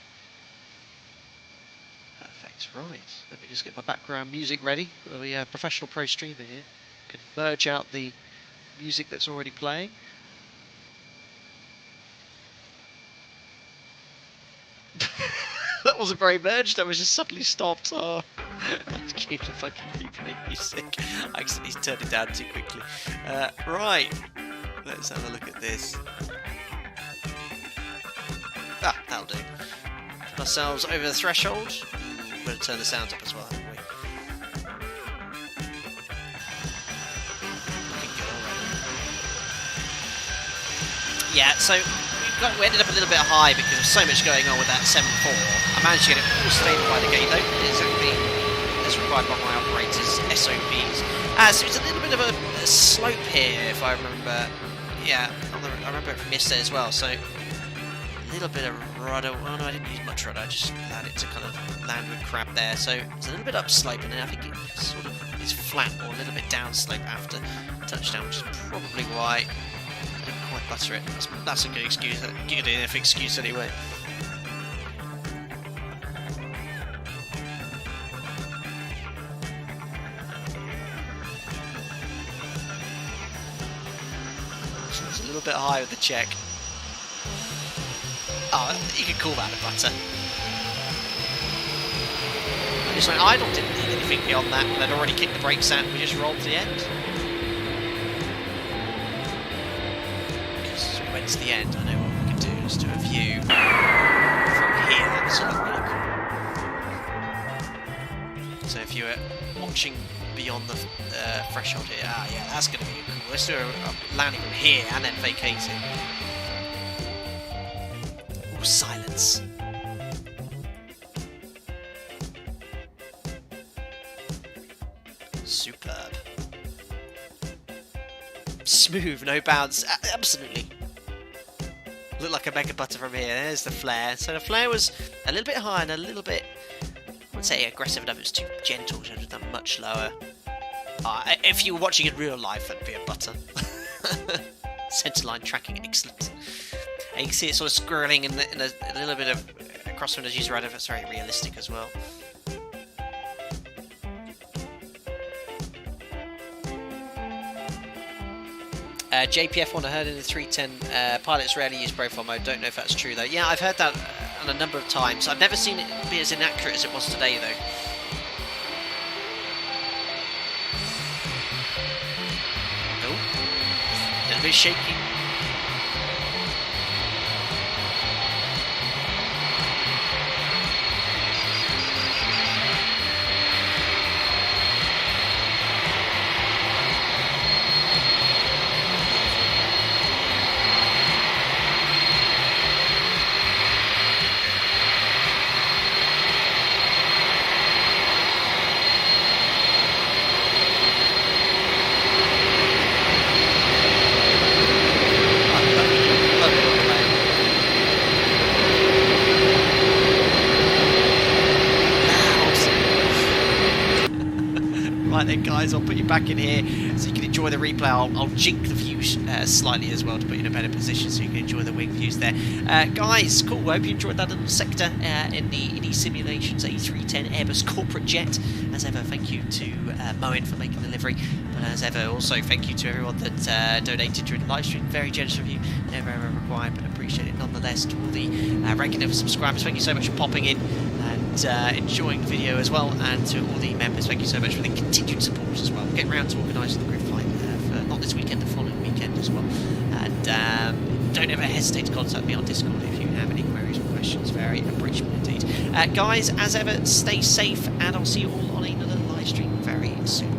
Perfect. Right, let me just get my background music ready. We have a professional pro streamer here. Can merge out the music that's already playing. That wasn't very merged, I was just suddenly stopped. Oh, let's keep the fucking replay music. I accidentally turned it down too quickly. Right, let's have a look at this. Ah, that'll do. Put ourselves over the threshold. We're going to turn the sound up as well, haven't we? Looking good already. Yeah, so we ended up a little bit high because of so much going on with that 7.4. I managed to get it all stable by the gate though. It is exactly as required by my operator's SOPs. So it's a little bit of a slope here, if I remember. Yeah, I remember it from yesterday as well. So a little bit of rudder. Well, no, I didn't use much rudder. I just allowed it to kind of land with crab there. So it's a little bit upslope, and then I think it sort of is flat or a little bit downslope after touchdown, which is probably why I didn't quite butter it. That's a good excuse. Good enough excuse anyway. So it's a little bit high with the check. Oh, you could call that a butter. I just went idle, didn't need anything beyond that. They'd already kicked the brakes out and we just rolled to the end. Because we went to the end, I know what we can do is do a view from here. So So if you were watching beyond the threshold here, yeah, that's going to be cool. Let's do a landing from here and then vacating. Ooh, silence. Superb. Smooth, no bounce. Absolutely. Look like a mega butter from here. There's the flare. So the flare was a little bit higher and a little bit, I wouldn't say aggressive enough, it was too gentle. Should have done much lower. If you were watching in real life, that'd be a butter. Centerline tracking, excellent. And you can see it sort of squirreling in a little bit of crosswind as user. It's very realistic as well. JPF one I heard in the 310 pilots rarely use profile mode. Don't know if that's true though. Yeah, I've heard that on a number of times. I've never seen it be as inaccurate as it was today though. Oh, a little bit shaky. Right then guys, I'll put you back in here so you can enjoy the replay. I'll jink the views slightly as well to put you in a better position so you can enjoy the wing views there. Guys, cool, I hope you enjoyed that little sector in the iniSimulations A310 Airbus corporate jet. As ever, thank you to Moen for making the livery, but as ever also thank you to everyone that donated during the live stream. Very generous of you, never ever required, but appreciate it nonetheless. To all the regular subscribers, thank you so much for popping in and enjoying the video as well, and to all the members, thank you so much for the continued support as well. We'll get round to organising the grid flight for not this weekend, the following weekend as well. And don't ever hesitate to contact me on Discord if you have any queries or questions. Very appreciable indeed. Guys, as ever, stay safe, and I'll see you all on another live stream very soon.